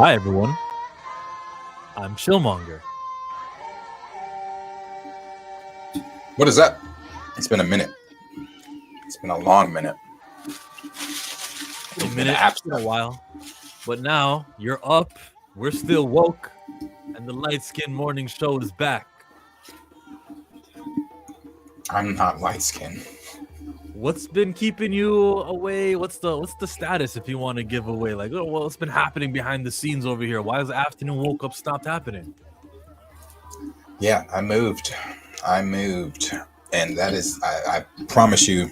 Hi everyone, I'm Chillmonger. What is that? It's been a minute. It's been a long minute. A It's been minute, it's been a absent. while, but now you're up, we're still woke, and the Light Skin Morning Show is back. I'm not light skinned. What's been keeping you away? What's the status if you want to give away? Like, oh, what's been happening behind the scenes over here? Why has the afternoon woke up stopped happening? Yeah, I moved. And that is, I promise you,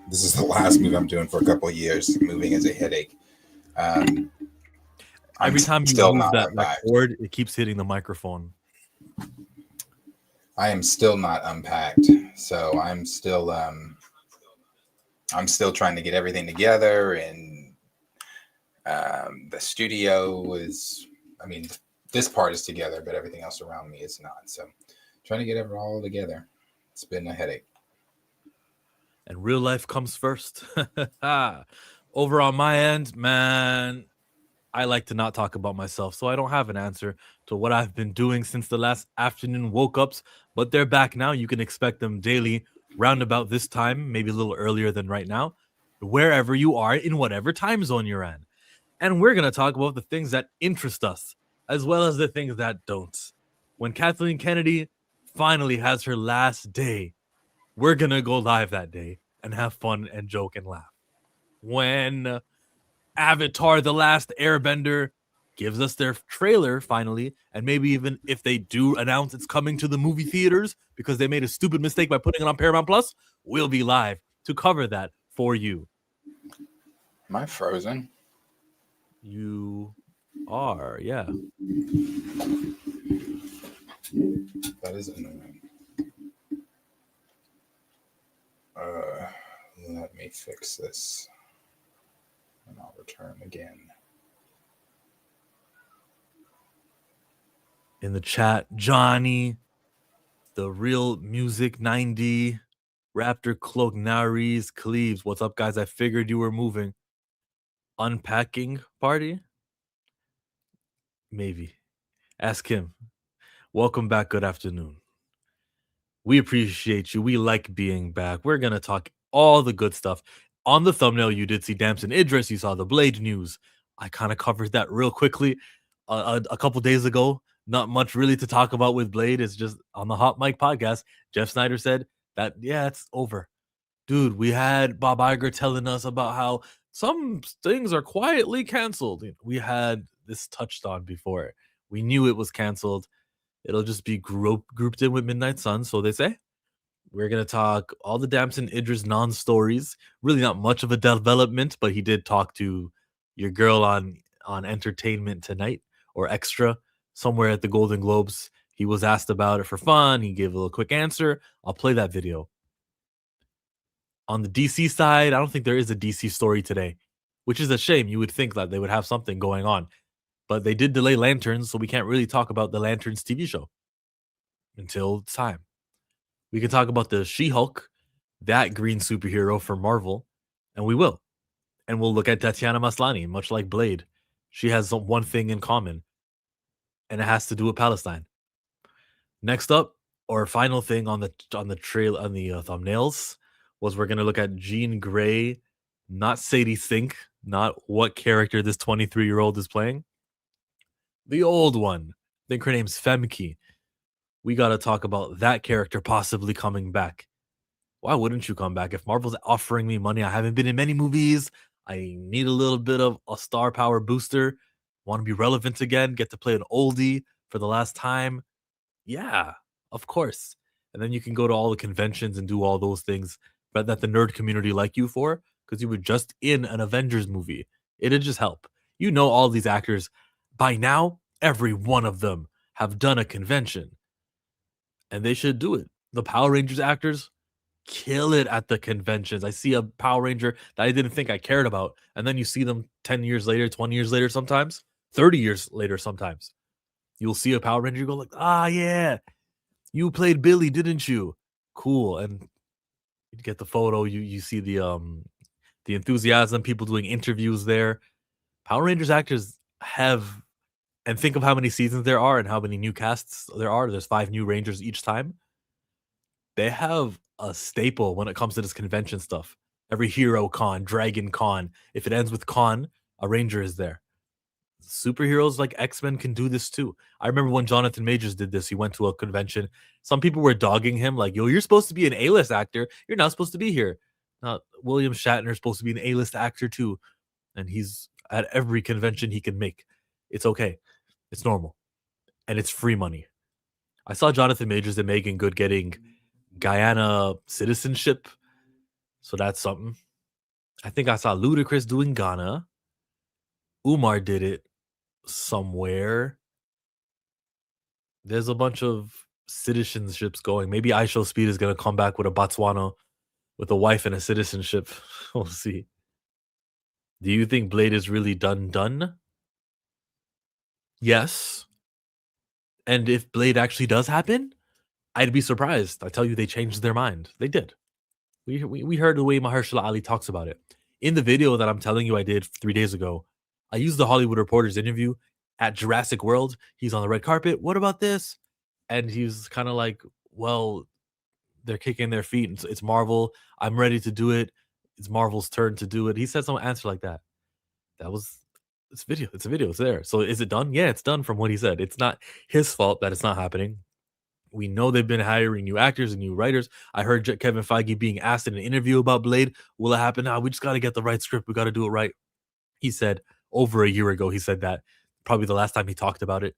this is the last move I'm doing for a couple of years. Moving is a headache. Um, I'm Every time you still move not that unpacked. cord, it keeps hitting the microphone. I am still not unpacked. So I'm still trying to get everything together. And the studio is, I mean, this part is together, but everything else around me is not. So trying to get it all together. It's been a headache. And real life comes first. Over on my end, man, I like to not talk about myself, so I don't have an answer to what I've been doing since the last afternoon woke ups, but they're back now. You can expect them daily, round about this time, maybe a little earlier than right now, wherever you are in whatever time zone you're in. And we're going to talk about the things that interest us, as well as the things that don't. When Kathleen Kennedy finally has her last day, we're going to go live that day and have fun and joke and laugh. When Avatar The Last Airbender gives us their trailer finally, and maybe even if they do announce it's coming to the movie theaters because they made a stupid mistake by putting it on Paramount Plus, we'll be live to cover that for you. Am I frozen? You are, yeah. That is annoying. Let me fix this. And I'll return again. In the chat, Johnny, the real music 90, Raptor Cloak Naris, Cleaves. What's up, guys? I figured you were moving. Unpacking party? Maybe. Ask him. Welcome back. Good afternoon. We appreciate you. We like being back. We're going to talk all the good stuff. On the thumbnail, you did see Damson Idris. You saw the Blade news. I kind of covered that real quickly a couple days ago. Not much really to talk about with Blade. It's just on the Hot Mic podcast. Jeff Snyder said that, yeah, it's over. Dude, we had Bob Iger telling us about how some things are quietly canceled. We had this touched on before. We knew it was canceled. It'll just be grouped in with Midnight Sun, so they say. We're going to talk all the Damson Idris non-stories. Really not much of a development, but he did talk to your girl on Entertainment Tonight or Extra somewhere at the Golden Globes. He was asked about it for fun. He gave a little quick answer. I'll play that video. On the DC side, I don't think there is a DC story today, which is a shame. You would think that they would have something going on. But they did delay Lanterns, so we can't really talk about the Lanterns TV show until it's time. We can talk about the She-Hulk, that green superhero for Marvel, and we will. And we'll look at Tatiana Maslany, much like Blade. She has one thing in common, and it has to do with Palestine. Next up, our final thing on the trail on the thumbnails was we're gonna look at Jean Grey, not Sadie Sink, not what character this 23-year-old is playing. The old one. I think her name's Femke. We got to talk about that character possibly coming back. Why wouldn't you come back? If Marvel's offering me money, I haven't been in many movies. I need a little bit of a star power booster. Want to be relevant again, get to play an oldie for the last time. Yeah, of course. And then you can go to all the conventions and do all those things that the nerd community like you for, because you were just in an Avengers movie. It'd just help. You know all these actors. By now, every one of them have done a convention. And they should do it. The Power Rangers actors kill it at the conventions. I see a Power Ranger that I didn't think I cared about, and then you see them 10 years later, 20 years later sometimes, 30 years later sometimes. You'll see a Power Ranger, you go like, ah, yeah, you played Billy, didn't you? Cool. And you get the photo, you see the enthusiasm, people doing interviews there. Power Rangers actors have And think of how many seasons there are and how many new casts there are. There's 5 new Rangers each time. They have a staple when it comes to this convention stuff. Every hero con, dragon con, if it ends with con, a ranger is there. Superheroes like X-Men can do this too. I remember when Jonathan Majors did this, he went to a convention. Some people were dogging him like, "Yo, you're supposed to be an A-list actor. You're not supposed to be here." Not William Shatner is supposed to be an A-list actor too, and he's at every convention he can make. It's okay. It's normal, and it's free money. I saw Jonathan Majors and Megan Good getting Guyana citizenship, so that's something. I think I saw Ludacris doing Ghana. Umar did it somewhere. There's a bunch of citizenships going. Maybe I Show Speed is gonna come back with a Botswana with a wife and a citizenship. We'll see. Do you think Blade is really done? Yes. And if Blade actually does happen, I'd be surprised. I tell you, they changed their mind. They did. We heard the way Mahershala Ali talks about it. In the video that I'm telling you I did 3 days ago, I used the Hollywood Reporter's interview at Jurassic World. He's on the red carpet. "What about this?" And he's kinda like, "Well, they're kicking their feet. It's Marvel. I'm ready to do it. It's Marvel's turn to do it." He said some answer like that. That was it's video. It's a video. It's there. So is it done? Yeah, it's done from what he said. It's not his fault that it's not happening. We know they've been hiring new actors and new writers. I heard Kevin Feige being asked in an interview about Blade. Will it happen now? We just got to get the right script. We got to do it right. He said over a year ago, he said that probably the last time he talked about it.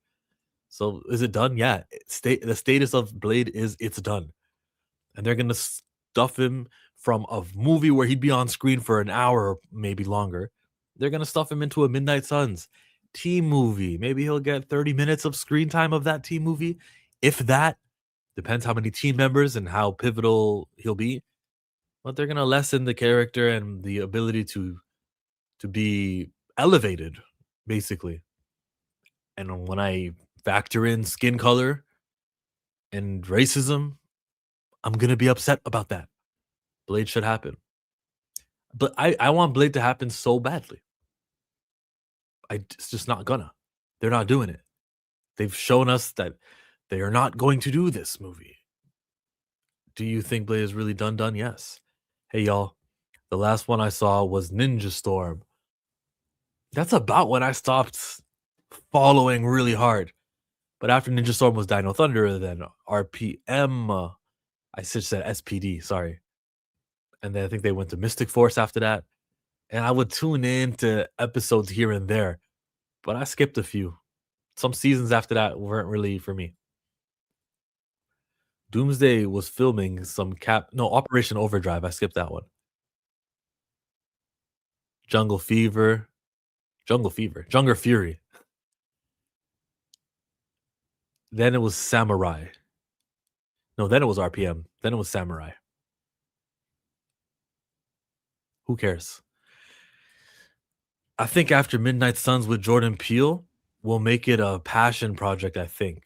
So is it done? Yeah. The status of Blade is it's done. And they're going to stuff him from a movie where he'd be on screen for an hour or maybe longer. They're going to stuff him into a Midnight Suns team movie. Maybe he'll get 30 minutes of screen time of that team movie. If that, depends how many team members and how pivotal he'll be. But they're going to lessen the character and the ability to be elevated, basically. And when I factor in skin color and racism, I'm going to be upset about that. Blade should happen. But I want Blade to happen so badly. It's just not gonna. They're not doing it. They've shown us that they are not going to do this movie. Do you think Blade is really done? Yes. Hey y'all, the last one I saw was Ninja Storm. That's about when I stopped following really hard. But after Ninja Storm was Dino Thunder, then RPM. I just said SPD, sorry. And then I think they went to Mystic Force after that. And I would tune in to episodes here and there, but I skipped a few. Some seasons after that weren't really for me. Doomsday was filming some Operation Overdrive. I skipped that one. Jungle Fever, Jungle Fury. Then it was Samurai. No, then it was RPM. Then it was Samurai. Who cares? I think after Midnight Suns with Jordan Peele, we'll make it a passion project, I think.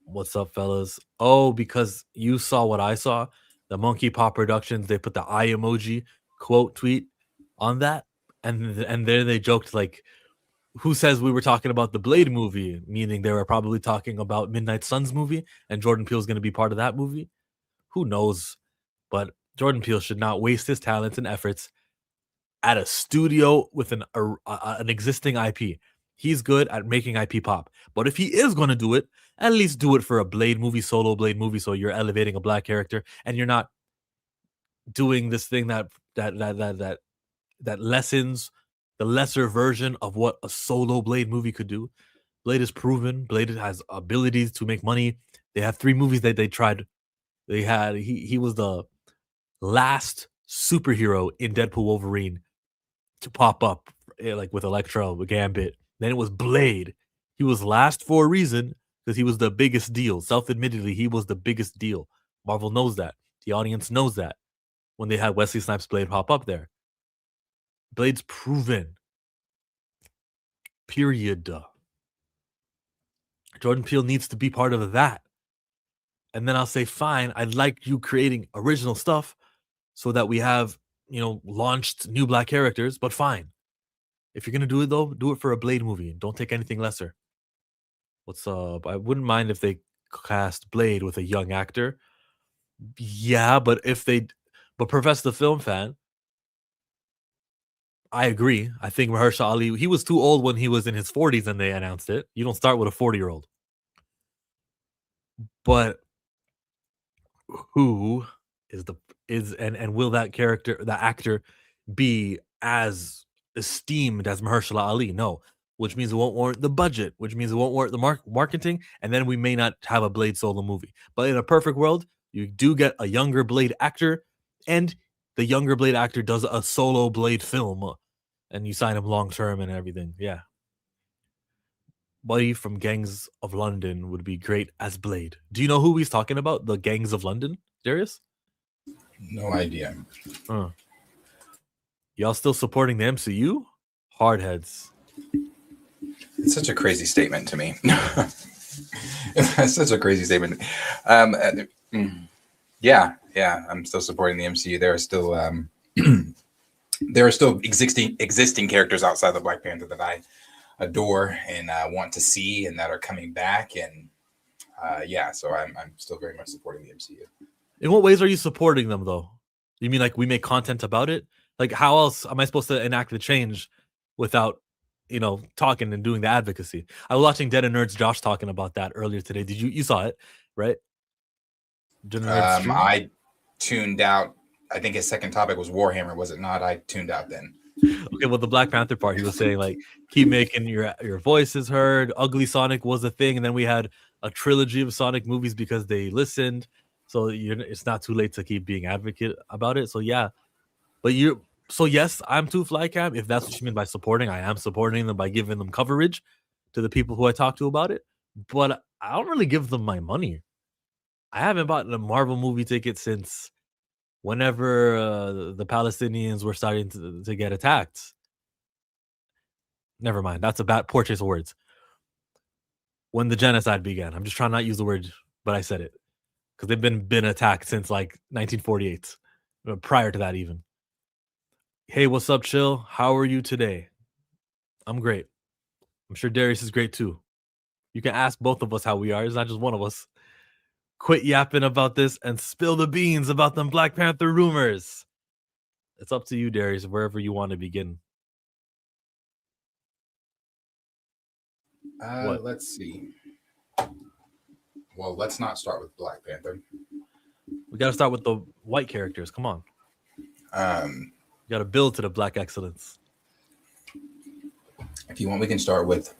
What's up, fellas? Oh, because you saw what I saw. The Monkey Paw Productions, they put the eye emoji quote tweet on that. And then they joked like, who says we were talking about the Blade movie? Meaning they were probably talking about Midnight Suns movie, and Jordan Peele's going to be part of that movie. Who knows? But Jordan Peele should not waste his talents and efforts at a studio with an existing IP. He's good at making IP pop. But if he is going to do it, at least do it for a Blade movie, solo Blade movie, so you're elevating a black character and you're not doing this thing that lessens the lesser version of what a solo Blade movie could do. Blade is proven. Blade has abilities to make money. They have 3 movies that they tried. They had he was the last superhero in Deadpool Wolverine to pop up like with Electro, with Gambit. Then it was Blade. He was last for a reason because he was the biggest deal. Self-admittedly, he was the biggest deal. Marvel knows that. The audience knows that when they had Wesley Snipes' Blade pop up there. Blade's proven. Period. Jordan Peele needs to be part of that. And then I'll say, fine, I'd like you creating original stuff so that we have, launched new black characters, but fine. If you're gonna do it though, do it for a Blade movie. Don't take anything lesser. What's up? I wouldn't mind if they cast Blade with a young actor. Yeah, but but Professor the Film Fan, I agree. I think Mahershala Ali, he was too old when he was in his 40s and they announced it. You don't start with a 40-year-old. But who is the is and will that actor be as esteemed as Mahershala Ali? No, which means it won't warrant the budget, which means it won't warrant the marketing, and then we may not have a Blade solo movie. But in a perfect world, you do get a younger Blade actor, and the younger Blade actor does a solo Blade film, and you sign him long term and everything. Yeah, Buddy from Gangs of London would be great as Blade. Do you know who he's talking about? The Gangs of London, Darius? No idea. Uh, y'all still supporting the MCU? Hardheads. It's such a crazy statement to me. It's such a crazy statement. Yeah, I'm still supporting the MCU. There are still existing characters outside the Black Panther that I adore and want to see, and that are coming back. And so I'm still very much supporting the MCU. In what ways are you supporting them, though? You mean like we make content about it? Like, how else am I supposed to enact the change without, talking and doing the advocacy? I was watching Dead and Nerds Josh talking about that earlier today. Did you saw it, right? Dead and Nerds stream? I tuned out. I think his second topic was Warhammer, was it not? I tuned out then. Okay, well, the Black Panther part, he was saying like, keep making your voices heard. Ugly Sonic was a thing, and then we had a trilogy of Sonic movies because they listened. So it's not too late to keep being advocate about it. So yeah, but yes, I'm Too Flycam. If that's what you mean by supporting, I am supporting them by giving them coverage to the people who I talk to about it. But I don't really give them my money. I haven't bought a Marvel movie ticket since whenever the Palestinians were starting to get attacked. Never mind. That's a poor choice of words. When the genocide began. I'm just trying not to use the word, but I said it. Because they've been attacked since like 1948. Prior to that even. Hey, what's up, Chill? How are you today? I'm great. I'm sure Darius is great too. You can ask both of us how we are. It's not just one of us. Quit yapping about this and spill the beans about them Black Panther rumors. It's up to you, Darius, wherever you want to begin. Let's see. Well, let's not start with Black Panther. We got to start with the white characters. Come on. You got to build to the black excellence. If you want, we can start with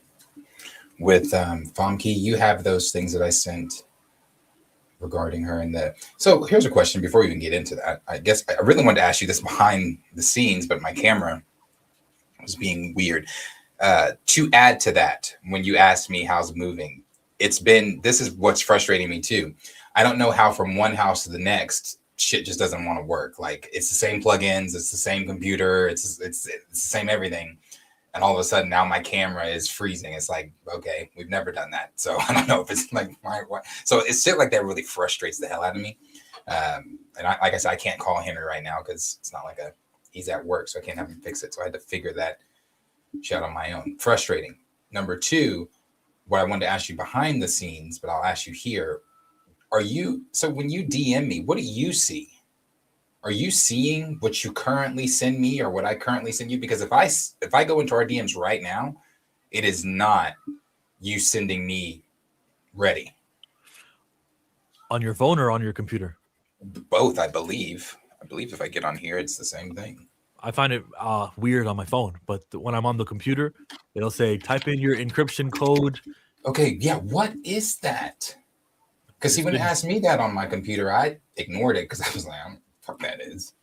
Famke. You have those things that I sent regarding her, so here's a question before we even get into that. I guess I really wanted to ask you this behind the scenes, but my camera was being weird. To add to that, when you asked me how's it moving, this is what's frustrating me too. I don't know how from one house to the next shit just doesn't want to work. Like, it's the same plugins, it's the same computer, it's the same everything. And all of a sudden now my camera is freezing. It's like, okay, we've never done that. So I don't know if it's like so it's shit like that really frustrates the hell out of me. And like I said, I can't call Henry right now because it's not like he's at work, so I can't have him fix it. So I had to figure that shit on my own. Frustrating. Number two, what I wanted to ask you behind the scenes, but I'll ask you here. So when you DM me, what do you see? Are you seeing what you currently send me or what I currently send you? Because if I go into our DMs right now, it is not you sending me ready. On your phone or on your computer? Both, I believe. I believe if I get on here, it's the same thing. I find it weird on my phone, but when I'm on the computer, it'll say, type in your encryption code. Okay, yeah, what is that? Because he wouldn't ask me that on my computer. I ignored it because I was like, fuck that is.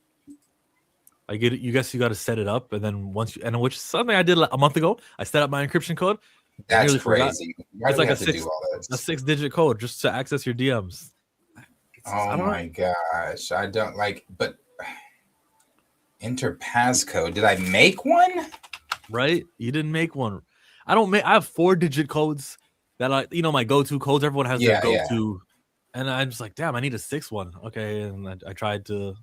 I get it. You guess you got to set it up, and then which is something I did a month ago. I set up my encryption code. That's crazy. It's like a 6-digit code just to access your DMs. Oh my gosh, I don't like. But enter passcode. Did I make one? Right, you didn't make one. I have 4-digit codes that my go-to codes. Everyone has their go-to, and I'm just like, damn, I need a 6th one. Okay, and I tried to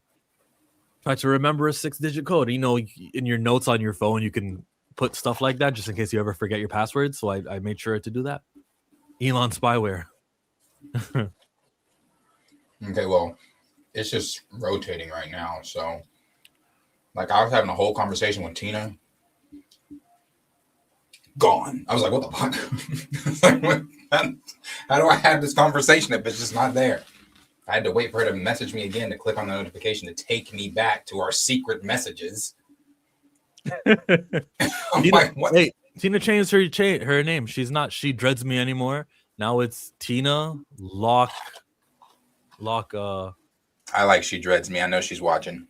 remember a 6-digit code. In your notes on your phone, you can put stuff like that just in case you ever forget your password. So I made sure to do that. Elon spyware. Okay, well, it's just rotating right now. So, like, I was having a whole conversation with Tina. Gone. I was like, what the fuck? How do I have this conversation if it's just not there? I had to wait for her to message me again to click on the notification to take me back to our secret messages. I'm Tina, like, what? hey, Tina changed her name. She's not She Dreads Me anymore. Now it's Tina Lock. I like She Dreads Me. I know she's watching.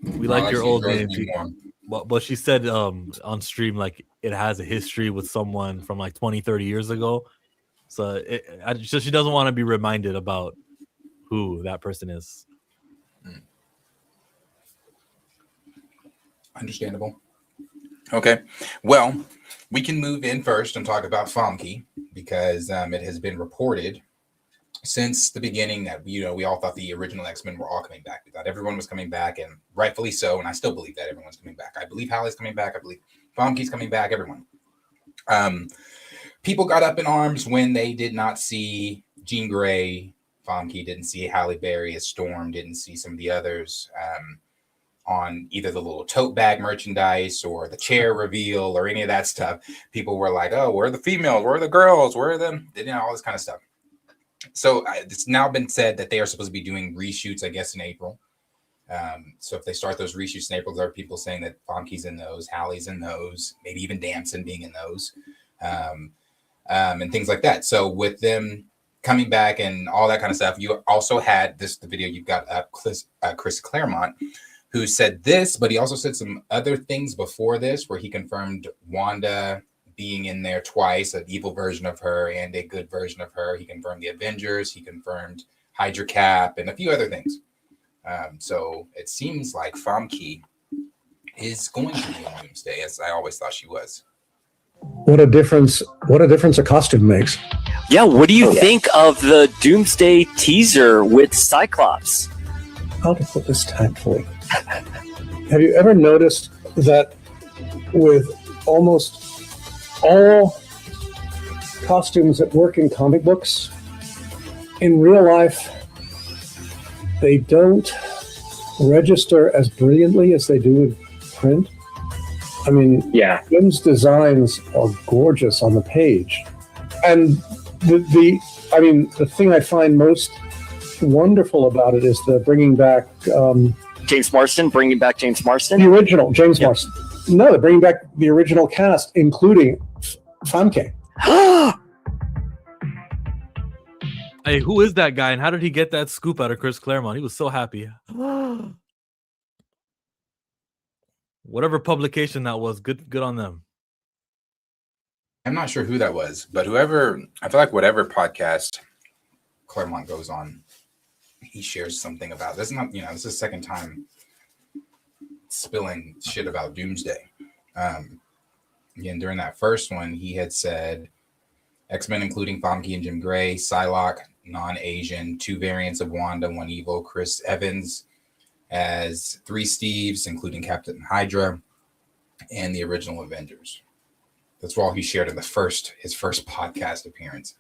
We like your old name. More. But she said on stream, like, it has a history with someone from like 20, 30 years ago. So she doesn't want to be reminded about who that person is. Understandable. Okay. Well, we can move in first and talk about Famke because it has been reported since the beginning that we all thought the original X-Men were all coming back. We thought everyone was coming back, and rightfully so. And I still believe that everyone's coming back. I believe Hallie's coming back. I believe Famke's coming back. Everyone. People got up in arms when they did not see Jean Grey. Famke didn't see Halle Berry as Storm. Didn't see some of the others on either the little tote bag merchandise or the chair reveal or any of that stuff. People were like, "Oh, where are the females? Where are the girls? Where are them?" All this kind of stuff. So it's now been said that they are supposed to be doing reshoots, I guess, in April. So if they start those reshoots in April, there are people saying that Famke's in those, Hallie's in those, maybe even Damson being in those, and things like that. So with them coming back and all that kind of stuff, you also had the video you've got up, Chris Claremont, who said this, but he also said some other things before this where he confirmed Wanda being in there twice, an evil version of her and a good version of her. He confirmed the Avengers. He confirmed Hydra Cap and a few other things. So it seems like Famke is going to be in Doomsday, as I always thought she was. What a difference a costume makes. Yeah, what do you think of the Doomsday teaser with Cyclops? How to put this tactfully. Have you ever noticed that with almost all costumes that work in comic books, in real life, they don't register as brilliantly as they do in print? I mean, yeah, Jim's designs are gorgeous on the page. And the thing I find most wonderful about it is the bringing back bringing back James Marsden? The original James Marsden. No, they're bringing back the original cast, including Famke. Hey, who is that guy, and how did he get that scoop out of Chris Claremont? He was so happy. Whatever publication that was, good on them. I'm not sure who that was, but I feel like whatever podcast Claremont goes on, he shares something about this. This is the second time spilling shit about Doomsday. Again, during that first one, he had said X-Men, including Famke and Jim Gray, Psylocke, non-Asian, 2 variants of Wanda, 1 evil, Chris Evans as 3 Steves, including Captain Hydra, and the original Avengers. That's all he shared in his first podcast appearance.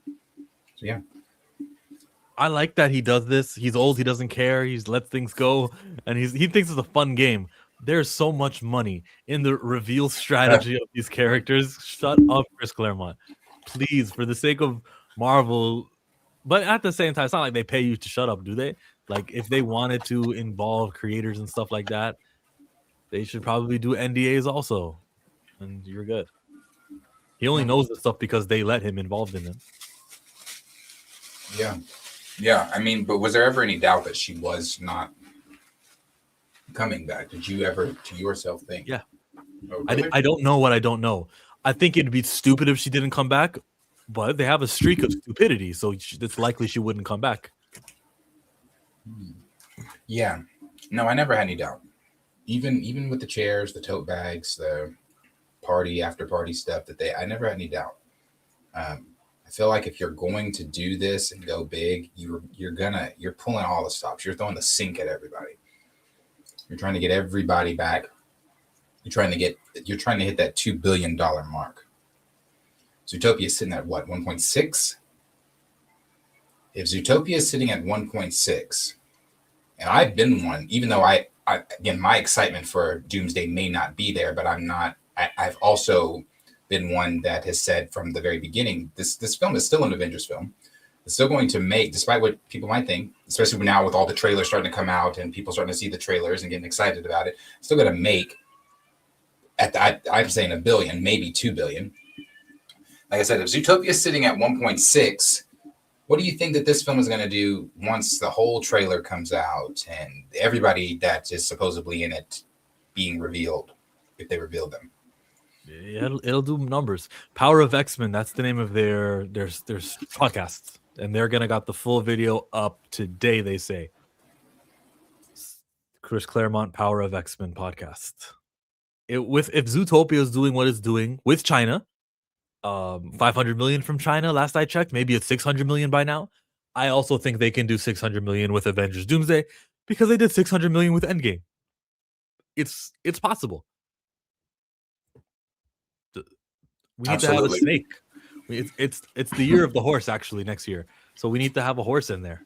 So yeah. I like that he does this. He's old. He doesn't care. He lets things go, and he thinks it's a fun game. There's so much money in the reveal strategy of these characters. Shut up, Chris Claremont. Please, for the sake of Marvel. But at the same time, it's not like they pay you to shut up, do they? Like, if they wanted to involve creators and stuff like that, they should probably do NDAs also. And you're good. He only knows this stuff because they let him involved in it. Yeah. Yeah, I mean, but was there ever any doubt that she was not coming back? Did you ever, to yourself, think? Yeah. Oh, really? I don't know what I don't know. I think it'd be stupid if she didn't come back, but they have a streak of stupidity, so it's likely she wouldn't come back. Yeah. No, I never had any doubt. Even with the chairs, the tote bags, the after party stuff I never had any doubt. I feel like if you're going to do this and go big, you're pulling all the stops. You're throwing the sink at everybody. You're trying to get everybody back you're trying to hit that $2 billion mark. Zootopia is sitting at what, 1.6? If Zootopia is sitting at 1.6, and I've been one, even though I again, my excitement for Doomsday may not be there, but I've also been one that has said from the very beginning, this film is still an Avengers film. It's still going to make, despite what people might think, especially now with all the trailers starting to come out and people starting to see the trailers and getting excited about it, it's still going to make, I'm saying $1 billion, maybe $2 billion. Like I said, if Zootopia is sitting at 1.6, what do you think that this film is going to do once the whole trailer comes out and everybody that is supposedly in it being revealed, if they reveal them? Yeah, it'll do numbers. Power of X-Men, that's the name of their podcasts. And they're gonna got the full video up today, they say. Chris Claremont, Power of X-Men podcast. If Zootopia is doing what it's doing with China, 500 million from China, last I checked, maybe it's 600 million by now. I also think they can do 600 million with Avengers Doomsday because they did 600 million with Endgame. It's possible. We need to have a snake. It's the year of the horse, actually, next year. So we need to have a horse in there.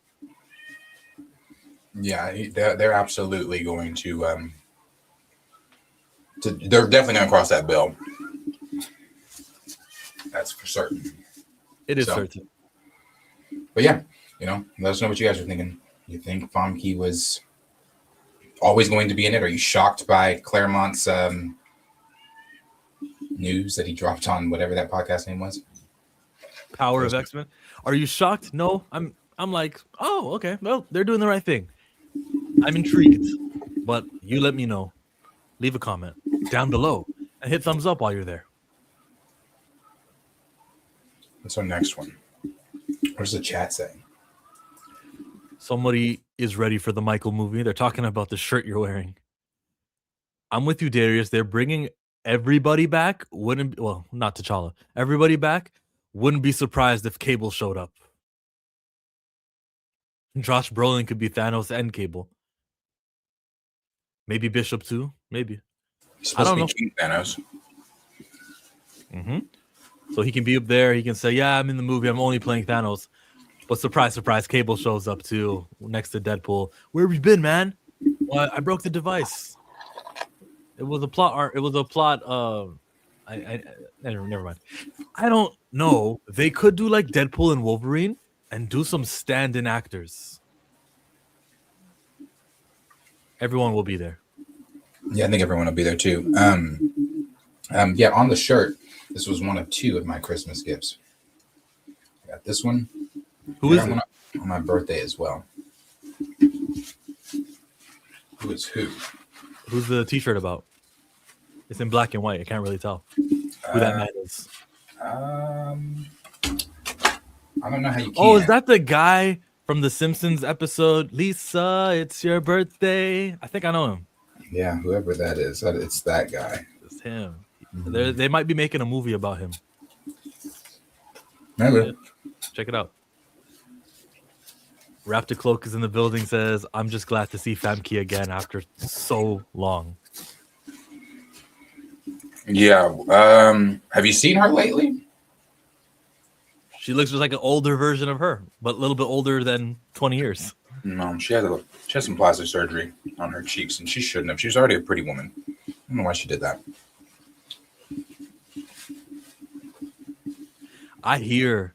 Yeah, they're absolutely going to they're definitely going to cross that bill. That's for certain. It is certain. But yeah, let us know what you guys are thinking. You think Famke was always going to be in it? Are you shocked by Claremont's news that he dropped on whatever that podcast name was? Power of X-Men. Are you shocked? No, I'm like, oh, okay. Well, they're doing the right thing. I'm intrigued, but you let me know. Leave a comment down below and hit thumbs up while you're there. What's our next one? What's the chat saying? Somebody is ready for the Michael movie. They're talking about the shirt you're wearing. I'm with you, Darius. They're bringing everybody back. Not T'Challa. Everybody back. Wouldn't be surprised if Cable showed up. Josh Brolin could be Thanos and Cable. Maybe Bishop too. Maybe. He's supposed to be King Thanos. Mm-hmm. So he can be up there. He can say, yeah, I'm in the movie. I'm only playing Thanos. But surprise, surprise, Cable shows up too, next to Deadpool. Where have you been, man? Well, I broke the device. It was a plot. It was a plot. Never mind. I don't know. They could do like Deadpool and Wolverine and do some stand-in actors. Everyone will be there. Yeah, I think everyone will be there too. Yeah, on the shirt, this was one of two of my Christmas gifts. I got this one. Who is it? On my birthday as well. Who is who? Who's the t-shirt about? It's in black and white. I can't really tell who that man is. I don't know how you can. Oh, is that the guy from the Simpsons episode? Lisa, it's your birthday. I think I know him. Yeah, whoever that is. It's that guy. It's him. Mm-hmm. They might be making a movie about him. Maybe. Yeah. Check it out. Raptor Cloak is in the building, says, I'm just glad to see Famke again after so long. Yeah. Have you seen her lately? She looks just like an older version of her, but a little bit older than 20 years. No, she had some plastic surgery on her cheeks, and she shouldn't have. She was already a pretty woman. I don't know why she did that. I hear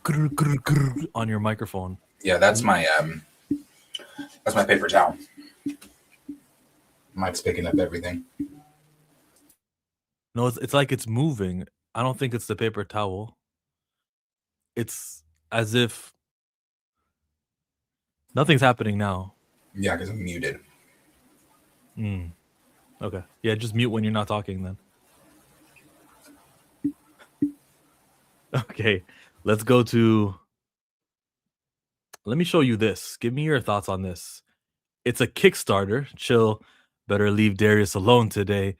grr, grr, grr on your microphone. Yeah, that's my paper towel. Mike's picking up everything. No, it's like it's moving. I don't think it's the paper towel. It's as if nothing's happening now. Yeah, because I'm muted. Okay. Yeah, just mute when you're not talking then. Okay. Let's go to... Let me show you this. Give me your thoughts on this. It's a Kickstarter. Chill. Better leave Darius alone today.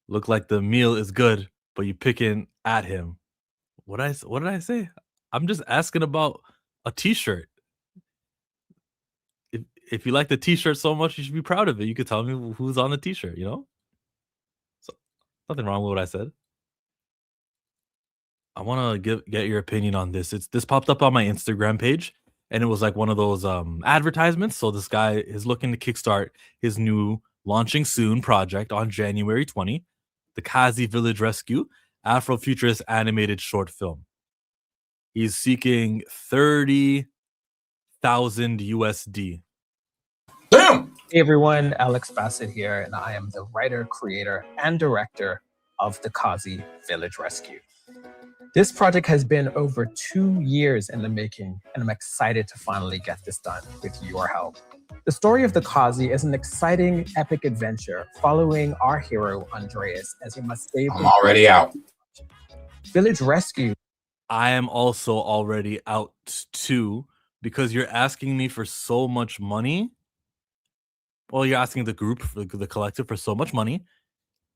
Look like the meal is good, but you picking at him. What did I say? I'm just asking about a t-shirt. If you like the t-shirt so much, you should be proud of it. You could tell me who's on the t-shirt, you know? So Nothing wrong with what I said. I want to get your opinion on this. This popped up on my Instagram page, and it was like one of those advertisements. So this guy is looking to kickstart his new launching soon project on January 20, the Kazi Village Rescue Afrofuturist animated short film. He's seeking 30,000 USD. Damn. Hey everyone, Alex Bassett here, and I am the writer, creator, and director of the Kazi Village Rescue. This project has been over 2 years in the making, and I'm excited to finally get this done with your help. The story of the Kazi is an exciting, epic adventure following our hero, Andreas, as he must save I'm already out. Village Rescue. I am also already out too, because you're asking me for so much money. Well, you're asking the group, the collective, for so much money,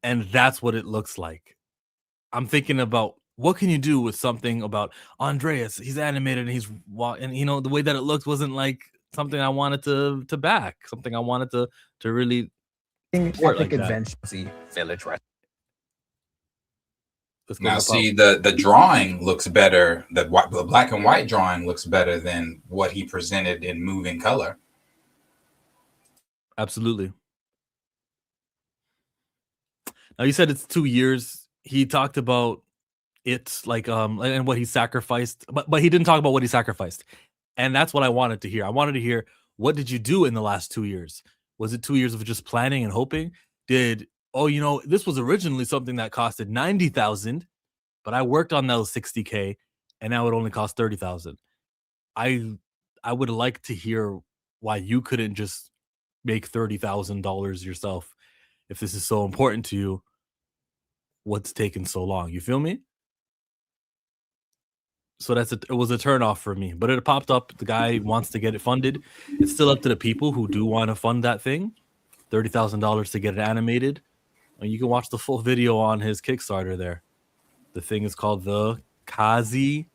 and that's what it looks like. I'm thinking about what can you do with something about Andreas? He's animated and he's and you know the way that it looked wasn't like something I wanted to back, something I wanted to really support Epic like that. adventure, Village Rescue. Now, see, the drawing looks better. The black and white drawing looks better than what he presented in moving color. Absolutely. Now you said it's 2 years. He talked about it like and what he sacrificed, but he didn't talk about what he sacrificed. And that's what I wanted to hear. I wanted to hear, what did you do in the last 2 years? Was it 2 years of just planning and hoping? This was originally something that costed 90,000, but I worked on those 60K and now it only costs 30,000. I would like to hear why you couldn't just make $30,000 yourself if this is so important to you. What's taken so long? You feel me? So it was a turnoff for me, but it popped up. The guy wants to get it funded. It's still up to the people who do want to fund that thing. $30,000 to get it animated. And you can watch the full video on his Kickstarter there. The thing is called the Kazi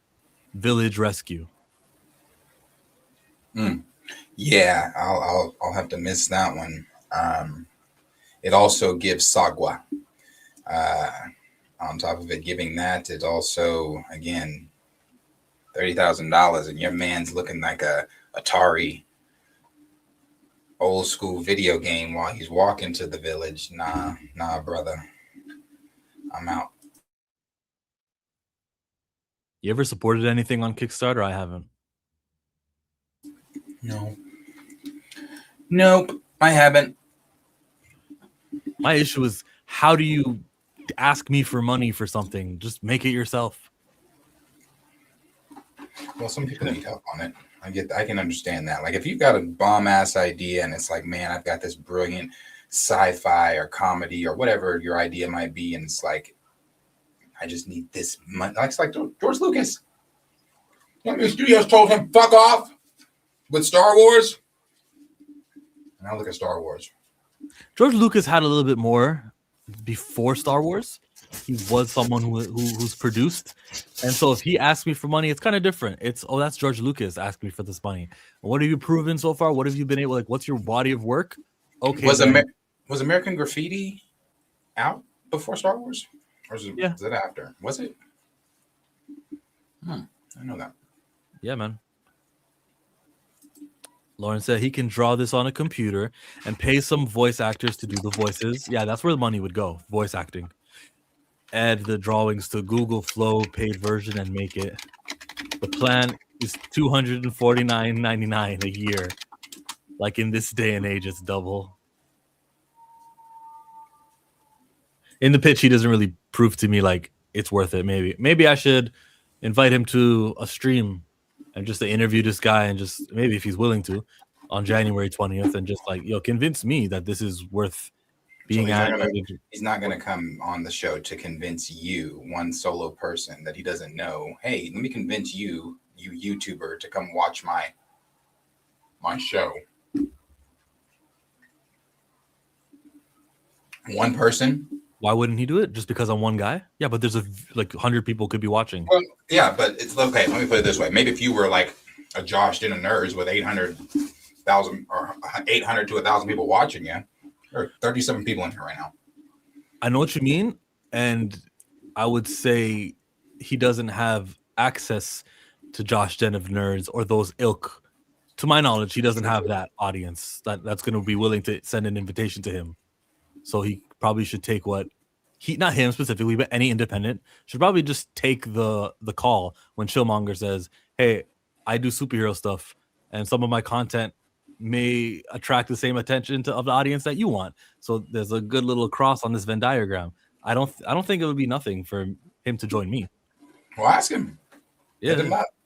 Village Rescue. Yeah, I'll have to miss that one. It also gives Sagwa. On top of it giving that, it also, again, $30,000, and your man's looking like a Atari old school video game while he's walking to the village. Nah, brother. I'm out. You ever supported anything on Kickstarter? I haven't. Nope, I haven't. My issue is, how do you ask me for money for something? Just make it yourself. Well, some people need help on it. I can understand that. Like, if you've got a bomb ass idea and it's like, man, I've got this brilliant sci-fi or comedy or whatever your idea might be, and it's like, I just need this money. It's like George Lucas. You know how many studios told him fuck off with Star Wars? And I look at Star Wars. George Lucas had a little bit more before Star Wars. He was someone who's produced, and so if he asks me for money, it's kind of different. It's, oh, that's George Lucas asking me for this money. What have you proven so far? What have you been able? Like, what's your body of work? Okay, was American Graffiti out before Star Wars, or was it after? Was it? I know that. Yeah, man. Lauren said he can draw this on a computer and pay some voice actors to do the voices. Yeah, that's where the money would go. Voice acting. Add the drawings to Google Flow paid version and make it. The plan is $249.99 a year. Like, in this day and age, it's double. In the pitch, he doesn't really prove to me like it's worth it. Maybe I should invite him to a stream and just to interview this guy, and just maybe if he's willing to, on January 20th, and just like, convince me that this is worth being animated. He's not gonna come on the show to convince you, one solo person that he doesn't know. Hey, let me convince you YouTuber, to come watch my show. One person. Why wouldn't he do it? Just because I'm one guy? Yeah, but there's 100 people could be watching. Well, yeah, but it's okay. Let me put it this way. Maybe if you were like a Josh Dinner Nerds with 800,000 or 800 to 1,000 people watching you, there are 37 people in here right now. I know what you mean. and I would say he doesn't have access to Josh Den of Nerds or those ilk. To my knowledge, he doesn't have that audience that's going to be willing to send an invitation to him. So he probably should take what he, not him specifically, but any independent should probably just take the call when Chillmonger says, "Hey, I do superhero stuff, and some of my content may attract the same attention of the audience that you want." So there's a good little cross on this Venn diagram. I don't think it would be nothing for him to join me. Well, ask him. Yeah,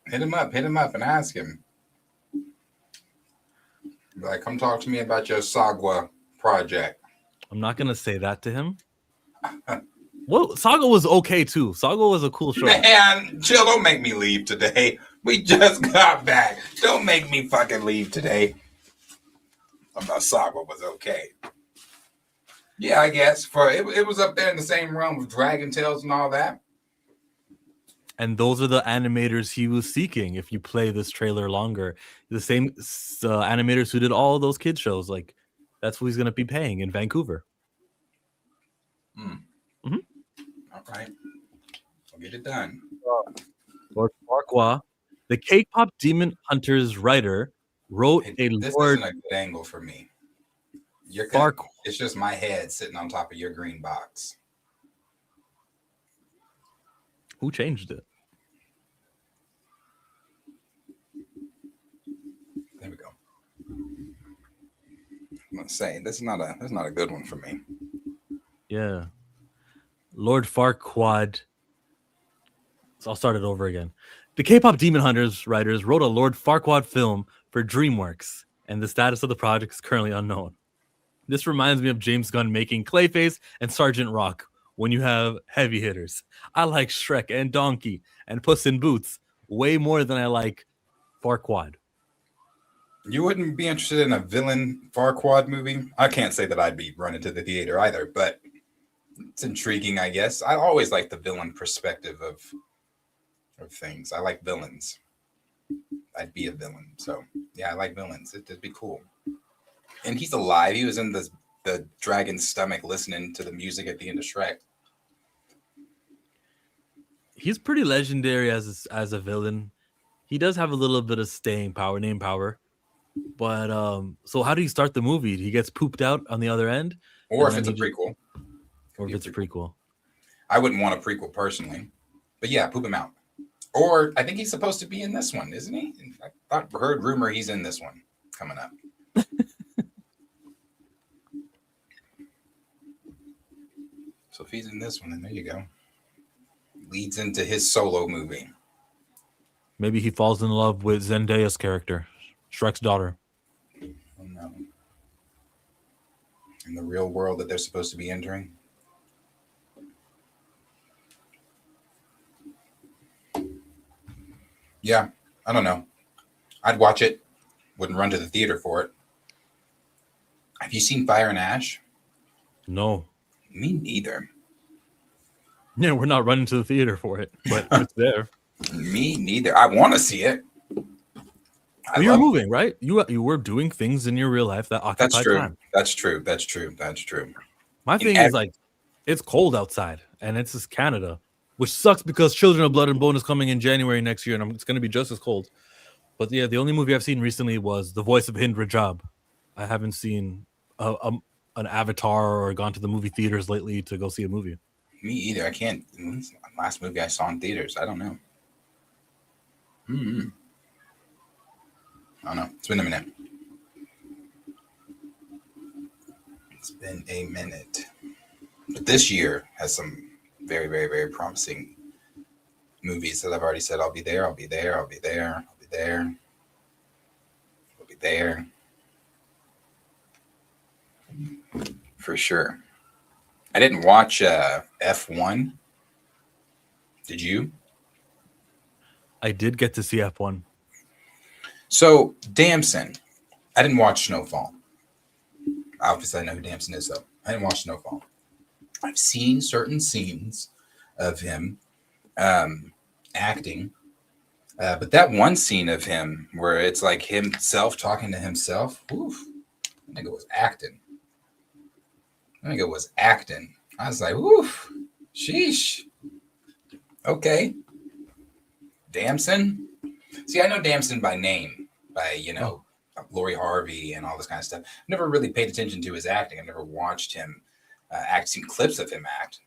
Hit him up, and ask him. Like, come talk to me about your Sagwa project. I'm not gonna say that to him. Well, Saga was okay too. Saga was a cool show. Man, chill, don't make me leave today. We just got back. Don't make me fucking leave today. About Saga was okay. Yeah, I guess. It was up there in the same realm of Dragon Tales and all that. And those are the animators he was seeking. If you play this trailer longer, the same animators who did all those kids shows, like that's who he's going to be paying in Vancouver. Mm-hmm. All right, I'll get it done. Lord Farquaad, the K-pop Demon Hunters writer, wrote This Lord isn't a good angle for me. Farquaad. It's just my head sitting on top of your green box. Who changed it? There we go. I'm gonna say that's not a good one for me. Yeah. Lord Farquaad. So I'll start it over again. The K-pop Demon Hunters writers wrote a Lord Farquaad film for DreamWorks, and the status of the project is currently unknown. This reminds me of James Gunn making Clayface and Sergeant Rock when you have heavy hitters. I like Shrek and Donkey and Puss in Boots way more than I like Farquaad. You wouldn't be interested in a villain Farquaad movie? I can't say that I'd be running to the theater either, but it's intriguing, I guess. I always like the villain perspective of things. I like villains. I'd be a villain. So, yeah, I like villains. It'd be cool. And he's alive. He was in the dragon's stomach listening to the music at the end of Shrek. He's pretty legendary as a villain. He does have a little bit of staying power, name power. But so how do you start the movie? He gets pooped out on the other end? Or if it's a prequel. Or if it's a prequel. I wouldn't want a prequel personally. But yeah, poop him out. Or I think he's supposed to be in this one, isn't he? I heard rumor he's in this one coming up. So if he's in this one, then there you go. Leads into his solo movie. Maybe he falls in love with Zendaya's character, Shrek's daughter. Oh no. In the real world that they're supposed to be entering. Yeah, I don't know. I'd watch it. Wouldn't run to the theater for it. Have you seen Fire and Ash? No. Me neither. Yeah, we're not running to the theater for it, but it's there. Me neither. I want to see it. You're moving, right? You were doing things in your real life that occupied time. That's true. My thing is like, it's cold outside, and it's just Canada, which sucks because Children of Blood and Bone is coming in January next year, and it's going to be just as cold. But yeah, the only movie I've seen recently was The Voice of Hind Rajab. I haven't seen an Avatar or gone to the movie theaters lately to go see a movie. Me either. I can't. Last movie I saw in theaters. I don't know. I don't know. It's been a minute. But this year has some very, very, very promising movies that I've already said I'll be there. For sure. I didn't watch F1. Did you? I did get to see F1. So, Damson. I didn't watch Snowfall. Obviously, I know who Damson is, though. I didn't watch Snowfall. I've seen certain scenes of him acting. But that one scene of him where it's like himself talking to himself, oof, that nigga was acting. I was like, oof. Sheesh. Okay. Damson. See, I know Damson by name, by Lori Harvey and all this kind of stuff. I've never really paid attention to his acting. I've never watched him act. Seen clips of him act.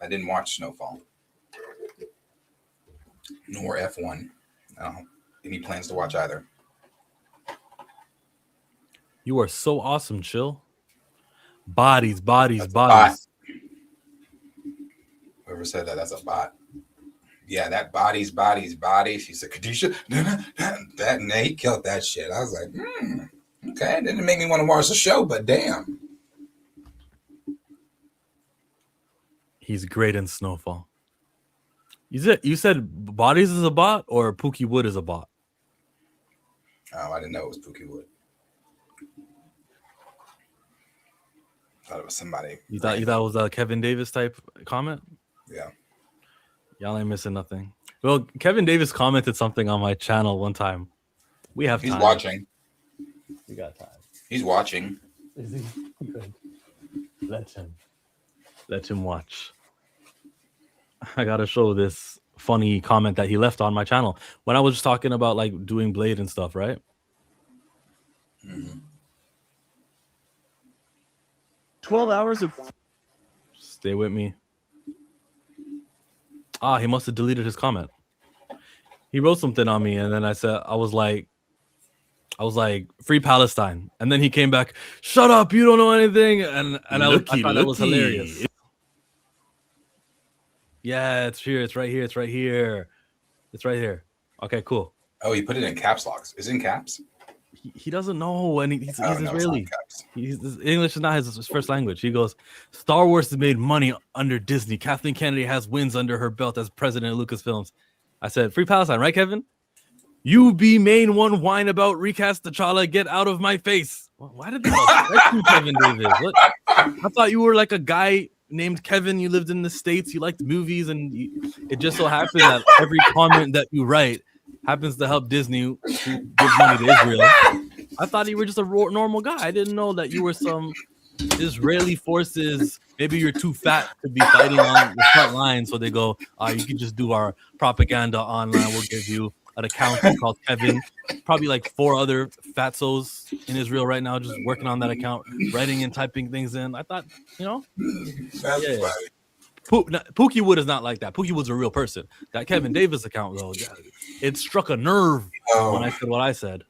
I didn't watch Snowfall nor F1. Any plans to watch either? You are so awesome, Chill. Bodies. Bot. Whoever said that, that's a bot. Yeah, that bodies. She said, Khadijah, that Nate killed that shit. I was like, okay. It didn't make me want to watch the show, but damn. He's great in Snowfall. You said Bodies is a bot or Pookie Wood is a bot? Oh, I didn't know it was Pookie Wood. Thought it was somebody. You thought it was a Kevin Davis type comment? Yeah. Y'all ain't missing nothing. Well, Kevin Davis commented something on my channel one time. We have time. He's watching. We got time. He's watching. Is he? Good. Let him watch. I gotta show this funny comment that he left on my channel when I was just talking about like doing Blade and stuff, right? Mm-hmm. 12 hours of... Stay with me. He must have deleted his comment. He wrote something on me, and then I was like, free Palestine. And then he came back, shut up, you don't know anything. And I thought that was hilarious. Yeah, it's here. It's right here. Okay, cool. Oh, he put it in caps locks. Is it in caps? He doesn't know, and he's no, Israeli. English is not his first language. He goes, Star Wars has made money under Disney. Kathleen Kennedy has wins under her belt as president of Lucasfilms. I said, free Palestine, right, Kevin? You be main one whine about recast T'Challa. Get out of my face. Why did that affect you, Kevin Davis? What? I thought you were like a guy named Kevin. You lived in the States. You liked movies, and it just so happened that every comment that you write happens to help Disney who gives money to Israel. I thought you were just a normal guy. I didn't know that you were some Israeli forces. Maybe you're too fat to be fighting on the front line, so they go, you can just do our propaganda online. We'll give you an account called Kevin. Probably like 4 other fatsos in Israel right now just working on that account, writing and typing things in. I thought, That's funny. Pookie Wood is not like that. Pookie Wood's a real person. That Kevin Davis account, though, it struck a nerve when I said what I said.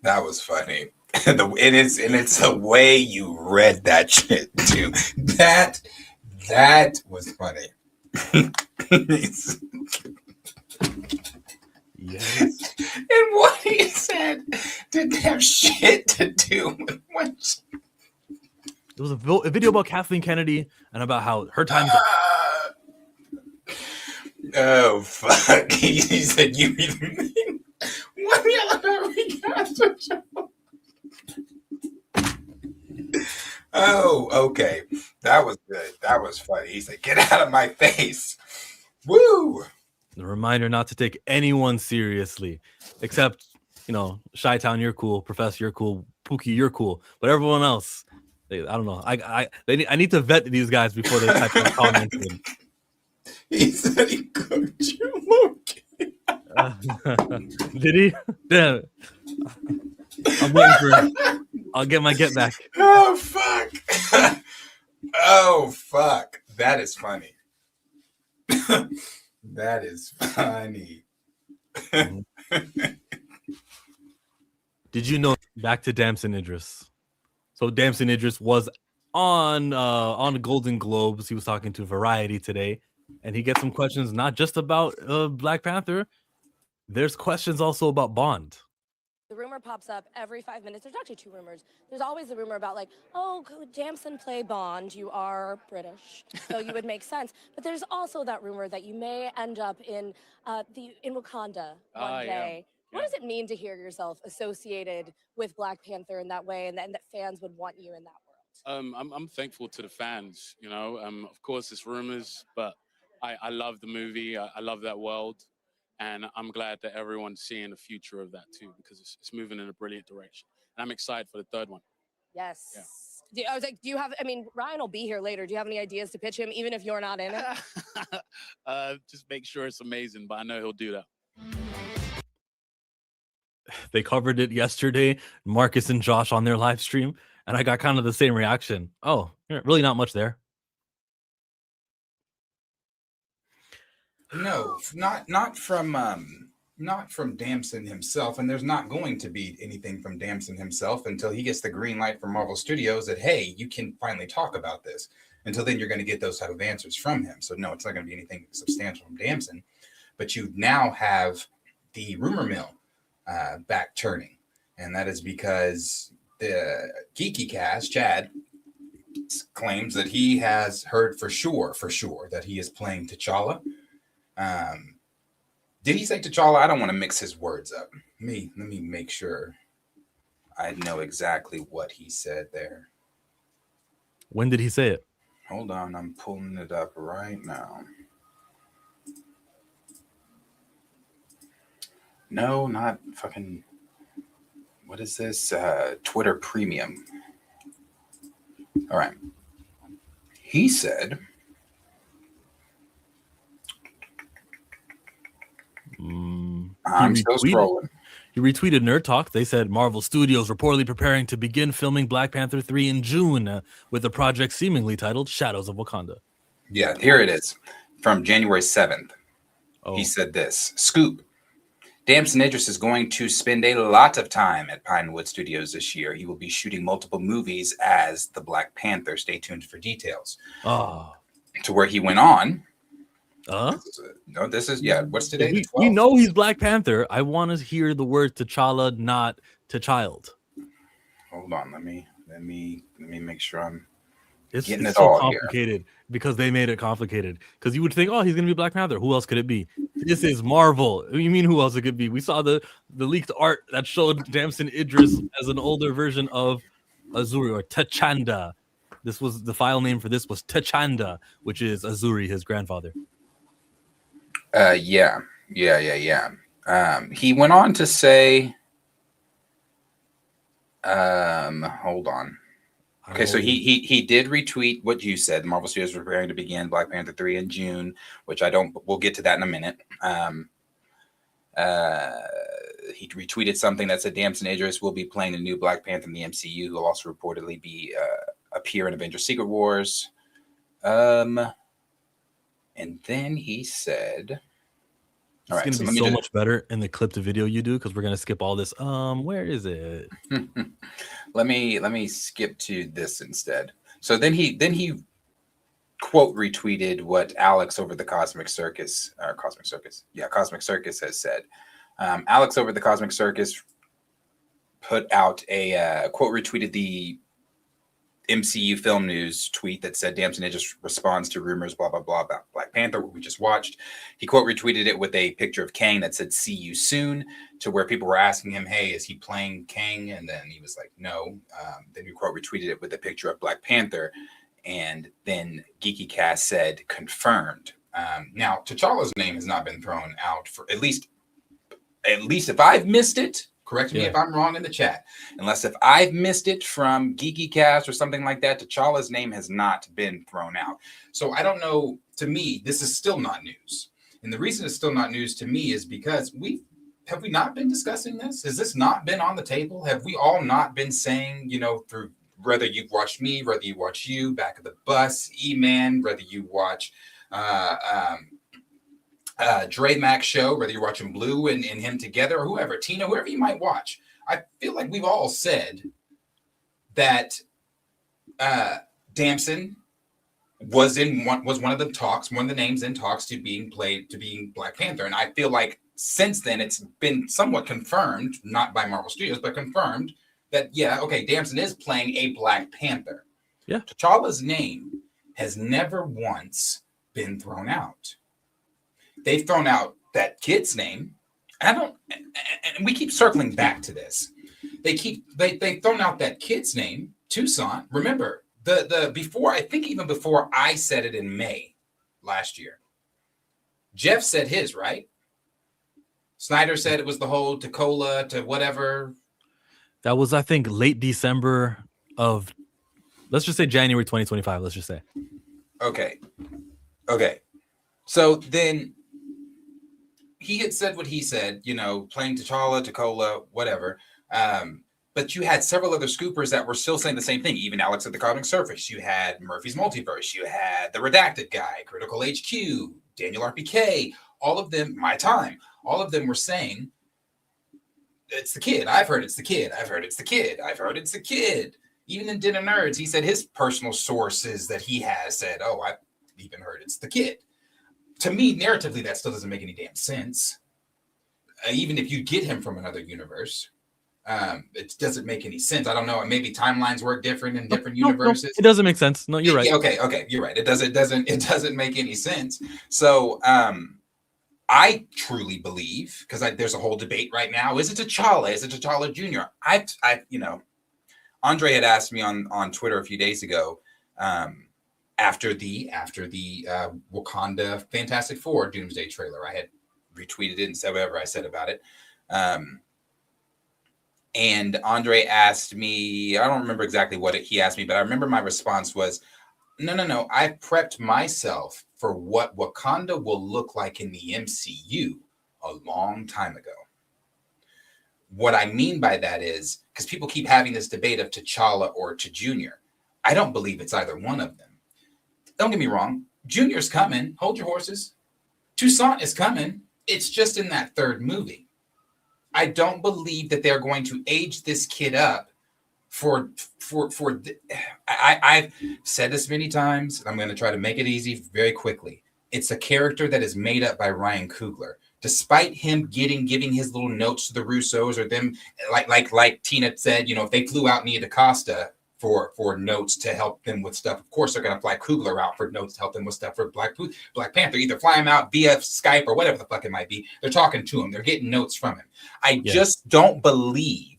That was funny. And it's the way you read that shit too. That was funny. Yes. And what he said didn't have shit to do with what. It was a video about Kathleen Kennedy and about how her time's up. Oh fuck! He said you even mean what the hell? Oh, okay. That was good. That was funny. He said, "Get out of my face!" Woo! The reminder not to take anyone seriously, except Chi-Town, you're cool. Professor, you're cool. Pookie, you're cool. But everyone else, I don't know. I need to vet these guys before they type in comments. He said he cooked you, monkey. Did he? Yeah. I'm waiting for. I'll get my get back. Oh fuck! Oh fuck! That is funny. That is funny. Did you know? Back to Damson Idris. So Damson Idris was on the Golden Globes. He was talking to Variety today, and he gets some questions not just about Black Panther. There's questions also about Bond. The rumor pops up every 5 minutes. There's actually 2 rumors. There's always the rumor about could Damson play Bond? You are British, so you would make sense. But there's also that rumor that you may end up in Wakanda one day. What does it mean to hear yourself associated with Black Panther in that way, and that fans would want you in that world? I'm thankful to the fans. Of course, it's rumors, but I love the movie. I love that world. And I'm glad that everyone's seeing the future of that too, because it's moving in a brilliant direction. And I'm excited for the 3rd one. Yes. Yeah. I was like, do you have? I mean, Ryan will be here later. Do you have any ideas to pitch him, even if you're not in it? Just make sure it's amazing, but I know he'll do that. They covered it yesterday, Marcus and Josh on their live stream, and I got kind of the same reaction. Oh, really not much there. No, not from Damson himself, and there's not going to be anything from Damson himself until he gets the green light from Marvel Studios that, hey, you can finally talk about this. Until then, you're going to get those type of answers from him. So no, it's not going to be anything substantial from Damson. But you now have the rumor mill back turning, and that is because the Geeky Cast, Chad, claims that he has heard for sure that he is playing T'Challa. Did he say T'Challa? I don't want to mix his words up. Let me make sure I know exactly what he said there. When did he say it? Hold on, I'm pulling it up right now. No, not fucking. What is this? Twitter Premium. All right. He said. I'm still scrolling. He retweeted Nerd Talk. They said Marvel Studios reportedly preparing to begin filming Black Panther 3 in June with the project seemingly titled Shadows of Wakanda. Yeah, here it is from January 7th. Oh. He said this. Scoop. Damson Idris is going to spend a lot of time at Pinewood Studios this year. He will be shooting multiple movies as the Black Panther. Stay tuned for details. Oh. To where he went on. This is what's today? We know he's Black Panther. I want to hear the word T'Challa, not T'Child. Hold on, let me make sure I'm getting it's it so all complicated here. Because they made it complicated. Because you would think, oh, he's gonna be Black Panther. Who else could it be? This is Marvel. You mean who else it could be? We saw the leaked art that showed Damson Idris as an older version of Azuri or T'Chanda. This was the file name for this was T'Chanda, which is Azuri, his grandfather. Yeah. He went on to say, hold on. Okay, so he did retweet what you said. Marvel Studios is preparing to begin Black Panther 3 in June, which we'll get to that in a minute. He retweeted something that said Damson Idris will be playing the new Black Panther in the MCU, who will also reportedly be appear in Avengers Secret Wars. And then he said, "All right, it's gonna be so much better in the clip to video you do because we're gonna skip all this. Where is it? let me skip to this instead. So then he quote retweeted what Alex over the Cosmic Circus has said. Alex over the Cosmic Circus put out a quote retweeted the MCU Film News tweet that said Damson Idris responds to rumors, blah, blah, blah, about Black Panther, what we just watched. He quote retweeted it with a picture of Kang that said, see you soon, to where people were asking him, hey, is he playing Kang? And then he was like, no. Then he quote retweeted it with a picture of Black Panther. And then Geeky Cast said, confirmed. Now, T'Challa's name has not been thrown out for at least if I've missed it. Correct me if I'm wrong in the chat. Unless if I've missed it from Geeky Cast or something like that, T'Challa's name has not been thrown out. So I don't know. To me, this is still not news. And the reason it's still not news to me is because have we not been discussing this? Has this not been on the table? Have we all not been saying, through whether you've watched me, whether you watch you, Back of the Bus, E-Man, whether you watch Dre Max show, whether you're watching Blue and him together or whoever, Tina, whoever you might watch, I feel like we've all said that Damson was one of the names in talks to being Black Panther. And I feel like since then it's been somewhat confirmed, not by Marvel Studios, but confirmed that, Damson is playing a Black Panther. Yeah. T'Challa's name has never once been thrown out. They've thrown out that kid's name. And we keep circling back to this. They've thrown out that kid's name, Tucson. Remember, even before I said it in May last year, Jeff said his, right? Snyder said it was the whole T'Challa to whatever. That was, I think, late December of Let's just say January 2025. Let's just say. Okay. So then he had said what he said, playing T'Challa, whatever. But you had several other scoopers that were still saying the same thing. Even Alex at the Cosmic Surface. You had Murphy's Multiverse. You had the Redacted guy, Critical HQ, Daniel RPK. All of them, My Time. All of them were saying, it's the kid. I've heard it's the kid. I've heard it's the kid. I've heard it's the kid. Even in Dinner Nerds, he said his personal sources that he has said, oh, I've even heard it's the kid. To me, narratively, that still doesn't make any damn sense. Even if you get him from another universe, it doesn't make any sense. I don't know. Maybe timelines work different in different universes. It doesn't make sense. No, you're right. Okay, you're right. It doesn't make any sense. So I truly believe, because there's a whole debate right now. Is it T'Challa? Is it T'Challa Jr.? Andre had asked me on Twitter a few days ago, after the Wakanda Fantastic Four Doomsday trailer. I had retweeted it and said whatever I said about it. And Andre asked me, I don't remember exactly what he asked me, but I remember my response was, no. I prepped myself for what Wakanda will look like in the MCU a long time ago. What I mean by that is, because people keep having this debate of T'Challa or Junior. I don't believe it's either one of them. Don't get me wrong. Junior's coming. Hold your horses. Toussaint is coming. It's just in that third movie. I don't believe that they're going to age this kid up I've said this many times, and I'm going to try to make it easy very quickly. It's a character that is made up by Ryan Coogler. Despite him giving his little notes to the Russos, or them, like Tina said, if they flew out Nia DaCosta for notes to help them with stuff, of course they're going to fly Coogler out for notes to help them with stuff for Black Panther. Either fly him out via Skype or whatever the fuck it might be. They're talking to him. They're getting notes from him. I just don't believe.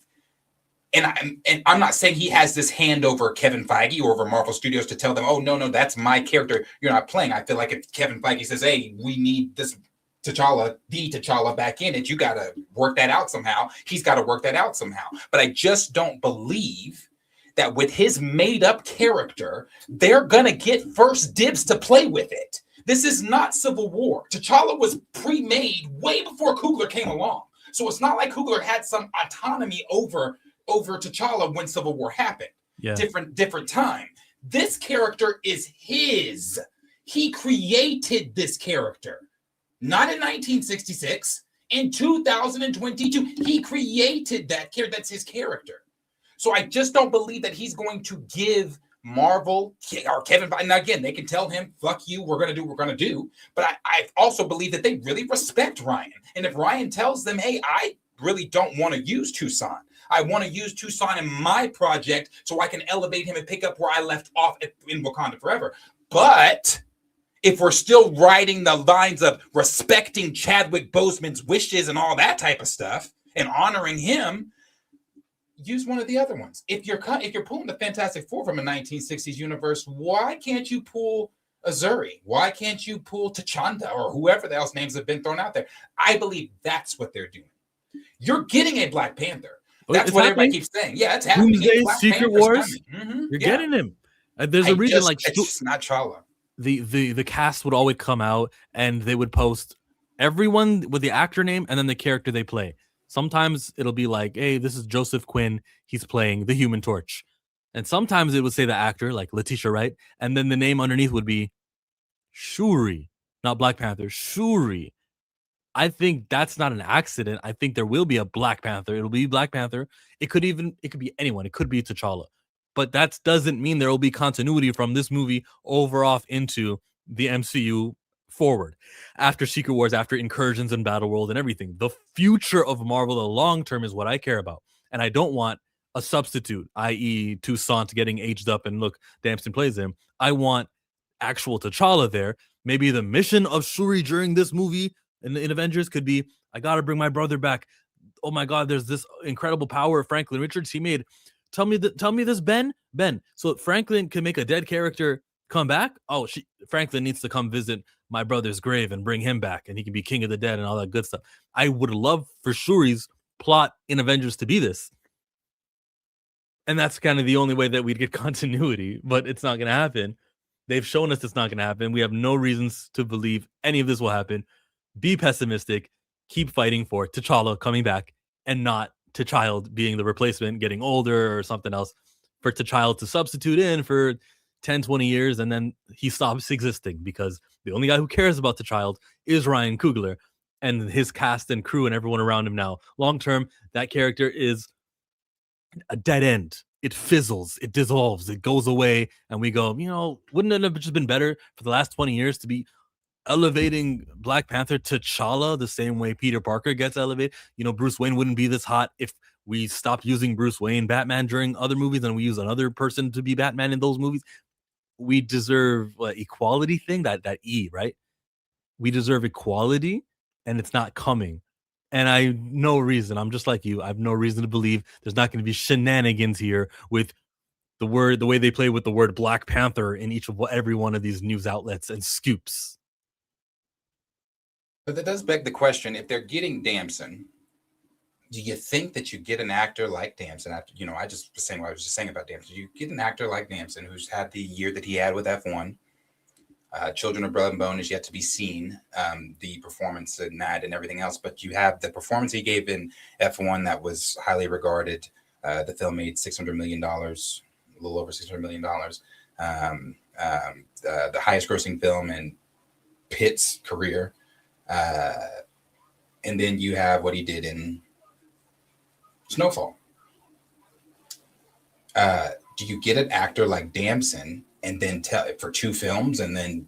And I'm not saying he has this hand over Kevin Feige or over Marvel Studios to tell them, oh, no, that's my character you're not playing. I feel like if Kevin Feige says, hey, we need this T'Challa back in it, you got to work that out somehow. He's got to work that out somehow. But I just don't believe that with his made-up character, they're going to get first dibs to play with it. This is not Civil War. T'Challa was pre-made way before Coogler came along. So it's not like Coogler had some autonomy over T'Challa when Civil War happened. Yeah. Different time. This character is his. He created this character. Not in 1966. In 2022, he created that character. That's his character. So I just don't believe that he's going to give Marvel or Kevin Feige. Now again, they can tell him, fuck you, we're going to do what we're going to do. But I also believe that they really respect Ryan. And if Ryan tells them, hey, I really don't want to use Toussaint. I want to use Toussaint in my project so I can elevate him and pick up where I left off in Wakanda Forever. But if we're still riding the lines of respecting Chadwick Boseman's wishes and all that type of stuff and honoring him, use one of the other ones. If you're pulling the Fantastic Four from a 1960s universe, why can't you pull Azuri? Why can't you pull T'Challa or whoever the else names have been thrown out there? I believe that's what they're doing. You're getting a Black Panther. That's what everybody keeps saying. Yeah, it's happening. Doomsday, Secret Wars. You're getting him. There's a reason, it's not T'Challa. The cast would always come out and they would post everyone with the actor name and then the character they play. Sometimes it'll be like, hey, this is Joseph Quinn. He's playing the Human Torch. And sometimes it would say the actor, like Letitia Wright, and then the name underneath would be Shuri, not Black Panther, Shuri. I think that's not an accident. I think there will be a Black Panther. It'll be Black Panther. It could be anyone. It could be T'Challa. But that doesn't mean there will be continuity from this movie over off into the MCU forward. After Secret Wars, after Incursions and Battle World and everything. The future of Marvel, the long term, is what I care about. And I don't want a substitute, i.e. Toussaint getting aged up and look, Damson plays him. I want actual T'Challa there. Maybe the mission of Shuri during this movie in Avengers could be, I gotta bring my brother back. Oh my God, there's this incredible power Franklin Richards he made. Tell me this, Ben. So Franklin can make a dead character come back. Oh, Franklin needs to come visit my brother's grave and bring him back, and he can be king of the dead and all that good stuff. I would love for Shuri's plot in Avengers to be this. And that's kind of the only way that we'd get continuity, but it's not going to happen. They've shown us it's not going to happen. We have no reasons to believe any of this will happen. Be pessimistic. Keep fighting for T'Challa coming back and not T'Child being the replacement, getting older or something else. For T'Child to substitute in for 10, 20 years and then he stops existing because the only guy who cares about T'Child is Ryan Coogler and his cast and crew and everyone around him now. Long term, that character is a dead end. It fizzles, it dissolves, it goes away, and we go, wouldn't it have just been better for the last 20 years to be elevating Black Panther to T'Challa the same way Peter Parker gets elevated? Bruce Wayne wouldn't be this hot if we stopped using Bruce Wayne Batman during other movies and we use another person to be Batman in those movies. We deserve equality thing, that E, right? We deserve equality, and it's not coming. And I'm just like you. I have no reason to believe there's not going to be shenanigans here with the way they play with the word Black Panther in every one of these news outlets and scoops. But that does beg the question: if they're getting Damson, do you think that you get an actor like Damson? After I was just saying about Damson. You get an actor like Damson who's had the year that he had with F1. Children of Blood and Bone is yet to be seen, the performance in that and everything else. But you have the performance he gave in F1 that was highly regarded. The film made $600 million, a little over $600 million. The highest grossing film in Pitt's career. And then you have what he did in Snowfall. Do you get an actor like Damson and then tell it for 2 films and then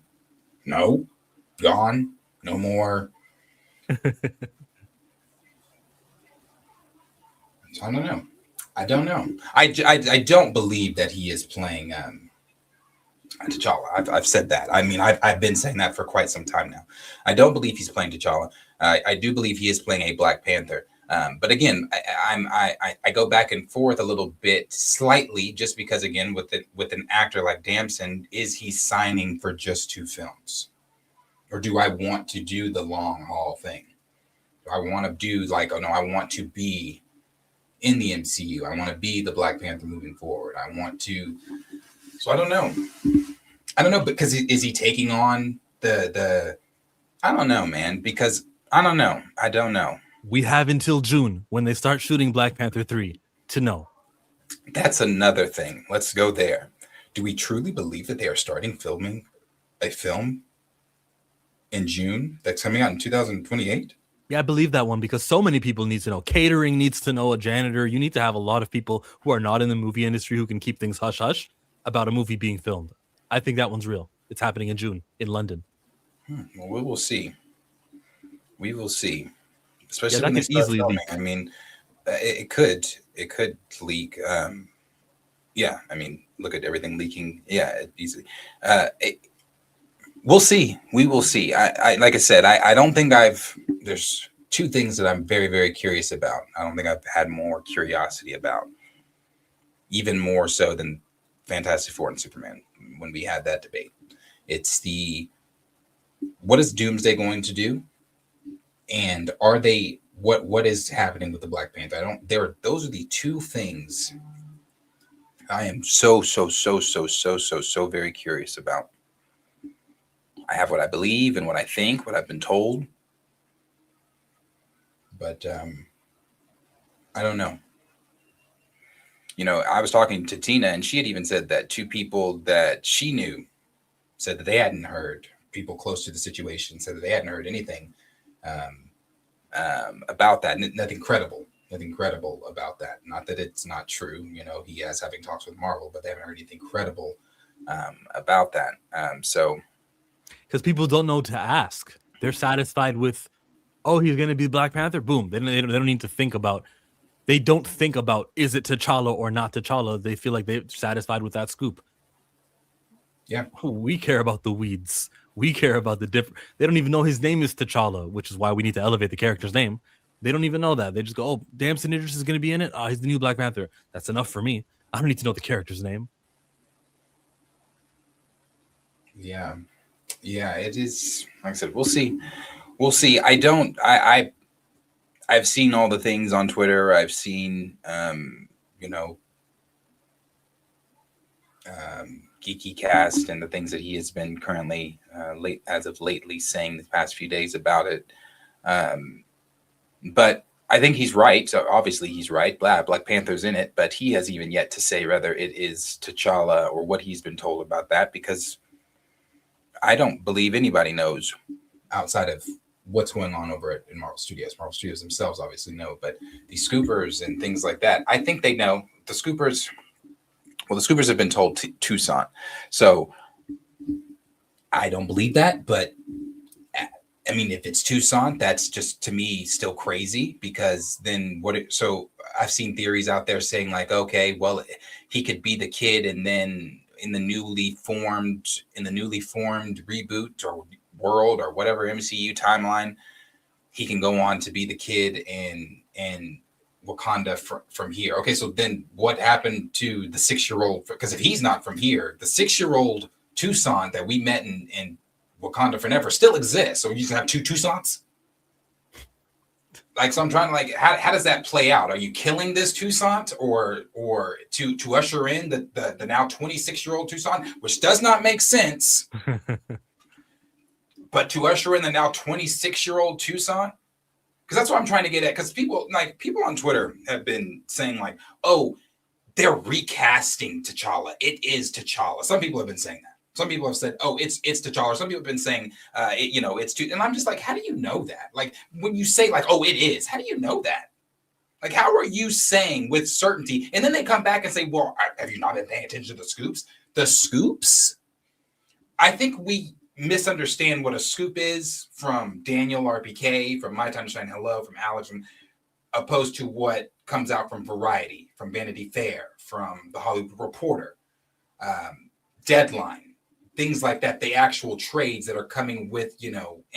no, gone, no more? So I don't know. I don't believe that he is playing T'Challa. I've said that. I mean, I've been saying that for quite some time now. I don't believe he's playing T'Challa. I do believe he is playing a Black Panther. But again, I go back and forth a little bit, slightly, just because again, with an actor like Damson, is he signing for just 2 films, or do I want to do the long haul thing? Do I want to do I want to be in the MCU. I want to be the Black Panther moving forward. I want to. So I don't know, because is he taking on the? I don't know, man. Because I don't know. We have until June when they start shooting Black Panther 3 to know. That's another thing. Let's go there. Do we truly believe that they are starting filming a film in June that's coming out in 2028? Yeah, I believe that one because so many people need to know. Catering needs to know, a janitor. You need to have a lot of people who are not in the movie industry who can keep things hush-hush about a movie being filmed. I think that one's real. It's happening in June in London. Well, we will see. We will see. Especially that when they could start easily filming. leak. I mean, it could leak. Yeah, I mean, look at everything leaking. Yeah, easily. We'll see. We will see. I like I said, I don't think there's 2 things that I'm very, very curious about. I don't think I've had more curiosity about, even more so than Fantastic Four and Superman when we had that debate. It's what is Doomsday going to do? And are they what is happening with the Black Panther? Those are the 2 things I am so very curious about. I have what I believe and what I think, what I've been told. But I don't know. I was talking to Tina and she had even said that 2 people that she knew said that they hadn't heard, people close to the situation said that they hadn't heard anything about that. Nothing credible about that. Not that it's not true. He is having talks with Marvel, but they haven't heard anything credible about that. So, because people don't know to ask. They're satisfied with, oh, he's going to be Black Panther. Boom. They don't need to think about. They don't think about, is it T'Challa or not T'Challa? They feel like they're satisfied with that scoop. Yeah. We care about the weeds. We care about the different. They don't even know his name is T'Challa, which is why we need to elevate the character's name. They don't even know that. They just go, oh, Damson Idris is going to be in it. Oh, he's the new Black Panther. That's enough for me. I don't need to know the character's name. Yeah, it is. Like I said, we'll see. I've seen all the things on Twitter. I've seen, Geeky Cast and the things that he has been currently lately saying the past few days about it. But I think he's right. So obviously he's right. Black Panther's in it, but he has even yet to say whether it is T'Challa or what he's been told about that, because I don't believe anybody knows outside of what's going on over in Marvel Studios. Marvel Studios themselves obviously know, but the scoopers and things like that, I think they know. The scoopers have been told Tucson. So I don't believe that, but I mean, if it's Tucson, that's just, to me, still crazy, because then so I've seen theories out there saying like, okay, well, he could be the kid, and then in the newly formed reboot or world or whatever MCU timeline, he can go on to be the kid in Wakanda from here. Okay, so then what happened to the 6-year-old? Because if he's not from here, the 6-year-old Tucson that we met in Wakanda Forever still exists. So you just have two Tucsons? Like, so I'm trying to, like, how does that play out? Are you killing this Tucson or to usher in the now 26-year-old Tucson, which does not make sense, but to usher in the now 26-year-old Tucson? Because that's what I'm trying to get at. Because people on Twitter have been saying like, oh, they're recasting T'Challa. It is T'Challa. Some people have been saying that. Some people have said, oh, it's T'Challa. Some people have been saying, it's too. And I'm just like, how do you know that? Like, when you say like, oh, it is, how do you know that? Like, how are you saying with certainty? And then they come back and say, well, have you not been paying attention to the scoops? The scoops? I think we misunderstand what a scoop is from Daniel RPK, from My Time to Shine Hello, from Alex, opposed to what comes out from Variety, from Vanity Fair, from The Hollywood Reporter, Deadline, things like that. The actual trades that are coming with,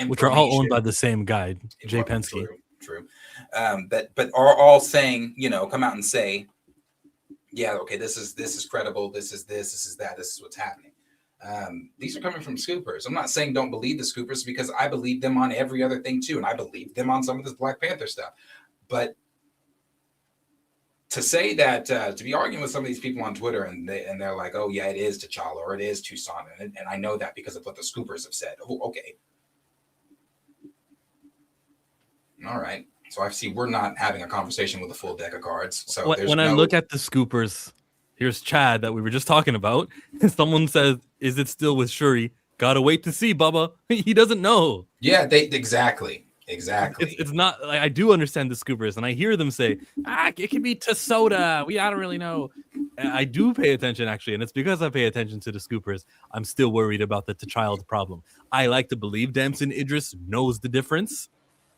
which are all owned by the same guy, Jay Penske. True. But are all saying, come out and say, yeah, okay, this is credible. This is that. This is what's happening. These are coming from scoopers. I'm not saying don't believe the scoopers, because I believe them on every other thing too, and I believe them on some of this Black Panther stuff. But to say that, to be arguing with some of these people on Twitter and they're like, oh yeah, it is T'Challa or it is Tucson, and I know that because of what the scoopers have said. Oh, okay. All right. So I see we're not having a conversation with a full deck of cards. So I look at the scoopers, here's Chad that we were just talking about. Someone says, is it still with Shuri? Gotta wait to see, Bubba. He doesn't know. Yeah, exactly. It's not like, I do understand the scoopers, and I hear them say, it could be Tasoda. I don't really know. I do pay attention, actually, and it's because I pay attention to the scoopers. I'm still worried about the T'Challa problem. I like to believe Damson Idris knows the difference,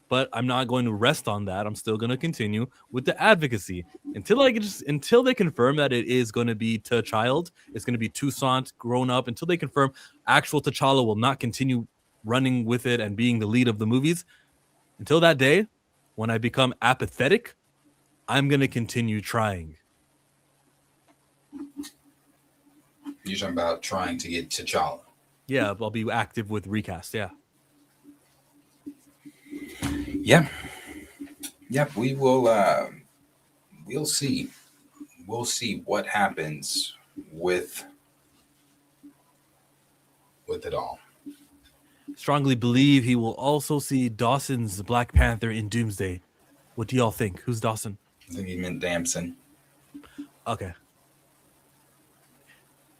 but I'm not going to rest on that. I'm still going to continue with the advocacy until they confirm that it is going to be T'Challa. It's going to be Tucson grown up. Until they confirm actual T'Challa will not continue running with it and being the lead of the movies. Until that day, when I become apathetic, I'm going to continue trying. You're talking about trying to get T'Challa. Yeah, I'll be active with recast. Yeah. Yeah, we will. We'll see. We'll see what happens with it all. Strongly believe he will also see Dawson's Black Panther in Doomsday. What do y'all think? Who's Dawson? I think he meant Damson. Okay.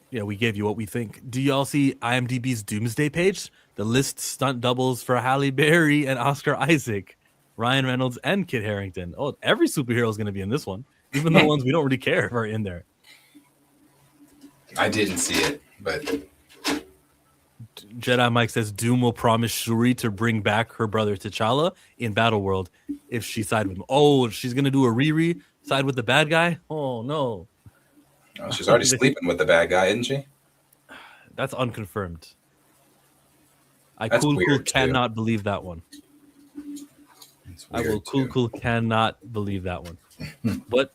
Yeah, we gave you what we think. Do y'all see IMDb's Doomsday page? The list stunt doubles for Halle Berry and Oscar Isaac, Ryan Reynolds, and Kit Harington. Oh, every superhero is going to be in this one, even the ones we don't really care are in there. I didn't see it, but Jedi Mike says Doom will promise Shuri to bring back her brother T'Challa in Battleworld if she side with him. Oh, she's going to do a Riri, side with the bad guy? Oh, no. Oh, she's already sleeping with the bad guy, isn't she? That's unconfirmed. That's weird, cannot believe that one. Cool cannot believe that one. But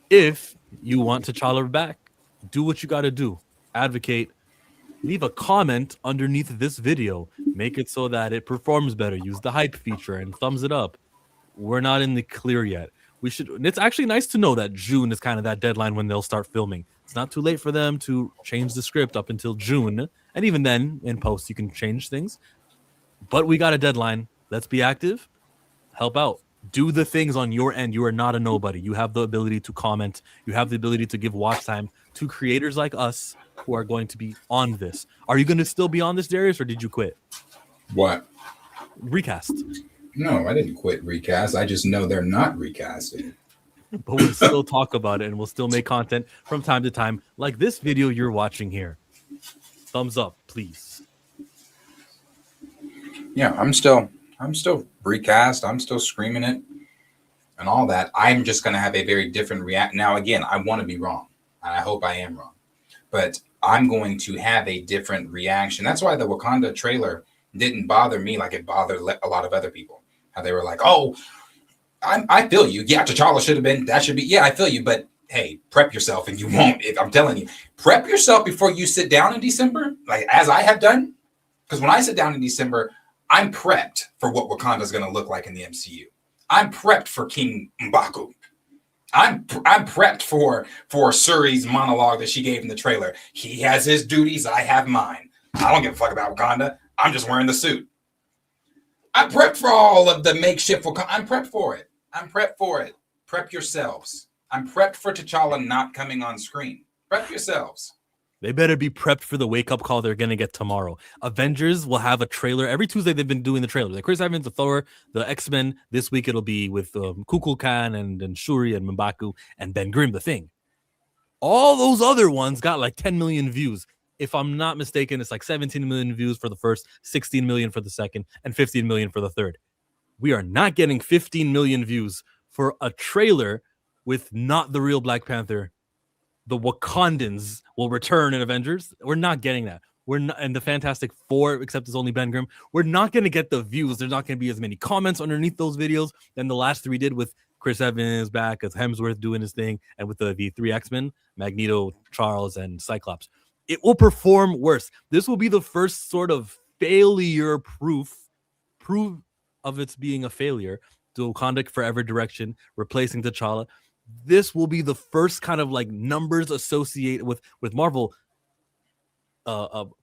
if you want T'Challa back, do what you got to do. Advocate. Leave a comment underneath this video. Make it so that it performs better. Use the hype feature and thumbs it up. We're not in the clear yet. It's actually nice to know that June is kind of that deadline when they'll start filming. It's not too late for them to change the script up until June. And even then, in post, you can change things. But we got a deadline. Let's be active. Help out. Do the things on your end. You are not a nobody. You have the ability to comment. You have the ability to give watch time to creators like us who are going to be on this. Are you going to still be on this, Darius, or did you quit? What? Recast. No, I didn't quit recast. I just know they're not recasting. But we'll still talk about it, and we'll still make content from time to time, like this video you're watching here. Thumbs up, please. Yeah, I'm still recast. I'm still screaming it and all that. I'm just going to have a very different react. Now, again, I want to be wrong. And I hope I am wrong. But I'm going to have a different reaction. That's why the Wakanda trailer didn't bother me like it bothered a lot of other people. How they were like, oh, I feel you. Yeah, T'Challa should have been. That should be. Yeah, I feel you. But hey, prep yourself and you won't. I'm telling you, prep yourself before you sit down in December, like as I have done. Because when I sit down in December, I'm prepped for what Wakanda is going to look like in the MCU. I'm prepped for King M'Baku. I'm prepped for Shuri's monologue that she gave in the trailer. He has his duties. I have mine. I don't give a fuck about Wakanda. I'm just wearing the suit. I'm prepped for all of the makeshift Wakanda. I'm prepped for it. I'm prepped for it. Prep yourselves. I'm prepped for T'Challa not coming on screen. Prep yourselves. They better be prepped for the wake-up call they're going to get tomorrow. Avengers will have a trailer. Every Tuesday, they've been doing the trailer. Like Chris Evans, the Thor, the X-Men. This week, it'll be with Kukulkan and Shuri and M'Baku and Ben Grimm, the Thing. All those other ones got like 10 million views. If I'm not mistaken, it's like 17 million views for the first, 16 million for the second, and 15 million for the third. We are not getting 15 million views for a trailer with not the real Black Panther. The Wakandans will return in Avengers. We're not getting that. We're not, and the Fantastic Four, except it's only Ben Grimm. We're not going to get the views. There's not going to be as many comments underneath those videos than the last three did with Chris Evans back as Hemsworth doing his thing, and with the three X-Men, Magneto, Charles, and Cyclops. It will perform worse. This will be the first sort of failure proof of its being a failure. The Wakanda Forever direction, replacing T'Challa. This will be the first kind of like numbers associated with Marvel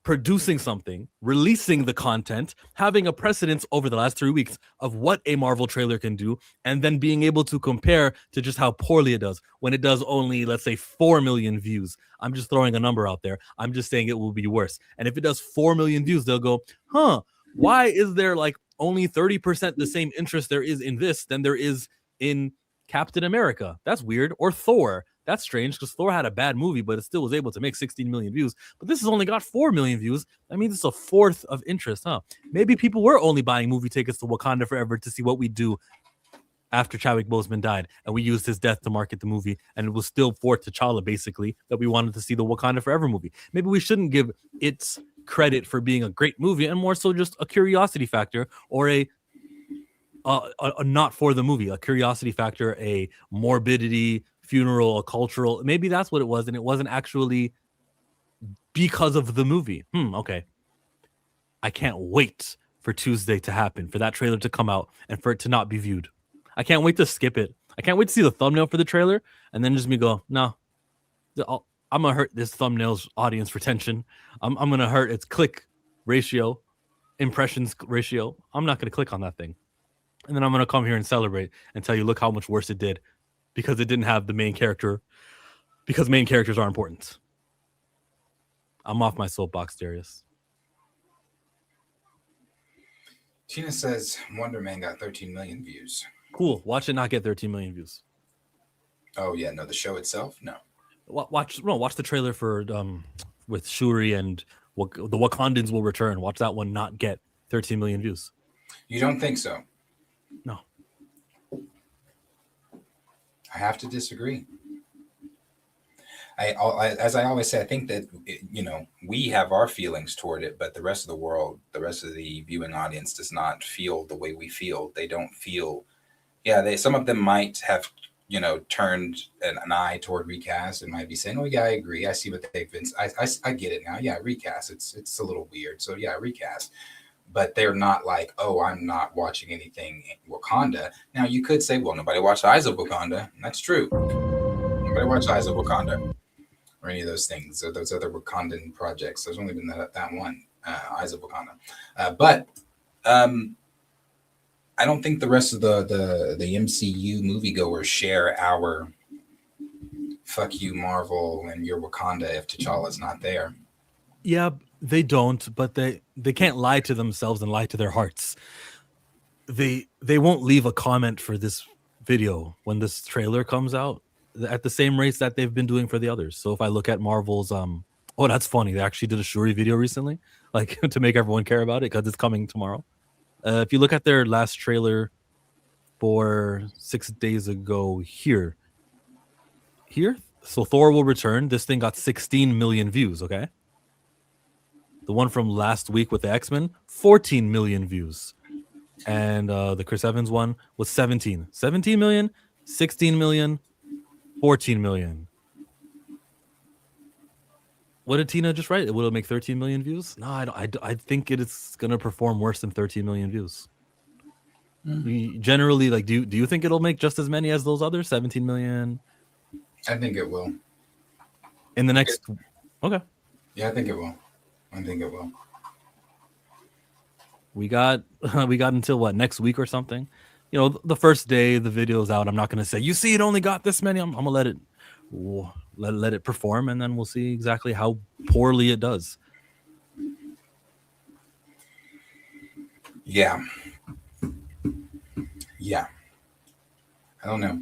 producing something, releasing the content, having a precedence over the last 3 weeks of what a Marvel trailer can do, and then being able to compare to just how poorly it does when it does only, let's say, 4 million views. I'm just throwing a number out there. I'm just saying it will be worse. And if it does 4 million views, they'll go, why is there like only 30% the same interest there is in this than there is in Captain America? That's weird. Or Thor. That's strange because Thor had a bad movie, but it still was able to make 16 million views. But this has only got 4 million views. I mean, it's a fourth of interest, huh? Maybe people were only buying movie tickets to Wakanda Forever to see what we do after Chadwick Boseman died, and we used his death to market the movie, and it was still for T'Challa, basically, that we wanted to see the Wakanda Forever movie. Maybe we shouldn't give its credit for being a great movie, and more so just a curiosity factor, or a not for the movie, a curiosity factor, a morbidity, funeral, a cultural. Maybe that's what it was, and it wasn't actually because of the movie. Okay. I can't wait for Tuesday to happen, for that trailer to come out, and for it to not be viewed. I can't wait to skip it. I can't wait to see the thumbnail for the trailer, and then just me go, no, I'm gonna hurt this thumbnail's audience retention. I'm gonna hurt its click ratio, impressions ratio. I'm not gonna click on that thing. And then I'm going to come here and celebrate and tell you, look how much worse it did because it didn't have the main character, because main characters are important. I'm off my soapbox, Darius. Tina says Wonder Man got 13 million views. Cool. Watch it not get 13 million views. Oh, yeah. No, the show itself? No. Watch the trailer for with Shuri and the Wakandans will return. Watch that one not get 13 million views. You don't think so? No. I have to disagree. As I always say, I think that, we have our feelings toward it, but the rest of the world, the rest of the viewing audience does not feel the way we feel. They don't feel, some of them might have, turned an eye toward recast and might be saying, oh, yeah, I agree. I see what they've been. I get it now. Yeah, recast. It's a little weird. So, yeah, recast. But they're not like, oh, I'm not watching anything in Wakanda. Now, you could say, well, nobody watched Eyes of Wakanda. That's true. Nobody watched Eyes of Wakanda. or any of those things or those other Wakandan projects. There's only been that one, Eyes of Wakanda. But I don't think the rest of the MCU moviegoers share our fuck you Marvel and your Wakanda if T'Challa's not there. Yeah, they don't, but they can't lie to themselves and lie to their hearts. They won't leave a comment for this video when this trailer comes out at the same rates that they've been doing for the others. So if I look at Marvel's oh, that's funny. They actually did a Shuri video recently, like to make everyone care about it because it's coming tomorrow. If you look at their last trailer for 6 days ago here, so Thor will return. This thing got 16 million views, okay? The one from last week with the X-Men, 14 million views. And the Chris Evans one was 17 million, 16 million, 14 million. What did Tina just write? Will it make 13 million views? No, I think it's going to perform worse than 13 million views. Generally, like, do you think it'll make just as many as those others? 17 million? I think it will. In the next... Okay. Yeah, I think it will. We got until what, next week or something? You know, the first day the video's out, I'm not going to say, you see, it only got this many. I'm going to let it perform, and then we'll see exactly how poorly it does. Yeah. I don't know.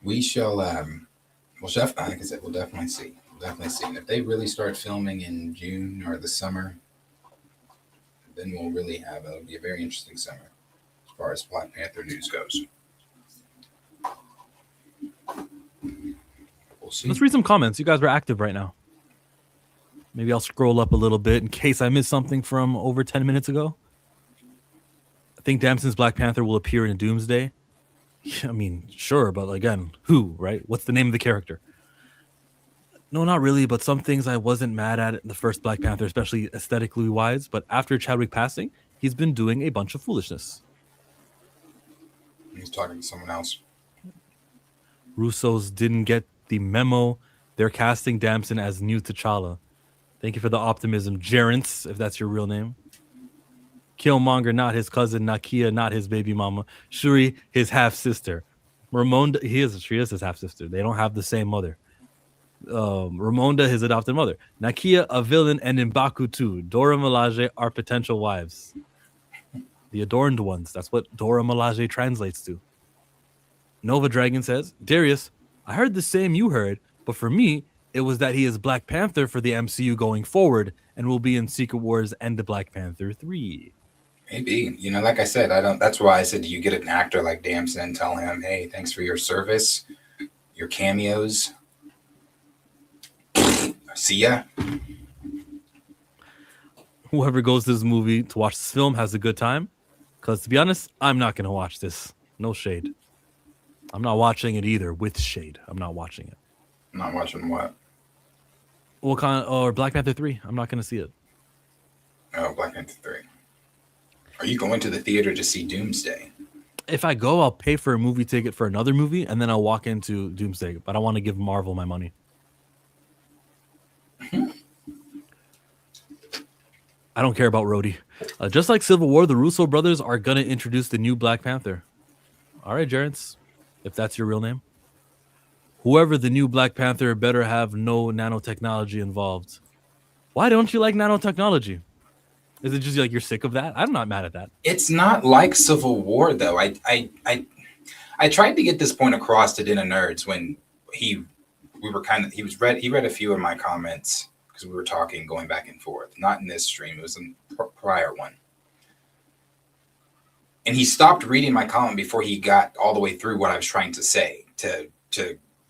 We shall. Well, Chef, like I said, we'll definitely see. And if they really start filming in June or the summer, then we'll really have. It'll be a very interesting summer as far as Black Panther news goes. We'll see. Let's read some comments. You guys are active right now. Maybe I'll scroll up a little bit in case I missed something from over 10 minutes ago. I think Damson's Black Panther will appear in Doomsday. I mean, sure, but again, who, right? What's the name of the character? No, not really, but some things I wasn't mad at in the first Black Panther, especially aesthetically wise. But after Chadwick passing, he's been doing a bunch of foolishness. He's talking to someone else. Russo's didn't get the memo. They're casting Damson as new T'Challa. Thank you for the optimism, Jarence, if that's your real name. Killmonger, not his cousin. Nakia, not his baby mama. Shuri, his half sister. Ramonda, she is his half sister. They don't have the same mother. Ramonda, his adopted mother. Nakia, a villain, and M'Baku too. Dora Milaje are potential wives. The adorned ones. That's what Dora Milaje translates to. Nova Dragon says, Darius, I heard the same you heard, but for me, it was that he is Black Panther for the MCU going forward and will be in Secret Wars and the Black Panther 3. Maybe. You know, like I said, that's why I said, do you get an actor like Damson and tell him, hey, thanks for your service, your cameos. See ya. Whoever goes to this movie to watch this film has a good time. Because to be honest, I'm not going to watch this. No shade. I'm not watching it either with shade. I'm not watching it. Not watching what? Or Black Panther 3. I'm not going to see it. Oh, Black Panther 3. Are you going to the theater to see Doomsday? If I go, I'll pay for a movie ticket for another movie, and then I'll walk into Doomsday. But I want to give Marvel my money. I don't care about Rhodey. Just like Civil War, the Russo brothers are going to introduce the new Black Panther. All right, Jarence, if that's your real name. Whoever the new Black Panther better have no nanotechnology involved. Why don't you like nanotechnology? Is it just like you're sick of that? I'm not mad at that. It's not like Civil War, though. I tried to get this point across to Dinner Nerds when he read a few of my comments because we were talking, going back and forth. Not in this stream. It was in a prior one. And he stopped reading my comment before he got all the way through what I was trying to say to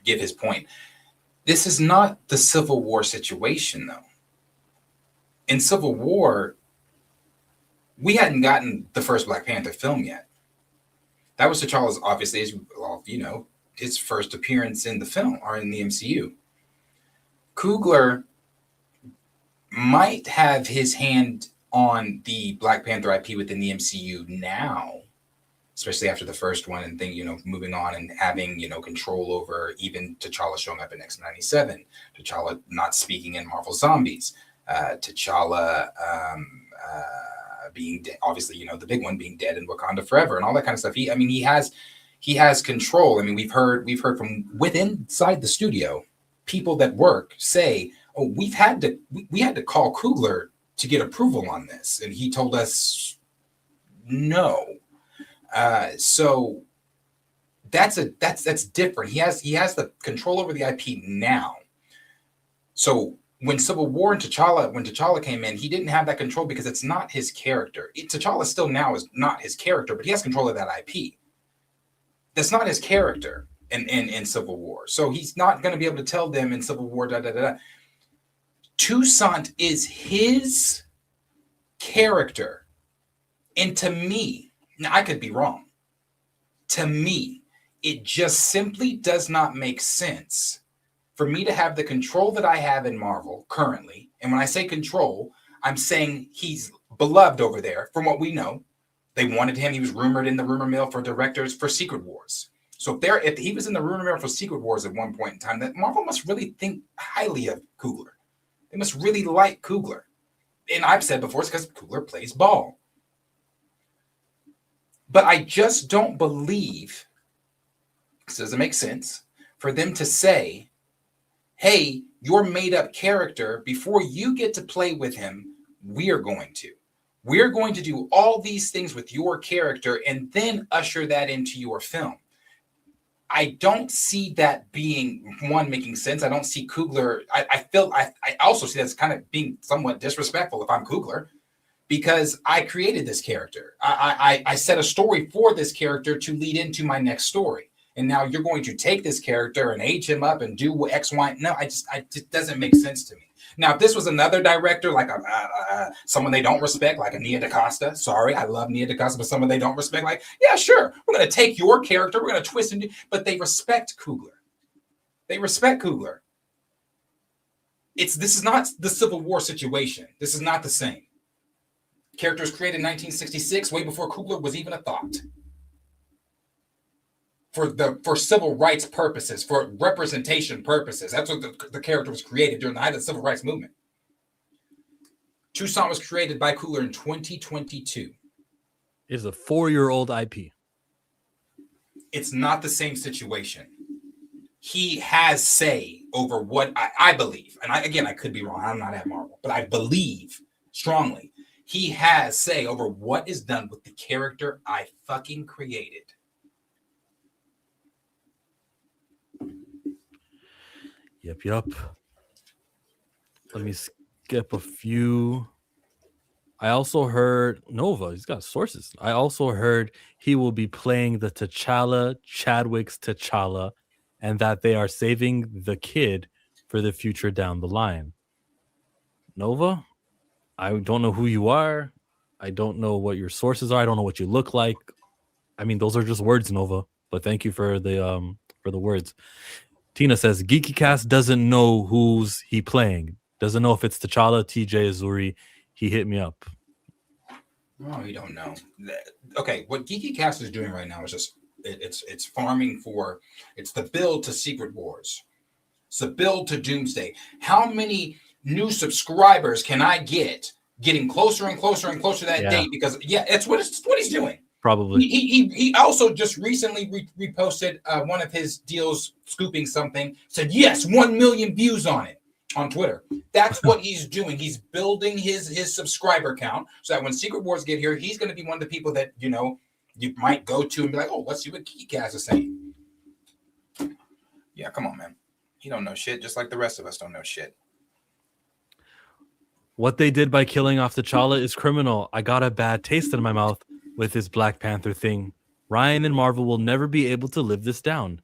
give his point. This is not the Civil War situation, though. In Civil War, we hadn't gotten the first Black Panther film yet. That was T'Challa's, obviously, as well, you know, his first appearance in the film or in the MCU. Coogler might have his hand on the Black Panther IP within the MCU now, especially after the first one, and think, moving on and having, control over even T'Challa showing up in X-97, T'Challa not speaking in Marvel Zombies, T'Challa being dead, obviously, the big one being dead in Wakanda Forever and all that kind of stuff. He has control. I mean, we've heard from inside the studio, people that work say, "Oh, we had to call Coogler to get approval on this," and he told us no. So that's different. He has the control over the IP now. So when Civil War and when T'Challa came in, he didn't have that control because it's not his character. T'Challa still now is not his character, but he has control of that IP. That's not his character in Civil War. So he's not going to be able to tell them in Civil War, Toussaint is his character. And to me, now I could be wrong. To me, it just simply does not make sense for me to have the control that I have in Marvel currently. And when I say control, I'm saying he's beloved over there from what we know. They wanted him. He was rumored in the rumor mill for directors for Secret Wars. So if he was in the rumor mill for Secret Wars at one point in time, that Marvel must really think highly of Coogler. They must really like Coogler. And I've said before, it's because Coogler plays ball. But I just don't believe, this doesn't make sense, for them to say, hey, your made-up character, before you get to play with him, we're going to do all these things with your character and then usher that into your film. I don't see that being, one, making sense. I don't see Coogler. I also see that's kind of being somewhat disrespectful if I'm Coogler, because I created this character. I set a story for this character to lead into my next story. And now you're going to take this character and age him up and do X, Y. No, it just doesn't make sense to me. Now, if this was another director, like someone they don't respect, like a Nia DaCosta, sorry, I love Nia DaCosta, but someone they don't respect, like, yeah, sure, we're going to take your character, we're going to twist and do, but they respect Coogler. They respect Coogler. This is not the Civil War situation. This is not the same. Character was created in 1966, way before Coogler was even a thought. For civil rights purposes, for representation purposes. That's what the character was created during the height of the civil rights movement. Toussaint was created by Coogler in 2022. It is a 4-year-old IP. It's not the same situation. He has say over what I believe. And I could be wrong. I'm not at Marvel, but I believe strongly he has say over what is done with the character I fucking created. Yep. Let me skip a few. I also heard Nova. He's got sources. I also heard he will be playing the T'Challa, Chadwick's T'Challa, and that they are saving the kid for the future down the line. Nova, I don't know who you are. I don't know what your sources are. I don't know what you look like. I mean, those are just words, Nova. But thank you for the words. Tina says, GeekyCast doesn't know who's he playing. Doesn't know if it's T'Challa, TJ, Azuri. He hit me up. Oh, you don't know. Okay, what GeekyCast is doing right now is just, it's farming for, it's the build to Secret Wars. It's the build to Doomsday. How many new subscribers can I get getting closer and closer and closer to that date? Because, it's what he's doing. Probably. He also just recently reposted one of his deals, scooping something, said, yes, 1 million views on it on Twitter. That's what he's doing. He's building his subscriber count so that when Secret Wars get here, he's going to be one of the people that, you might go to and be like, oh, let's see what GeekyCast is saying. Yeah, come on, man. He don't know shit, just like the rest of us don't know shit. What they did by killing off T'Challa is criminal. I got a bad taste in my mouth with his Black Panther thing. Ryan and Marvel will never be able to live this down.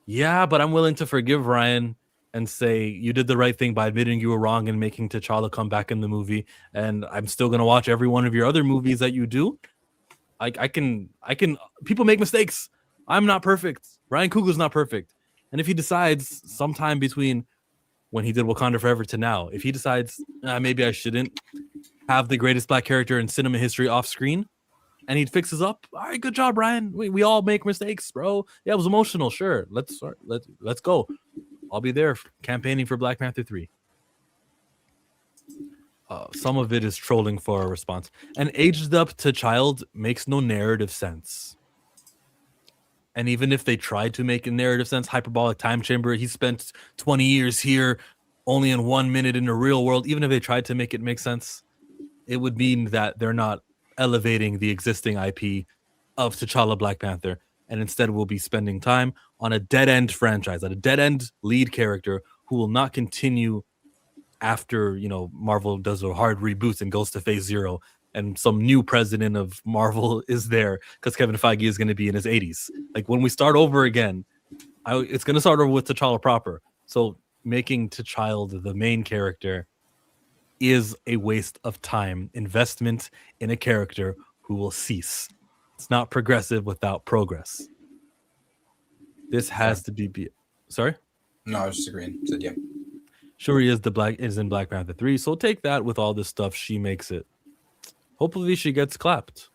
Yeah, but I'm willing to forgive Ryan and say you did the right thing by admitting you were wrong and making T'Challa come back in the movie. And I'm still going to watch every one of your other movies that you do. I can, people make mistakes. I'm not perfect. Ryan Coogler's not perfect. And if he decides sometime between when he did Wakanda Forever to now, if he decides maybe I shouldn't have the greatest Black character in cinema history off screen, and he fixes up. All right, good job, Brian. We all make mistakes, bro. Yeah, it was emotional. Sure, let's go. I'll be there campaigning for Black Panther 3. Some of it is trolling for a response. And aged up to child makes no narrative sense. And even if they tried to make a narrative sense, hyperbolic time chamber, he spent 20 years here, only in 1 minute in the real world. Even if they tried to make it make sense, it would mean that they're not elevating the existing IP of T'Challa Black Panther. And instead we'll be spending time on a dead-end franchise, on a dead-end lead character who will not continue after, Marvel does a hard reboot and goes to phase 0 and some new president of Marvel is there because Kevin Feige is going to be in his 80s. Like when we start over again, it's going to start over with T'Challa proper. So making T'Challa the main character is a waste of time, investment in a character who will cease. It's not progressive without progress. This has to be. Sorry? No, I was just agreeing. Said yeah. Shuri is in Black Panther 3, so take that with all this stuff. She makes it. Hopefully she gets clapped.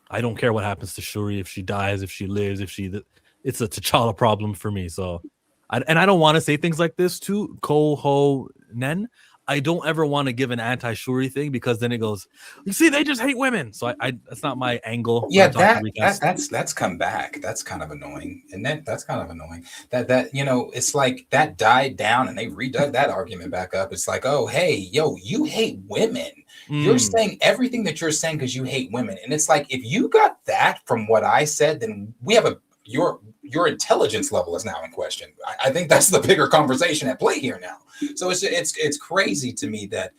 I don't care what happens to Shuri, if she dies, if she lives, it's a T'Challa problem for me. So, I don't want to say things like this to Ko-Ho Nen. I don't ever want to give an anti-Shuri thing because then it goes, you see, they just hate women. So that's not my angle. Yeah, that's come back. That's kind of annoying, and that's kind of annoying. That it's like that died down, and they redug that argument back up. It's like, oh, hey, yo, you hate women. You're saying everything that you're saying because you hate women, and it's like if you got that from what I said, then we have your intelligence level is now in question. I think that's the bigger conversation at play here now. So it's crazy to me that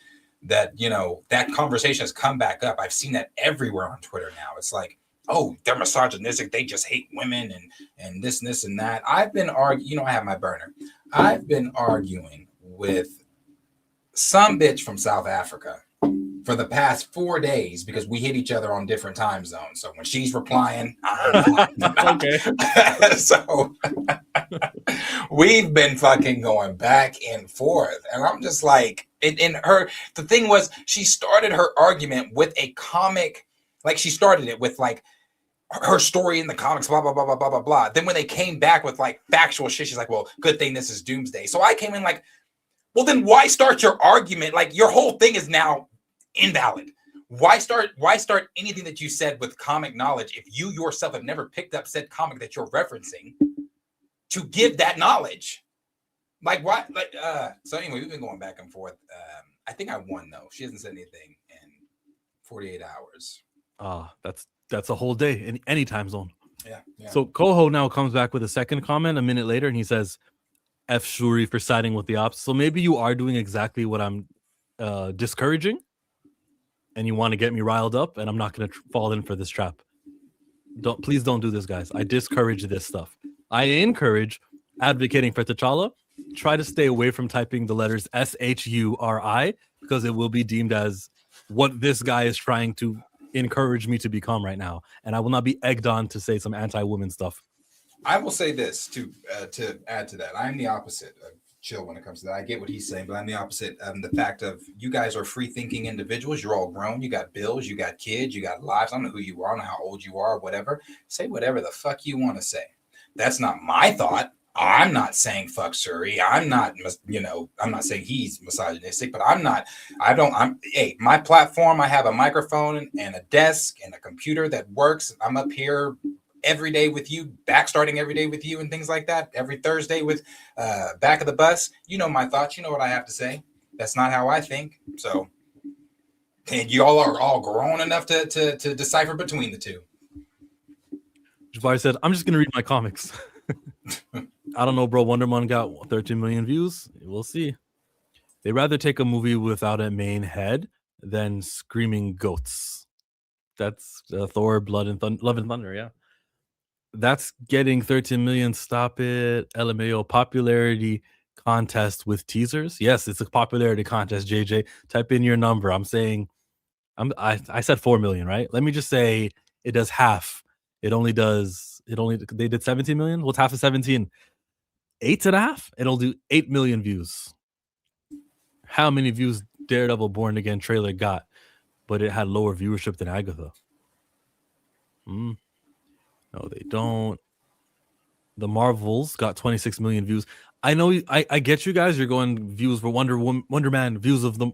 that conversation has come back up. I've seen that everywhere on Twitter now. It's like, oh, they're misogynistic. They just hate women and this and that. I've been arguing. I have my burner. I've been arguing with some bitch from South Africa for the past 4 days because we hit each other on different time zones. So when she's replying, okay. So we've been fucking going back and forth. And I'm just like, the thing was, she started her argument with a comic, like she started it with like her story in the comics, blah, blah, blah, blah, blah, blah, blah. Then when they came back with like factual shit, she's like, well, good thing this is Doomsday. So I came in like, well, then why start your argument? Like your whole thing is now invalid. Why start anything that you said with comic knowledge if you yourself have never picked up said comic that you're referencing to give that knowledge? Like why? So anyway, we've been going back and forth. I think I won though. She hasn't said anything in 48 hours. That's a whole day in any time zone. Yeah. So Ko-Ho now comes back with a second comment a minute later, and he says, F Shuri for siding with the ops. So maybe you are doing exactly what I'm discouraging, and you want to get me riled up, and I'm not going to fall in for this trap. Please don't do this, guys. I discourage this stuff. I encourage advocating for T'Challa. Try to stay away from typing the letters SHURI because it will be deemed as what this guy is trying to encourage me to become right now, and I will not be egged on to say some anti-woman stuff. I will say this to add to that. I'm the opposite of chill when it comes to that. I get what he's saying, but I'm the opposite. The fact of you guys are free-thinking individuals. You're all grown. You got bills. You got kids. You got lives. I don't know who you are. I don't know how old you are. Whatever. Say whatever the fuck you want to say. That's not my thought. I'm not saying fuck Shuri. I'm not saying he's misogynistic, but hey, my platform, I have a microphone and a desk and a computer that works. I'm up here every day with you, starting every day with you and things like that. Every Thursday with Back of the Bus. You know my thoughts. You know what I have to say. That's not how I think. So, and you all are all grown enough to decipher between the two. Jabari said, I'm just going to read my comics. I don't know, bro. Wonder Woman got 13 million views. We'll see. They'd rather take a movie without a main head than screaming goats. That's Thor, Love and Thunder, yeah. That's getting 13 million. Stop it. LMAO popularity contest with teasers. Yes, it's a popularity contest, JJ. Type in your number. I'm saying, I said 4 million, right? Let me just say it does half. They did 17 million. What's half of 17? 8.5. It'll do 8 million views. How many views Daredevil Born Again trailer got? But it had lower viewership than Agatha. No, they don't. The Marvels got 26 million views. I know. I get you guys. You're going views for Wonder Man, views of the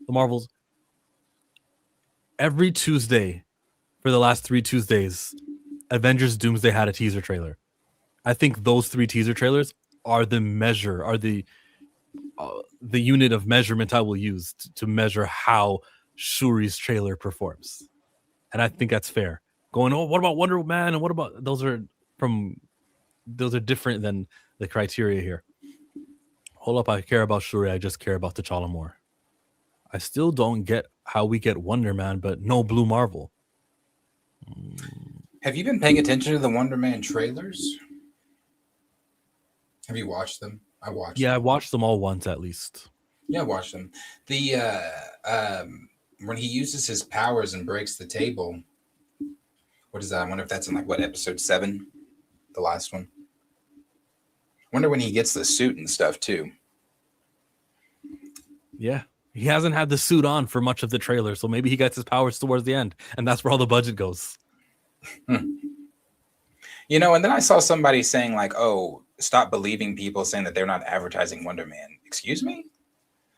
Marvels. Every Tuesday, for the last 3 Tuesdays, Avengers Doomsday had a teaser trailer. I think those 3 teaser trailers are the unit of measurement I will use to measure how Shuri's trailer performs, and I think that's fair. Going, oh, what about Wonder Man, and what about those are different than the criteria here. Hold up, I care about Shuri. I just care about T'Challa more. I still don't get how we get Wonder Man, but no Blue Marvel. Have you been paying attention to the Wonder Man trailers? Have you watched them? I watched them. I watched them all once at least. Yeah, I watched them. The when he uses his powers and breaks the table, what is that? I wonder if that's in like episode 7, the last one. Wonder when he gets the suit and stuff too. Yeah. He hasn't had the suit on for much of the trailer, so maybe he gets his powers towards the end, and that's where all the budget goes. You know, and then I saw somebody saying like, oh, stop believing people saying that they're not advertising Wonder Man. Excuse me?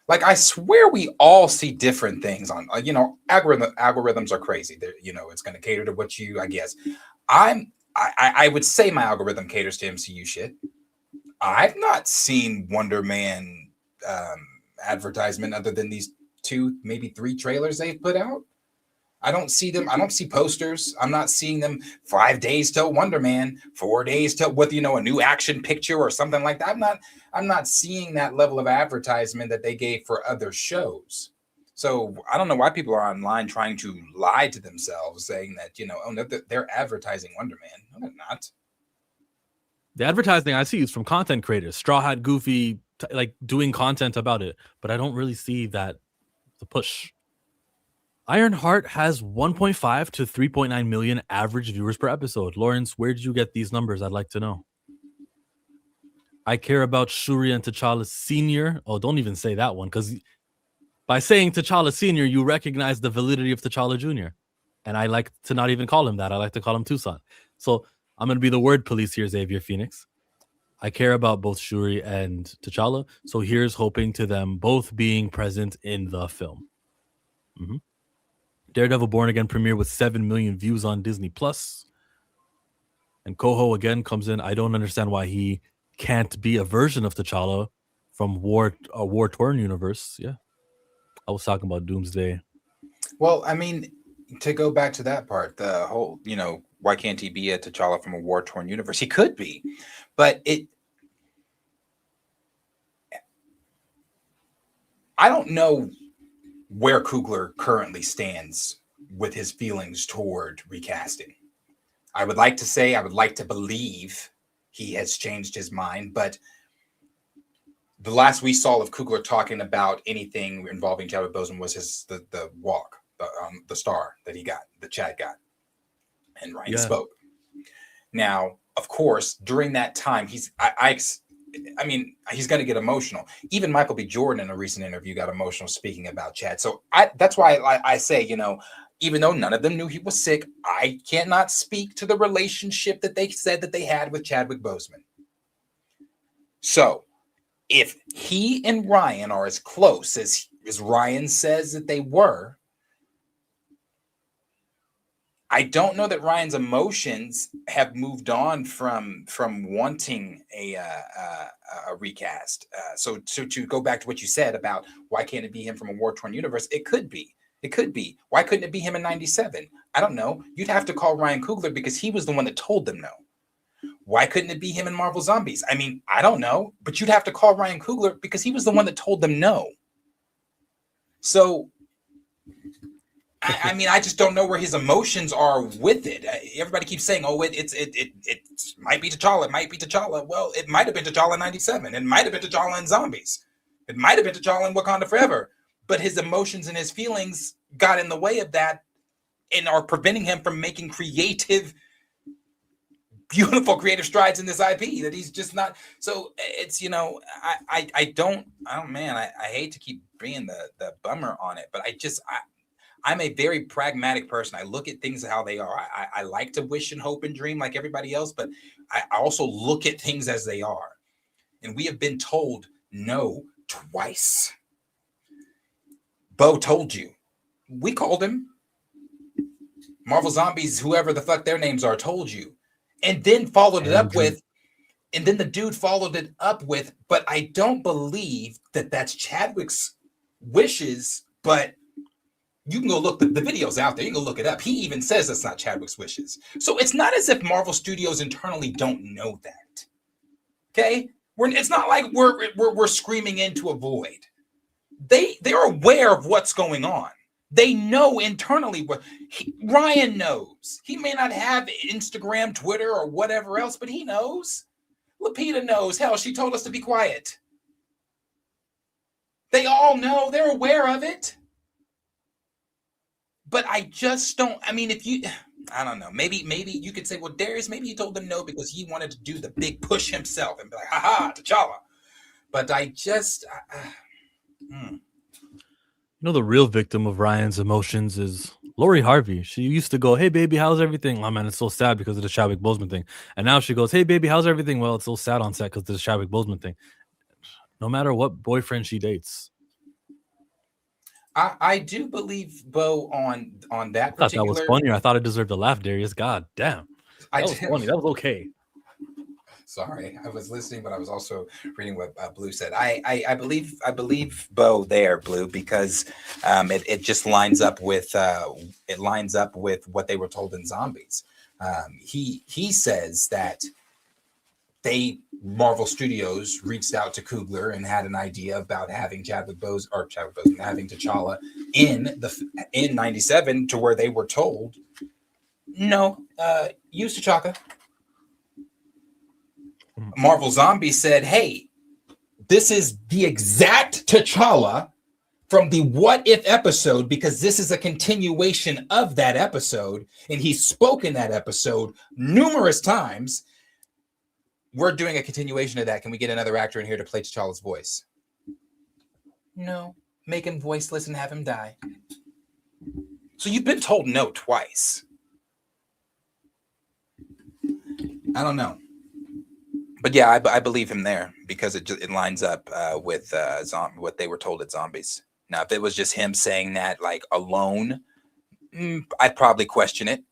Like, I swear we all see different things on, algorithms are crazy. They're, it's going to cater to what you, I guess. I would say my algorithm caters to MCU shit. I've not seen Wonder Man advertisement other than these 2, maybe 3 trailers they've put out. I don't see them. I don't see posters. I'm not seeing them 5 days till Wonder Man, 4 days till a new action picture or something like that. I'm not seeing that level of advertisement that they gave for other shows. So I don't know why people are online trying to lie to themselves, saying that, oh no, they're advertising Wonder Man. No, they're not. The advertising I see is from content creators, Straw Hat, Goofy, like doing content about it, but I don't really see the push. Ironheart has 1.5 to 3.9 million average viewers per episode. Lawrence, where did you get these numbers? I'd like to know. I care about Shuri and T'Challa Senior. Oh, don't even say that one, because by saying T'Challa Senior, you recognize the validity of T'Challa Junior. And I like to not even call him that. I like to call him Tucson. So I'm going to be the word police here, Xavier Phoenix. I care about both Shuri and T'Challa, so here's hoping to them both being present in the film. Daredevil Born Again premiere with 7 million views on Disney Plus. And Coho again comes in. I don't understand why he can't be a version of T'Challa from a war-torn universe. Yeah. I was talking about Doomsday. Well, I mean, to go back to that part, the whole, why can't he be a T'Challa from a war-torn universe? He could be, but I don't know where Coogler currently stands with his feelings toward recasting. I would like to believe he has changed his mind, but the last we saw of Coogler talking about anything involving Chadwick Boseman was the walk, the star that he got, that Chad got, and Ryan spoke. Now, of course, during that time, he's going to get emotional. Even Michael B. Jordan in a recent interview got emotional speaking about Chad. So that's why I say, even though none of them knew he was sick, I cannot speak to the relationship that they said that they had with Chadwick Boseman. So if he and Ryan are as close as Ryan says that they were, I don't know that Ryan's emotions have moved on from wanting a recast. So to go back to what you said about why can't it be him from a war-torn universe, it could be. It could be. Why couldn't it be him in 97? I don't know. You'd have to call Ryan Coogler because he was the one that told them no. Why couldn't it be him in Marvel Zombies? I mean, I don't know, but you'd have to call Ryan Coogler because he was the one that told them no. So I just don't know where his emotions are with it. Everybody keeps saying, "Oh, it might be T'Challa. It might be T'Challa." Well, it might have been T'Challa in 97. It might have been T'Challa in Zombies. It might have been T'Challa in Wakanda Forever. But his emotions and his feelings got in the way of that and are preventing him from making beautiful creative strides in this IP that he's just not. So it's, I hate to keep being the bummer on it, but I'm a very pragmatic person. I look at things how they are. I like to wish and hope and dream like everybody else, but I also look at things as they are. And we have been told no twice. Bo told you. We called him. Marvel Zombies, whoever the fuck their names are, told you. And then followed it up with, and then the dude followed it up with, but I don't believe that that's Chadwick's wishes, but you can go look, the video's out there. You can go look it up. He even says it's not Chadwick's wishes. So it's not as if Marvel Studios internally don't know that. Okay? It's not like we're screaming into a void. They're aware of what's going on. They know internally what Ryan knows. He may not have Instagram, Twitter, or whatever else, but he knows. Lupita knows. Hell, she told us to be quiet. They all know. They're aware of it. But I just don't. I mean, I don't know. Maybe you could say, well, Darius, maybe he told them no because he wanted to do the big push himself and be like, haha, T'Challa. But I just. You know, the real victim of Ryan's emotions is Lori Harvey. She used to go, hey, baby, how's everything? Oh, man, it's so sad because of the Chadwick Boseman thing. And now she goes, hey, baby, how's everything? Well, it's so sad on set because of the Chadwick Boseman thing. No matter what boyfriend she dates. I do believe, Bo, on that particular... I thought that was funny. I thought it deserved a laugh, Darius. God damn. That was funny. That was okay. Sorry, I was listening, but I was also reading what Blue said. I believe Bo there, Blue, because it just lines up with what they were told in Zombies. He says that Marvel Studios reached out to Coogler and had an idea about having having T'Challa in 97 to where they were told, no, use T'Chaka. Marvel Zombie said, hey, this is the exact T'Challa from the What If episode, because this is a continuation of that episode, and he spoke in that episode numerous times. We're doing a continuation of that. Can we get another actor in here to play T'Challa's voice? No. Make him voiceless and have him die. So you've been told no twice. I don't know. But yeah, I believe him there because it lines up with what they were told at Zombies. Now, if it was just him saying that like alone, I'd probably question it,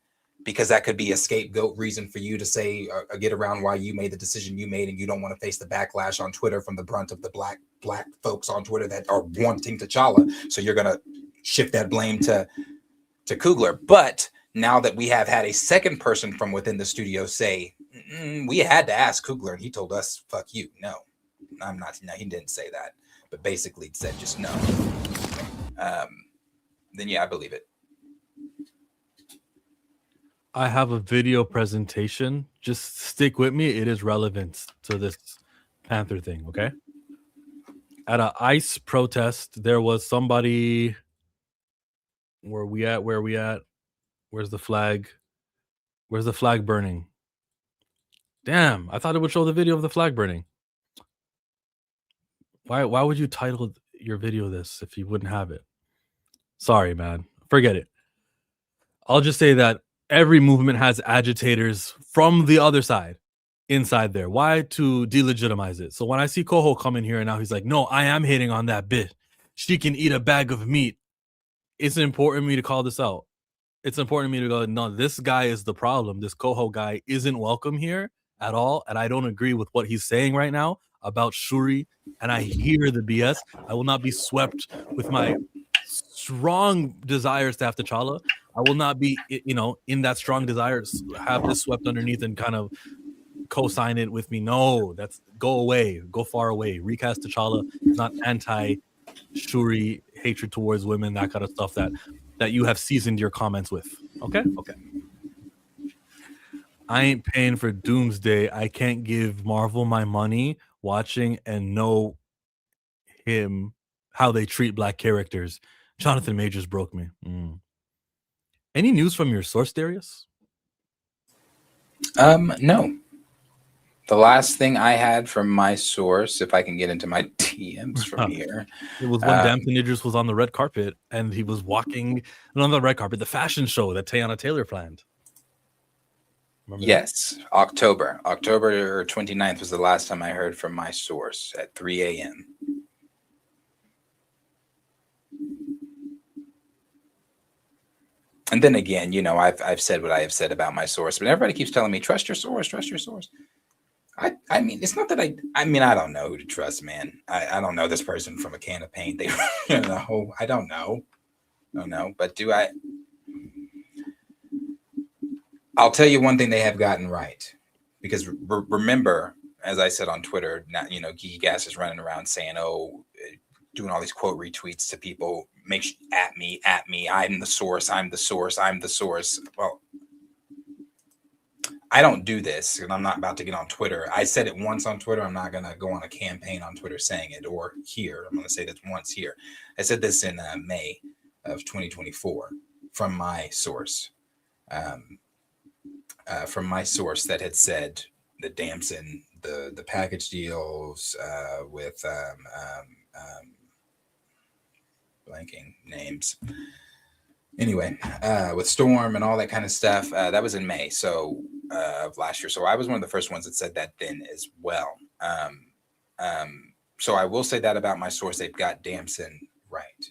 because that could be a scapegoat reason for you to say or get around why you made the decision you made, and you don't want to face the backlash on Twitter from the brunt of the black folks on Twitter that are wanting T'Challa. So you're gonna shift that blame to Coogler. But now that we have had a second person from within the studio say, we had to ask Coogler, and he told us, fuck you. No, I'm not. No, he didn't say that, but basically said just no. Then yeah, I believe it. I have a video presentation. Just stick with me. It is relevant to this Panther thing, okay? At an ICE protest, there was somebody... Where are we at? Where's the flag? Where's the flag burning? Damn, I thought it would show the video of the flag burning. Why would you title your video this if you wouldn't have it? Sorry, man. Forget it. I'll just say that every movement has agitators from the other side inside there. Why? To delegitimize it. So when I see Koho come in here and now he's like, no, I am hitting on that bitch. She can eat a bag of meat. It's important to me to call this out. It's important to me to go, no, this guy is the problem. This Koho guy isn't welcome here at all. And I don't agree with what he's saying right now about Shuri. And I hear the BS. I will not be swept with my strong desires to have T'Challa. I will not be, in that strong desire to have this swept underneath and kind of co-sign it with me. No, that's go away, go far away. Recast T'Challa. It's not anti-Shuri hatred towards women, that kind of stuff that you have seasoned your comments with. Okay. I ain't paying for Doomsday. I can't give Marvel my money watching and know him how they treat black characters. Jonathan Majors broke me. Any news from your source, Darius? No. The last thing I had from my source, if I can get into my DMs from here, it was when Damson Idris was on the red carpet and he was walking, not on the red carpet, the fashion show that Teyana Taylor planned. Remember yes, October 29th was the last time I heard from my source at 3 a.m. And then again, you know, I've said what I have said about my source, but everybody keeps telling me, trust your source, trust your source. I mean, it's not that I mean, I don't know who to trust, man. I don't know this person from a can of paint. They, you know, I don't know. But do I? I'll tell you one thing they have gotten right, because remember, as I said on Twitter, now, you know, Geeky Gas is running around saying, oh, doing all these quote retweets to people, at me, I'm the source. Well, I don't do this, and I'm not about to get on Twitter. I said it once on Twitter. I'm not going to go on a campaign on Twitter saying it, or here. I'm going to say this once here. I said this in May of 2024 from my source. From my source that had said that Damson, the package deals with blanking names. Anyway, with Storm and all that kind of stuff, that was in May of last year. So I was one of the first ones that said that then as well. So I will say that about my source. They've got Damson right.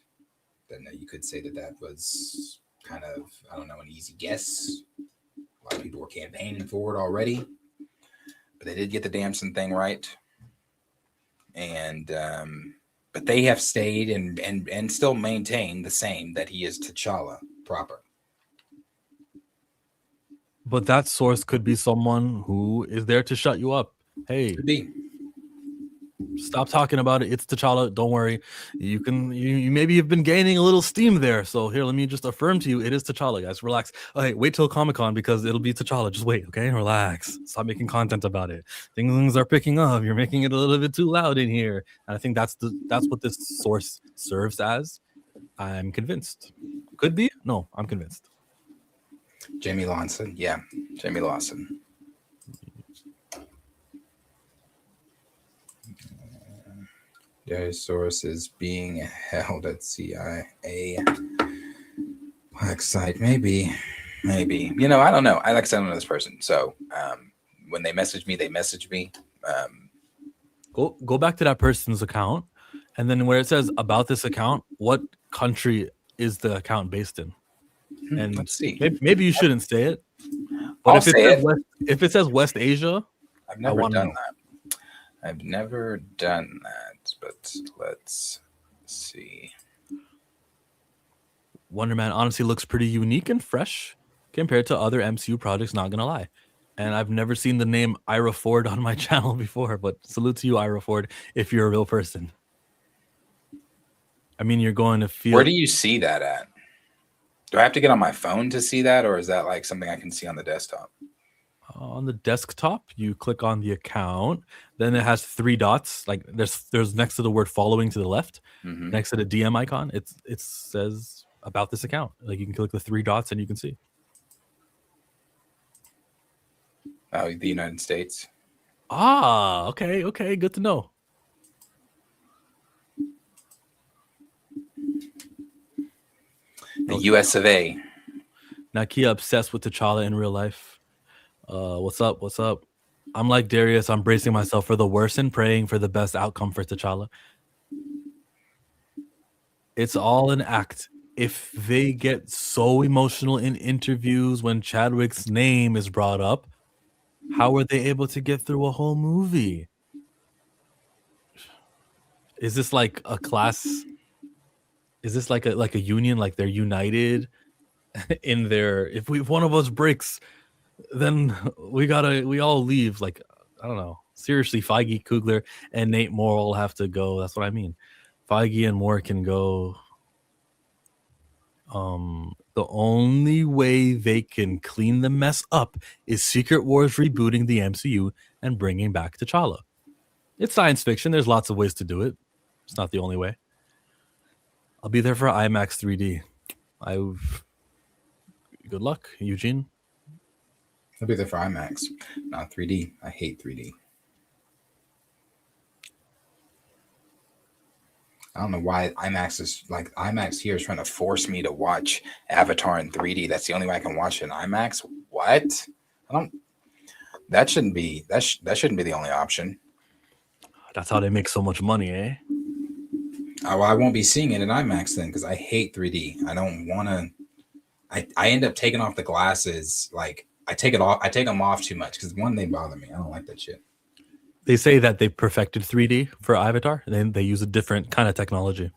Then you could say that was kind of, I don't know, an easy guess. A lot of people were campaigning for it already, but they did get the Damson thing right. And but they have stayed and still maintain the same, that he is T'Challa proper. But that source could be someone who is there to shut you up. Hey, Could be. Stop talking about it. It's T'Challa. Don't worry. You maybe you've been gaining a little steam there. So here, let me just affirm to you, it is T'Challa, guys. Relax. Okay, wait till Comic-Con because it'll be T'Challa. Just wait, okay? Relax. Stop making content about it. Things are picking up. You're making it a little bit too loud in here. And I think that's what this source serves as. I'm convinced. Could be? No, I'm convinced. Jamie Lawson. Yeah, Jamie Lawson. Their source is being held at CIA black site. Maybe. You know, I don't know. I like to know this person. So when they message me, Go back to that person's account, and then where it says about this account, what country is the account based in? And let's see. Maybe you shouldn't say it. But if it says West Asia, I've never done that. I've never done that, but let's see. Wonder Man honestly looks pretty unique and fresh compared to other MCU projects, not gonna lie. And I've never seen the name Ira Ford on my channel before, but salute to you, Ira Ford, if you're a real person. I mean, you're going to feel... Where do you see that at? Do I have to get on my phone to see that, or is that like something I can see on the desktop? On the desktop, you click on the account, then it has 3 dots. Like there's next to the word following to the left, next to the DM icon, it says about this account. Like you can click the 3 dots and you can see. Oh, the United States. Ah, okay, good to know. The US of A. Nakia obsessed with T'Challa in real life. What's up? I'm like Darius. I'm bracing myself for the worst and praying for the best outcome for T'Challa. It's all an act. If they get so emotional in interviews when Chadwick's name is brought up, how are they able to get through a whole movie? Is this like a class? Is this like a union? Like they're united in their... If one of us breaks, then we all leave. Like, I don't know. Seriously, Feige, Coogler, and Nate Moore will have to go. That's what I mean. Feige and Moore can go. The only way they can clean the mess up is Secret Wars rebooting the MCU and bringing back T'Challa. It's science fiction. There's lots of ways to do it. It's not the only way. I'll be there for IMAX 3D. Good luck, Eugene. I'll be there for IMAX, not 3D. I hate 3D. I don't know why IMAX here is trying to force me to watch Avatar in 3D. That's the only way I can watch it in IMAX. What? I don't. That shouldn't be that shouldn't be the only option. That's how they make so much money, eh? Well, I won't be seeing it in IMAX then because I hate 3D. I don't want to. I end up taking off the glasses. Like I take them off too much because one, they bother me. I don't like that shit. They say that they perfected 3D for Avatar. And then they use a different kind of technology.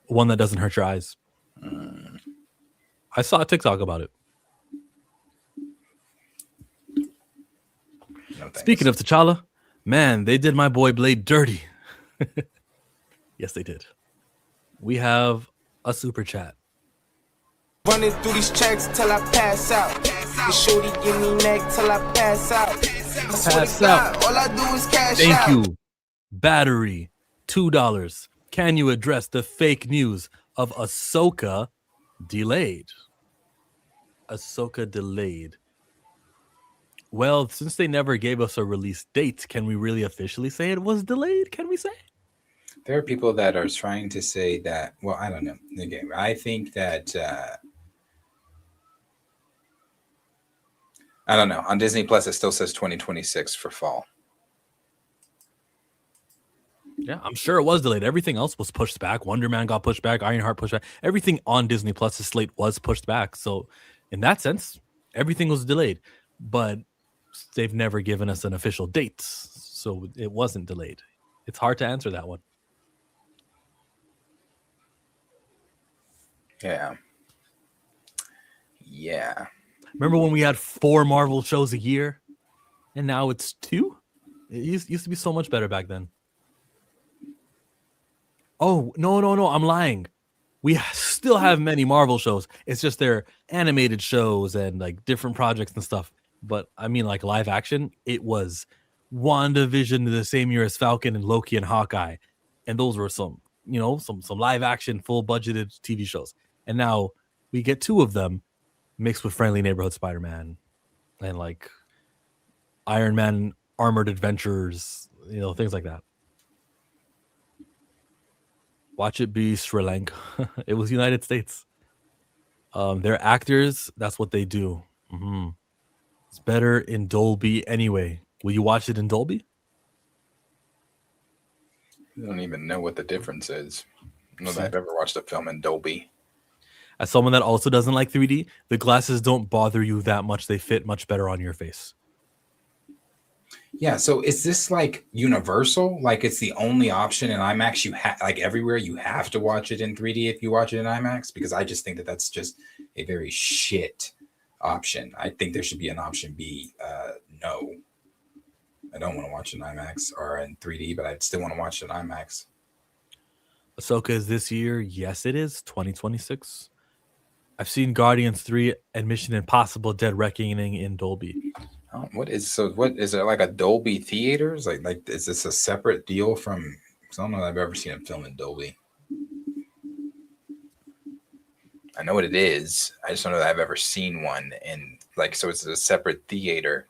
One that doesn't hurt your eyes. I saw a TikTok about it. No, Speaking of T'Challa, man, they did my boy Blade dirty. Yes, they did. We have a super chat. Running through these checks till I pass out. The shorty give me neck till I pass out. Pass out. All I do is cash Thank out. you. Battery, $2. Can you address the fake news of Ahsoka delayed? Ahsoka delayed. Well, since they never gave us a release date, can we really officially say it was delayed? Can we say? There are people that are trying to say that. Well, I don't know. Again, I think that I don't know. On Disney Plus, it still says 2026 for fall. Yeah, I'm sure it was delayed. Everything else was pushed back. Wonder Man got pushed back. Ironheart pushed back. Everything on Disney Plus's slate was pushed back. So, in that sense, everything was delayed. But they've never given us an official date, so it wasn't delayed. It's hard to answer that one. Yeah. Remember when we had 4 Marvel shows a year, and now it's 2? It used to be so much better back then. Oh, no, I'm lying. We still have many Marvel shows. It's just they're animated shows and like different projects and stuff. But I mean, like live action, it was WandaVision the same year as Falcon and Loki and Hawkeye. And those were some live action, full budgeted TV shows. And now we get 2 of them mixed with Friendly Neighborhood Spider-Man and like Iron Man Armored Adventures, things like that. Watch it be Sri Lanka. It was United States. They're actors. That's what they do. Mm-hmm. It's better in Dolby anyway. Will you watch it in Dolby? I don't even know what the difference is. I don't know that I've ever watched a film in Dolby. As someone that also doesn't like 3D, the glasses don't bother you that much. They fit much better on your face. Yeah, so is this like universal? Like it's the only option in IMAX you have, like everywhere you have to watch it in 3D if you watch it in IMAX? Because I just think that that's just a very shit option. I think there should be an option B. No, I don't want to watch it in IMAX or in 3D, but I still want to watch it in IMAX. Ahsoka is this year. Yes, it is 2026. I've seen Guardians 3 and Mission Impossible Dead Reckoning in Dolby. What is it like a Dolby theaters? Like is this a separate deal from? Because I don't know that I've ever seen a film in Dolby. I know what it is. I just don't know that I've ever seen one. And like, so it's a separate theater.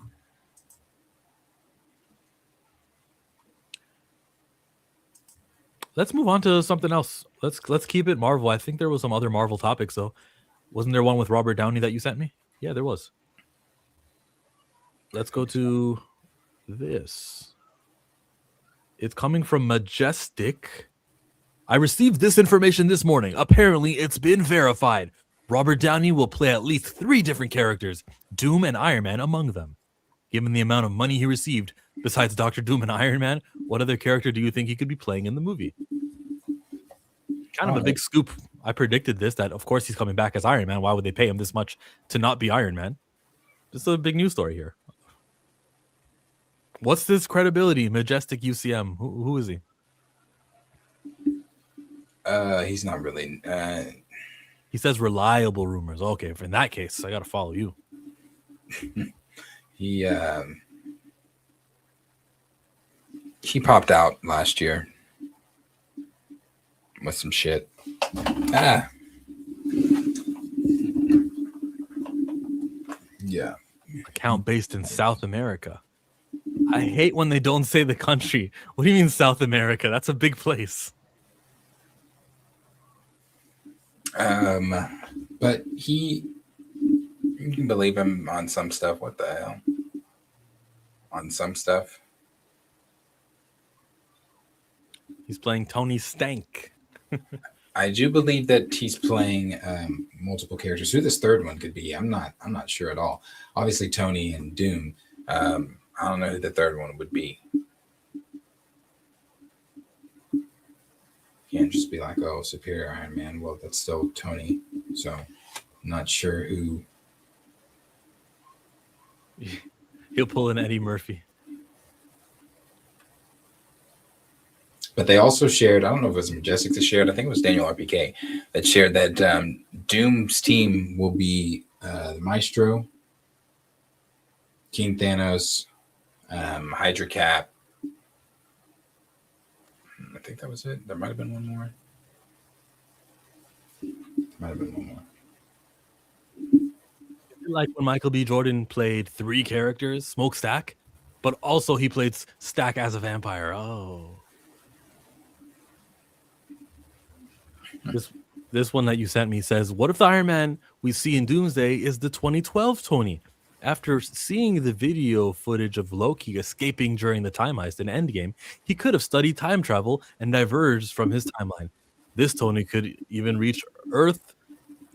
Let's move on to something else. Let's keep it Marvel. I think there was some other Marvel topics though. Wasn't there one with Robert Downey that you sent me? Yeah, there was. Let's go to this. It's coming from Majestic. I received this information this morning. Apparently, it's been verified. Robert Downey will play at least 3 different characters, Doom and Iron Man among them. Given the amount of money he received, besides Dr. Doom and Iron Man, what other character do you think he could be playing in the movie? Kind of a big scoop. I predicted this, that of course he's coming back as Iron Man. Why would they pay him this much to not be Iron Man? Just a big news story here. What's this credibility? Majestic UCM. Who is he? He's not really. He says reliable rumors. Okay, in that case, I gotta follow you. He popped out last year with some shit. Yeah. Account based in South America. I hate when they don't say the country. What do you mean South America? That's a big place. But you can believe him on some stuff. What the hell? On some stuff. He's playing Tony Stank. I do believe that he's playing multiple characters. Who this third one could be, I'm not sure at all. Obviously, Tony and Doom. I don't know who the third one would be. Can't just be like, oh, Superior Iron Man. Well, that's still Tony. So, I'm not sure who. He'll pull an Eddie Murphy. But they also shared, I don't know if it was Majestic that shared, I think it was Daniel RPK that shared that Doom's team will be the Maestro, King Thanos, Hydra Cap. I think that was it. There might have been one more. Like when Michael B. Jordan played 3 characters, Smokestack, but also he played Stack as a vampire. Oh. This one that you sent me says, what if the Iron Man we see in Doomsday is the 2012 Tony? After seeing the video footage of Loki escaping during the time heist in Endgame, he could have studied time travel and diverged from his timeline. This Tony could even reach Earth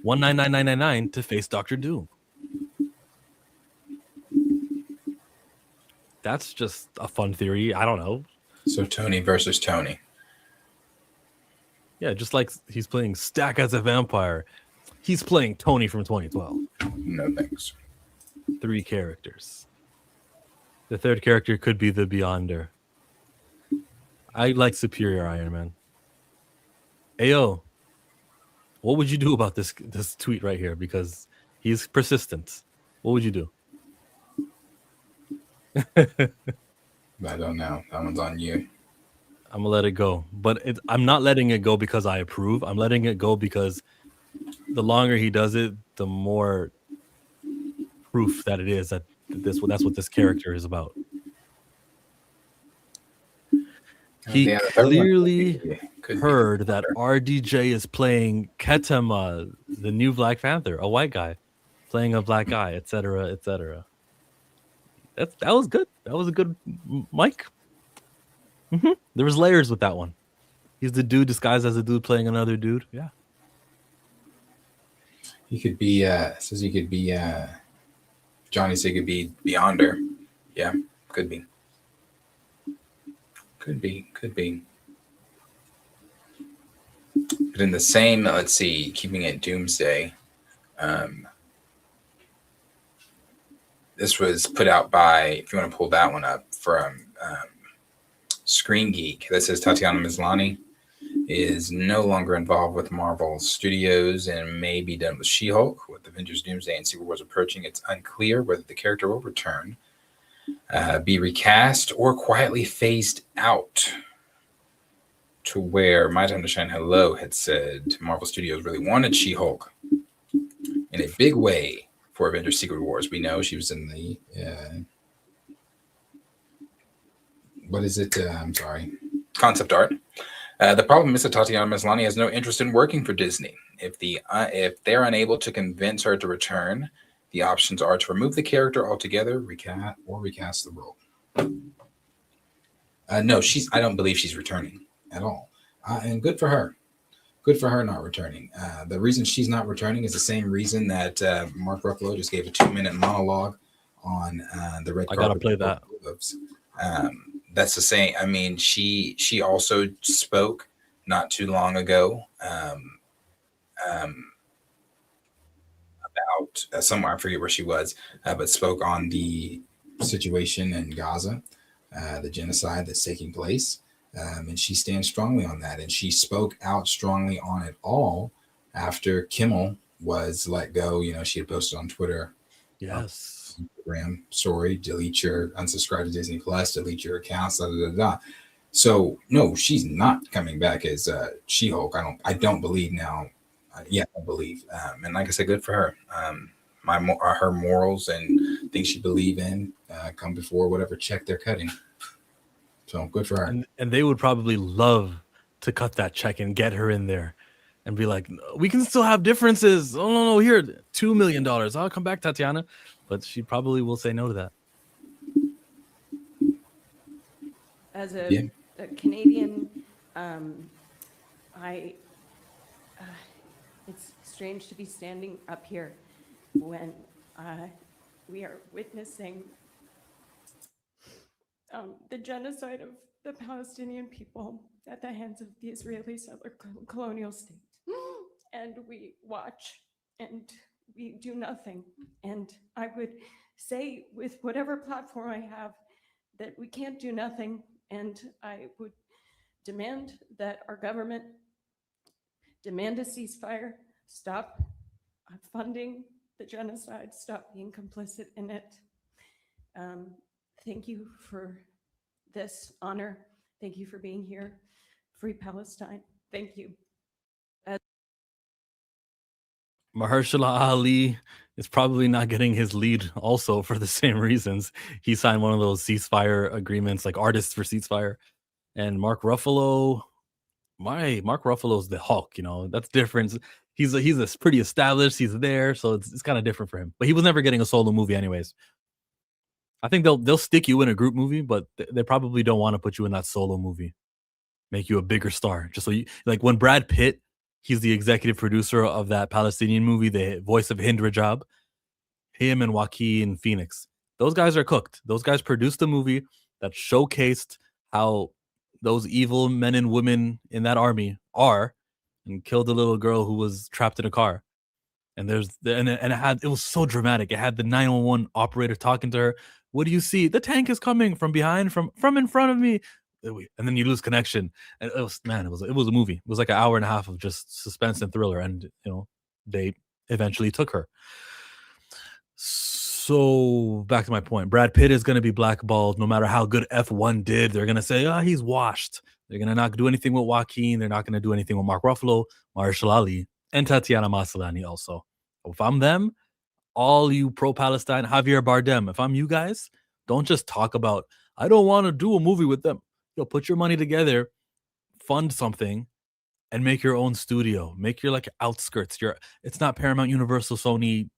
199999 to face Dr. Doom. That's just a fun theory. I don't know. So Tony versus Tony. Yeah, just like he's playing Stack as a vampire, he's playing Tony from 2012. No thanks. 3 characters. The third character could be the Beyonder. I like Superior Iron Man. Ayo, what would you do about this tweet right here? Because he's persistent. What would you do? I don't know. That one's on you. I'm gonna let it go, but I'm not letting it go because I approve. I'm letting it go because the longer he does it, the more proof that it is that that's what this character is about. He clearly heard that RDJ is playing Ketema, the new Black Panther, a white guy playing a black guy, etc., etc. That was good. That was a good mic. Mm-hmm. There was layers with that one. He's the dude disguised as a dude playing another dude. Yeah. He could be says he could be Johnny said he could be Beyonder. Yeah, could be. Could be. But in the same, let's see, keeping it Doomsday. This was put out by, if you want to pull that one up, from Screen Geek. That says Tatiana Maslany is no longer involved with Marvel Studios and may be done with She-Hulk. With Avengers Doomsday and Secret Wars approaching, it's unclear whether the character will return, be recast, or quietly phased out. To where My Time to Shine Hello had said Marvel Studios really wanted She-Hulk in a big way for Avengers Secret Wars. We know she was in the what is it? I'm sorry, concept art. The problem is that Tatiana Maslany has no interest in working for Disney. If they're unable to convince her to return, the options are to remove the character altogether, recast the role. No, I don't believe she's returning at all. And good for her. Good for her not returning. The reason she's not returning is the same reason that Mark Ruffalo just gave a 2-minute monologue on the red carpet. I gotta play that. That's the same. I mean, she also spoke not too long ago about somewhere, I forget where she was, but spoke on the situation in Gaza, the genocide that's taking place. And she stands strongly on that. And she spoke out strongly on it all after Kimmel was let go. You know, she had posted on Twitter. Yes. Instagram, sorry, unsubscribe to Disney Plus, delete your accounts, da, da, da, da. So no, she's not coming back as She-Hulk. I don't believe now. I believe. And like I said, good for her. her morals and things she believe in come before whatever check they're cutting. So good for her. And they would probably love to cut that check and get her in there and be like, we can still have differences. Oh, no, here, $2 million. I'll come back, Tatiana. But she probably will say no to that. As a Canadian, it's strange to be standing up here when we are witnessing the genocide of the Palestinian people at the hands of the Israeli settler colonial state. And we watch and we do nothing. And I would say, with whatever platform I have, that we can't do nothing. And I would demand that our government demand a ceasefire, stop funding the genocide, stop being complicit in it. Thank you for this honor. Thank you for being here. Free Palestine. Thank you. Mahershala Ali is probably not getting his lead also for the same reasons. He signed one of those ceasefire agreements, like Artists for Ceasefire. And Mark Ruffalo's the Hulk, that's different. He's pretty established. He's there, so it's kind of different for him. But he was never getting a solo movie anyways. I think they'll stick you in a group movie, but they probably don't want to put you in that solo movie. Make you a bigger star. Just so you, like when Brad Pitt, he's the executive producer of that Palestinian movie, the voice of Hind Rajab. Him and Joaquin Phoenix. Those guys are cooked. Those guys produced a movie that showcased how those evil men and women in that army are, and killed a little girl who was trapped in a car. And it was so dramatic. It had the 911 operator talking to her. What do you see? The tank is coming from behind, from in front of me. And then you lose connection. And it was a movie. It was like an hour and a half of just suspense and thriller. And they eventually took her. So back to my point, Brad Pitt is going to be blackballed no matter how good F1 did. They're going to say, oh, he's washed. They're going to not do anything with Joaquin. They're not going to do anything with Mark Ruffalo, Mahershala Ali, and Tatiana Maslany also. If I'm them, all you pro-Palestine, Javier Bardem, if I'm you guys, don't just talk about, I don't want to do a movie with them. Put your money together, fund something, and make your own studio. Make your outskirts. It's not Paramount, Universal, Sony,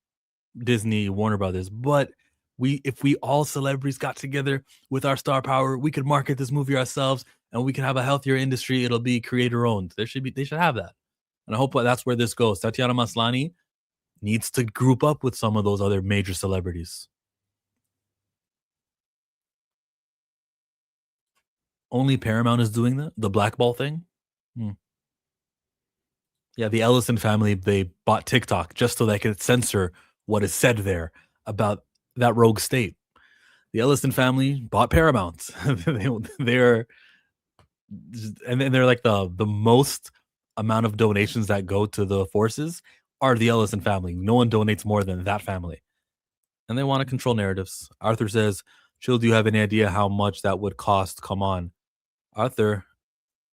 Disney, Warner Brothers, but if we all celebrities got together with our star power, we could market this movie ourselves, and we can have a healthier industry. It'll be creator owned. They should have that, and I hope that's where this goes. Tatiana Maslany needs to group up with some of those other major celebrities. Only Paramount is doing the blackball thing. Yeah, the Ellison family, they bought TikTok just so they could censor what is said there about that rogue state. The Ellison family bought Paramount. they're like the most amount of donations that go to the forces are the Ellison family. No one donates more than that family. And they want to control narratives. Arthur says, Chill, do you have any idea how much that would cost? Come on. Arthur,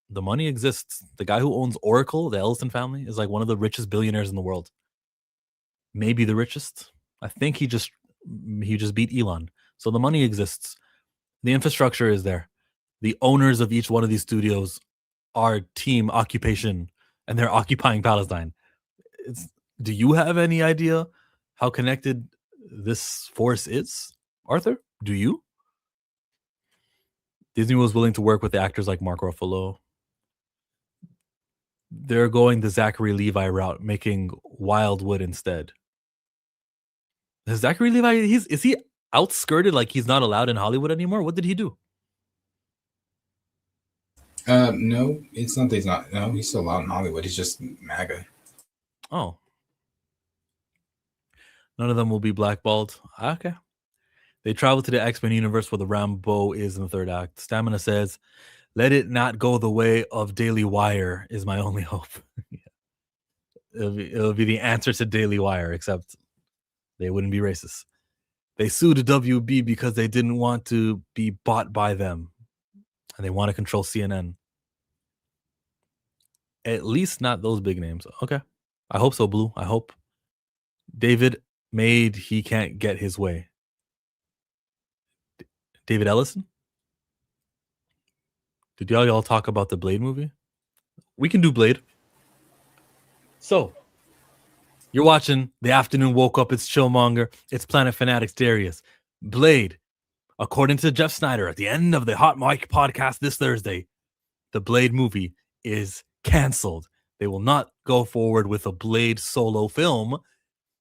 the money exists. The guy who owns Oracle, the Ellison family, is like one of the richest billionaires in the world. Maybe the richest. I think he just beat Elon. So the money exists. The infrastructure is there. The owners of each one of these studios are Team Occupation, and they're occupying Palestine. Do you have any idea how connected this force is, Arthur? Do you? Disney was willing to work with the actors like Mark Ruffalo. They're going the Zachary Levi route, making Wildwood instead. Is Zachary Levi, is he outskirted, like he's not allowed in Hollywood anymore? What did he do? No, it's not that he's not. No, he's still allowed in Hollywood. He's just MAGA. Oh. None of them will be blackballed. Okay. They travel to the X-Men universe where the Rambo is in the third act. Stamina says, let it not go the way of Daily Wire is my only hope. Yeah. It'll be the answer to Daily Wire, except they wouldn't be racist. They sued WB because they didn't want to be bought by them. And they want to control CNN. At least not those big names. Okay. I hope so, Blue. I hope. David, made he can't get his way? David Ellison? Did y'all talk about the Blade movie? We can do Blade. So, you're watching The Afternoon Woke Up. It's Chillmonger. It's Planet Fanatics Darius. Blade. According to Jeff Snyder, at the end of the Hot Mic podcast this Thursday, the Blade movie is canceled. They will not go forward with a Blade solo film.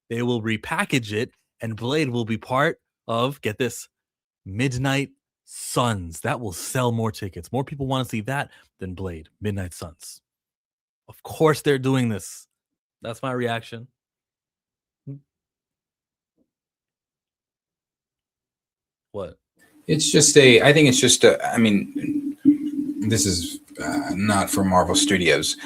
They will repackage it, and Blade will be part of, get this, Midnight Suns. That will sell more tickets. More people want to see that than Blade, Midnight Suns. Of course they're doing this. That's my reaction. What? It's just I think it's just I mean, this is not from Marvel Studios.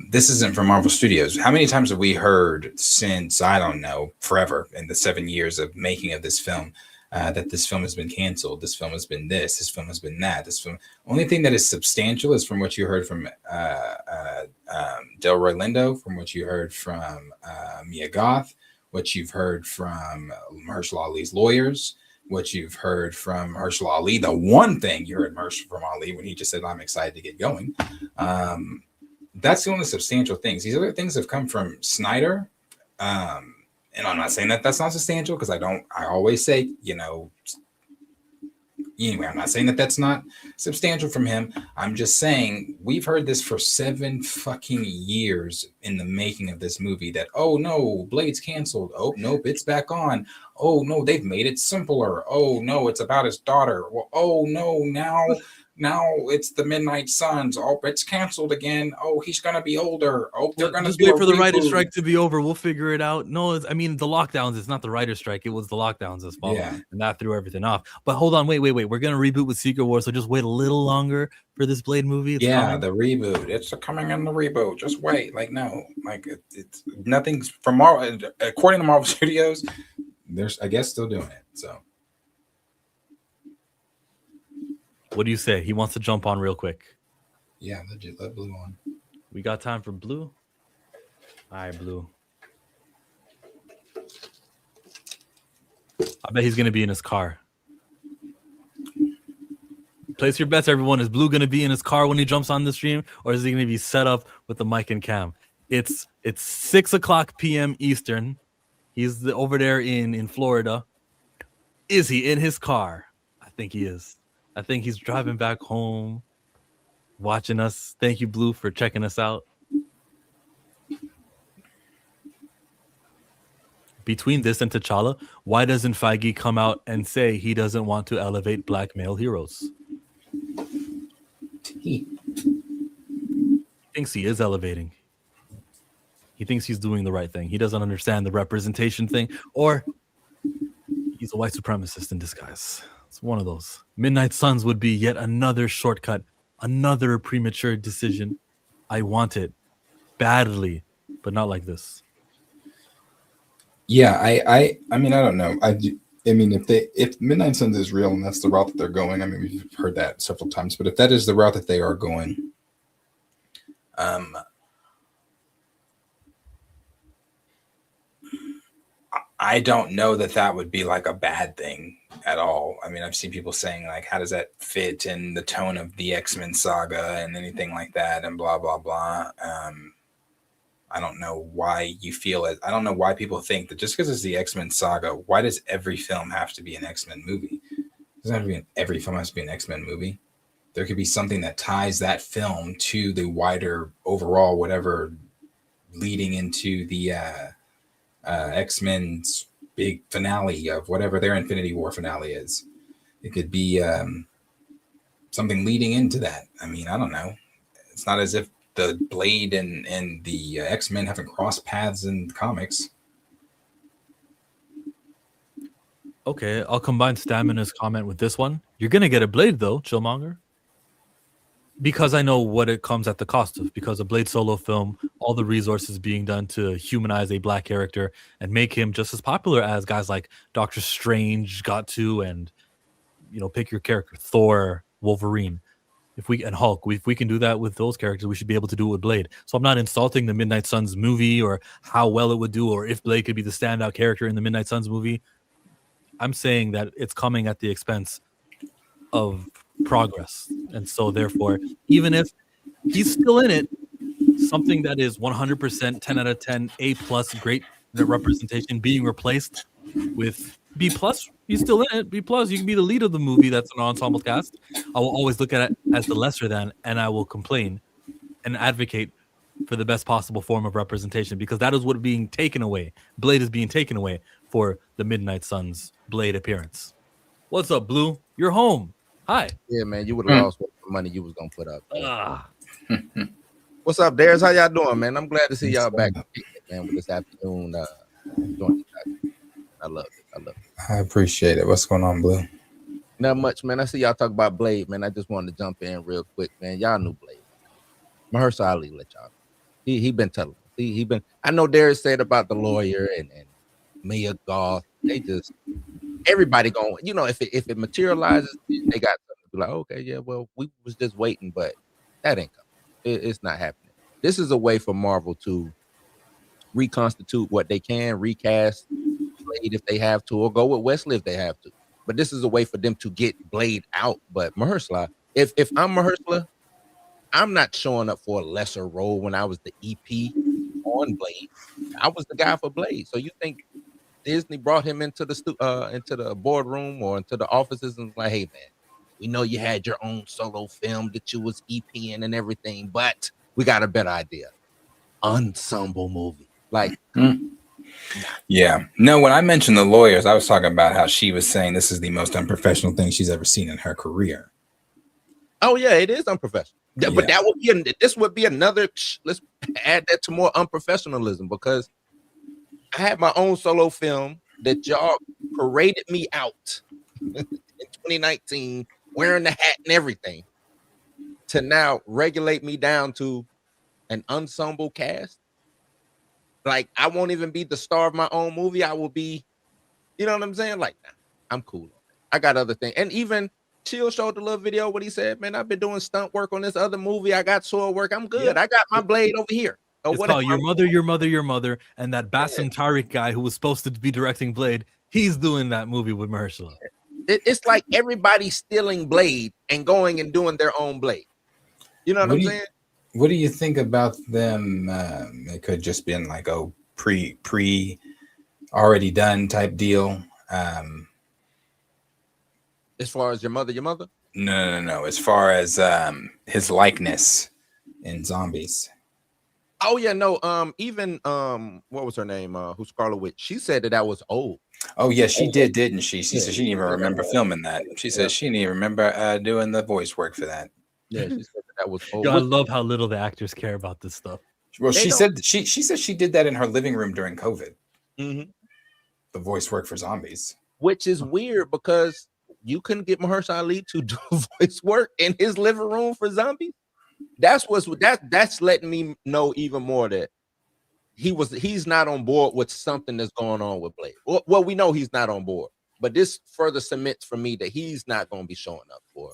This isn't from Marvel Studios. How many times have we heard since, I don't know, forever in the 7 years of making of this film, that this film has been canceled, this film has been this film has been that, this film. Only thing that is substantial is from what you heard from Delroy Lindo, from what you heard from Mia Goth, what you've heard from Mahershala Ali's lawyers, what you've heard from Mahershala Ali. The one thing you heard from Ali when he just said, I'm excited to get going. That's the only substantial things. These other things have come from Snyder. And I'm not saying that that's not substantial, because I always say, anyway, I'm not saying that that's not substantial from him. I'm just saying we've heard this for 7 fucking years in the making of this movie, that, oh no, Blade's canceled. Oh, nope, it's back on. Oh no, they've made it simpler. Oh no, it's about his daughter. Well, oh no, now it's the Midnight Suns. Oh, it's canceled again. Oh, he's gonna be older. Oh, they're gonna just do wait for the writer's reboot. strike to be over. We'll figure it out. No, the lockdowns. It's not the writer's strike. It was the lockdowns as well, Yeah. and that threw everything off. But hold on, wait. We're gonna reboot with Secret Wars, so just wait a little longer for this Blade movie. It's coming. The reboot. It's coming in the reboot. Just wait. Like, no, like it's nothing's from Marvel. According to Marvel Studios, there's, I guess, still doing it. So, what do you say? He wants to jump on real quick. Yeah, legit. Let Blue on. We got time for Blue. All right, Blue. I bet he's gonna be in his car. Place your bets, everyone. Is Blue gonna be in his car when he jumps on the stream, or is he gonna be set up with the mic and cam? It's 6:00 p.m. Eastern. He's over there in Florida. Is he in his car? I think he is. I think he's driving back home, watching us. Thank you, Blue, for checking us out. Between this and T'Challa, why doesn't Feige come out and say he doesn't want to elevate black male heroes? He thinks he is elevating. He thinks he's doing the right thing. He doesn't understand the representation thing, or he's a white supremacist in disguise. It's one of those. Midnight Suns would be yet another shortcut, another premature decision. I want it badly, but not like this. Yeah, I mean, I don't know. I mean, if Midnight Suns is real and that's the route that they're going, I mean, we've heard that several times. But if that is the route that they are going, I don't know that would be like a bad thing at all. I mean, I've seen people saying, like, how does that fit in the tone of the X-Men saga and anything like that, and blah blah blah. I don't know why you feel it. I don't know why people think that just because it's the X-Men saga, why does every film have to be an X-Men movie? It doesn't have to be every film has to be an X-Men movie. There could be something that ties that film to the wider overall whatever leading into the X-Men's big finale of whatever their Infinity War finale is. It could be something leading into that. I mean, I don't know. It's not as if the Blade and the X-Men haven't crossed paths in comics. Okay, I'll combine Stamina's comment with this one. You're going to get a Blade, though, Chillmonger. Because I know what it comes at the cost of. Because a Blade solo film, all the resources being done to humanize a black character and make him just as popular as guys like Doctor Strange got to, and, pick your character, Thor, Wolverine. If we and Hulk, if we can do that with those characters, we should be able to do it with Blade. So I'm not insulting the Midnight Suns movie or how well it would do, or if Blade could be the standout character in the Midnight Suns movie. I'm saying that it's coming at the expense of progress, and so therefore, even if he's still in it, something that is 100% 10 out of 10 A plus great representation being replaced with B plus, he's still in it. B plus, you can be the lead of the movie that's an ensemble cast. I will always look at it as the lesser than, and I will complain and advocate for the best possible form of representation, because that is what being taken away. Blade is being taken away for the Midnight Suns Blade appearance. What's up, Blue? You're home. Hi. Yeah, man, you would have lost what money you was gonna put up. Ah. What's up, Darius? How y'all doing, man? I'm glad to see y'all back, man, with this afternoon. I love it. I love it. I appreciate it. What's going on, Blue? Not much, man. I see y'all talk about Blade, man. I just wanted to jump in real quick, man. Y'all knew Blade. Mahershala Ali let y'all know. He been telling. He been. I know Darius said about the lawyer and Mia Goth. They just everybody going. You know, if it materializes, they got something to be like, okay, yeah, well, we was just waiting, but that ain't coming. It's not happening. This is a way for Marvel to reconstitute what they can, recast Blade if they have to, or go with Wesley if they have to. But this is a way for them to get Blade out. But Mahershala, if I'm Mahershala, I'm not showing up for a lesser role when I was the EP on Blade. I was the guy for Blade. So you think Disney brought him into the boardroom or into the offices and was like, hey man, we know you had your own solo film that you was EPing and everything, but we got a better idea. Ensemble movie. Like Yeah. No, when I mentioned the lawyers, I was talking about how she was saying this is the most unprofessional thing she's ever seen in her career. Oh yeah, it is unprofessional. Yeah. But this would be another. Let's add that to more unprofessionalism, because I had my own solo film that y'all paraded me out in 2019, wearing the hat and everything, to now regulate me down to an ensemble cast. Like, I won't even be the star of my own movie. I will be, you know what I'm saying? Like, nah, I'm cool. I got other things. And even Chill showed the little video what he said, man, I've been doing stunt work on this other movie. I got sword work. I'm good. I got my Blade over here. It's called Your Mother, and that Bassem Tariq guy who was supposed to be directing Blade, he's doing that movie with Mahershala. It's like everybody's stealing Blade and going and doing their own Blade. You know what I'm saying? What do you think about them? It could just been like a pre already done type deal. As far as your mother? No. As far as his likeness in Zombies. Oh yeah, no. Even what was her name? Who's Scarlet Witch? She said that was old. Oh yeah, she did, didn't she? She said she didn't even remember filming that. She said she didn't even remember doing the voice work for that. Yeah, she said that was old. Yo, I love how little the actors care about this stuff. Well, she said she did that in her living room during COVID. Mm-hmm. The voice work for Zombies, which is weird because you couldn't get Mahershala Ali to do voice work in his living room for Zombies. That's letting me know even more that he's not on board with something that's going on with Blade. Well, we know he's not on board, but this further cements for me that he's not going to be showing up for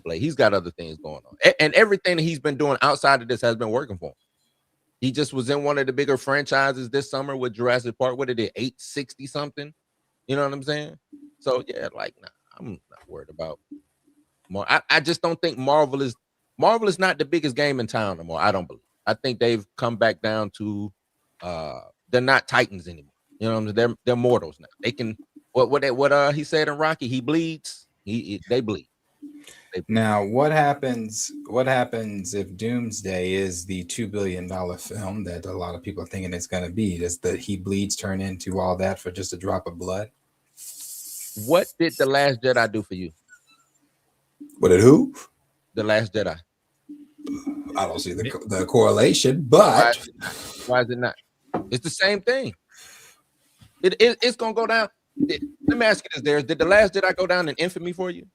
Blade. He's got other things going on, and everything that he's been doing outside of this has been working for him. He just was in one of the bigger franchises this summer with Jurassic Park. What did it 860 something? You know what I'm saying? So yeah, like nah, I'm not worried about more. I just don't think Marvel is not the biggest game in town anymore. I don't believe. I think they've come back down to they're not Titans anymore. You know what I'm saying? They're mortals now. They can what he said in Rocky, he bleeds, they bleed. Now, what happens if Doomsday is the $2 billion film that a lot of people are thinking it's going to be? Does the He Bleeds turn into all that for just a drop of blood? What did The Last Jedi do for you? What did who? The Last Jedi. I don't see the correlation, but why is it not? It's the same thing. It's going to go down. Let me ask you this, did The Last Jedi go down in infamy for you?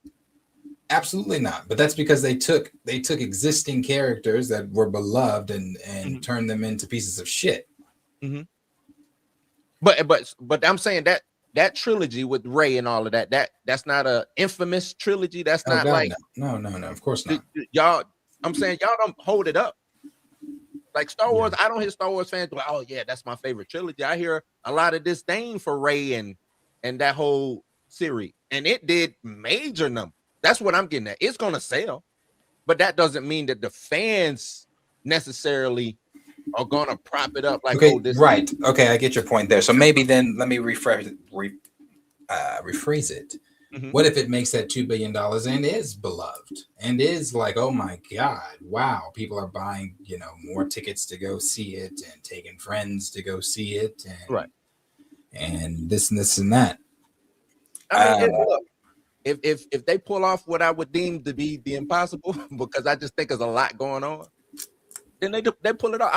Absolutely not. But that's because they took existing characters that were beloved and turned them into pieces of shit. Mm-hmm. But I'm saying that that trilogy with Ray and all of that's not a infamous trilogy. That's Oh not God, like no, of course not. y'all. I'm saying y'all don't hold it up. Like Star Wars, Yeah. I don't hear Star Wars fans go, "Oh yeah, that's my favorite trilogy." I hear a lot of disdain for Ray and that whole series, and it did major numbers. That's what I'm getting at. It's gonna sell, but that doesn't mean that the fans necessarily are gonna prop it up like, Okay, "Oh, this." right. Okay, I get your point there. So maybe then let me rephrase it. Mhm. What if it makes that $2 billion and is beloved and is like, oh my God, wow, people are buying, more tickets to go see it and taking friends to go see it and Right. and this and that. I mean, look, if they pull off what I would deem to be the impossible, because I just think there's a lot going on, then they pull it off.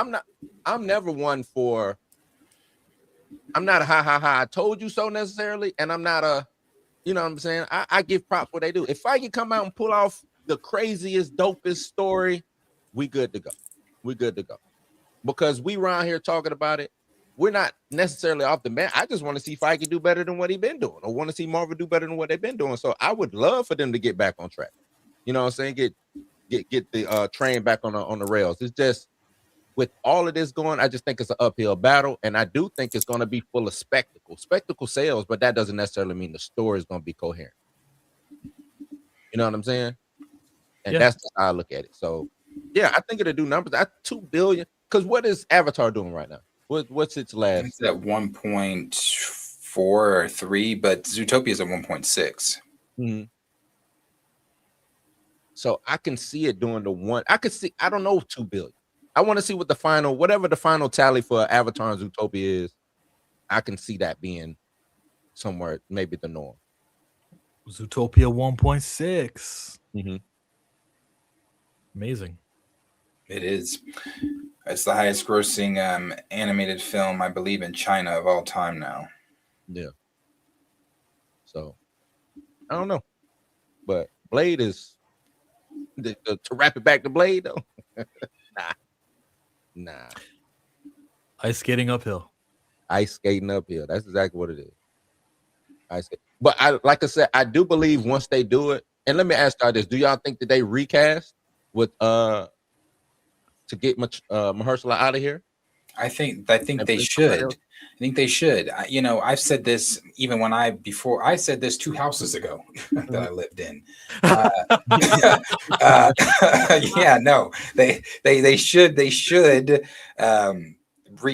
I'm never one for. I'm not a ha, I told you so necessarily, and I'm not a, you know what I'm saying? I give props what they do. If I can come out and pull off the craziest, dopest story, we good to go. We good to go. Because we around here talking about it, we're not necessarily off the mat. I just want to see Feige can do better than what he's been doing, or want to see Marvel do better than what they've been doing. So I would love for them to get back on track. You know what I'm saying? Get the train back on the rails. It's just with all of this going, I just think it's an uphill battle, and I do think it's going to be full of spectacle. Spectacle sales, but that doesn't necessarily mean the story is going to be coherent. You know what I'm saying? And that's just how I look at it. So, yeah, I think it'll do numbers. At $2 billion, because what is Avatar doing right now? What's its last? It's at 1.4 or 3, but Zootopia is at 1.6. Mm-hmm. So I can see it doing the one. I could see. I don't know, 2 billion. I want to see what whatever the final tally for Avatar and Zootopia is. I can see that being somewhere, maybe the norm. Zootopia 1.6. Mm-hmm. Amazing. It is. It's the highest grossing animated film, I believe, in China of all time now. Yeah. So I don't know, but Blade is to wrap it back to Blade though. Nah. Ice skating uphill. Ice skating uphill. That's exactly what it is. But like I said, I do believe once they do it, and let me ask y'all this: do y'all think that they recast with to get Mahershala out of here? I think they should. I think they should. I've said this even when I said this 2 houses ago that I lived in. Yeah, no, they should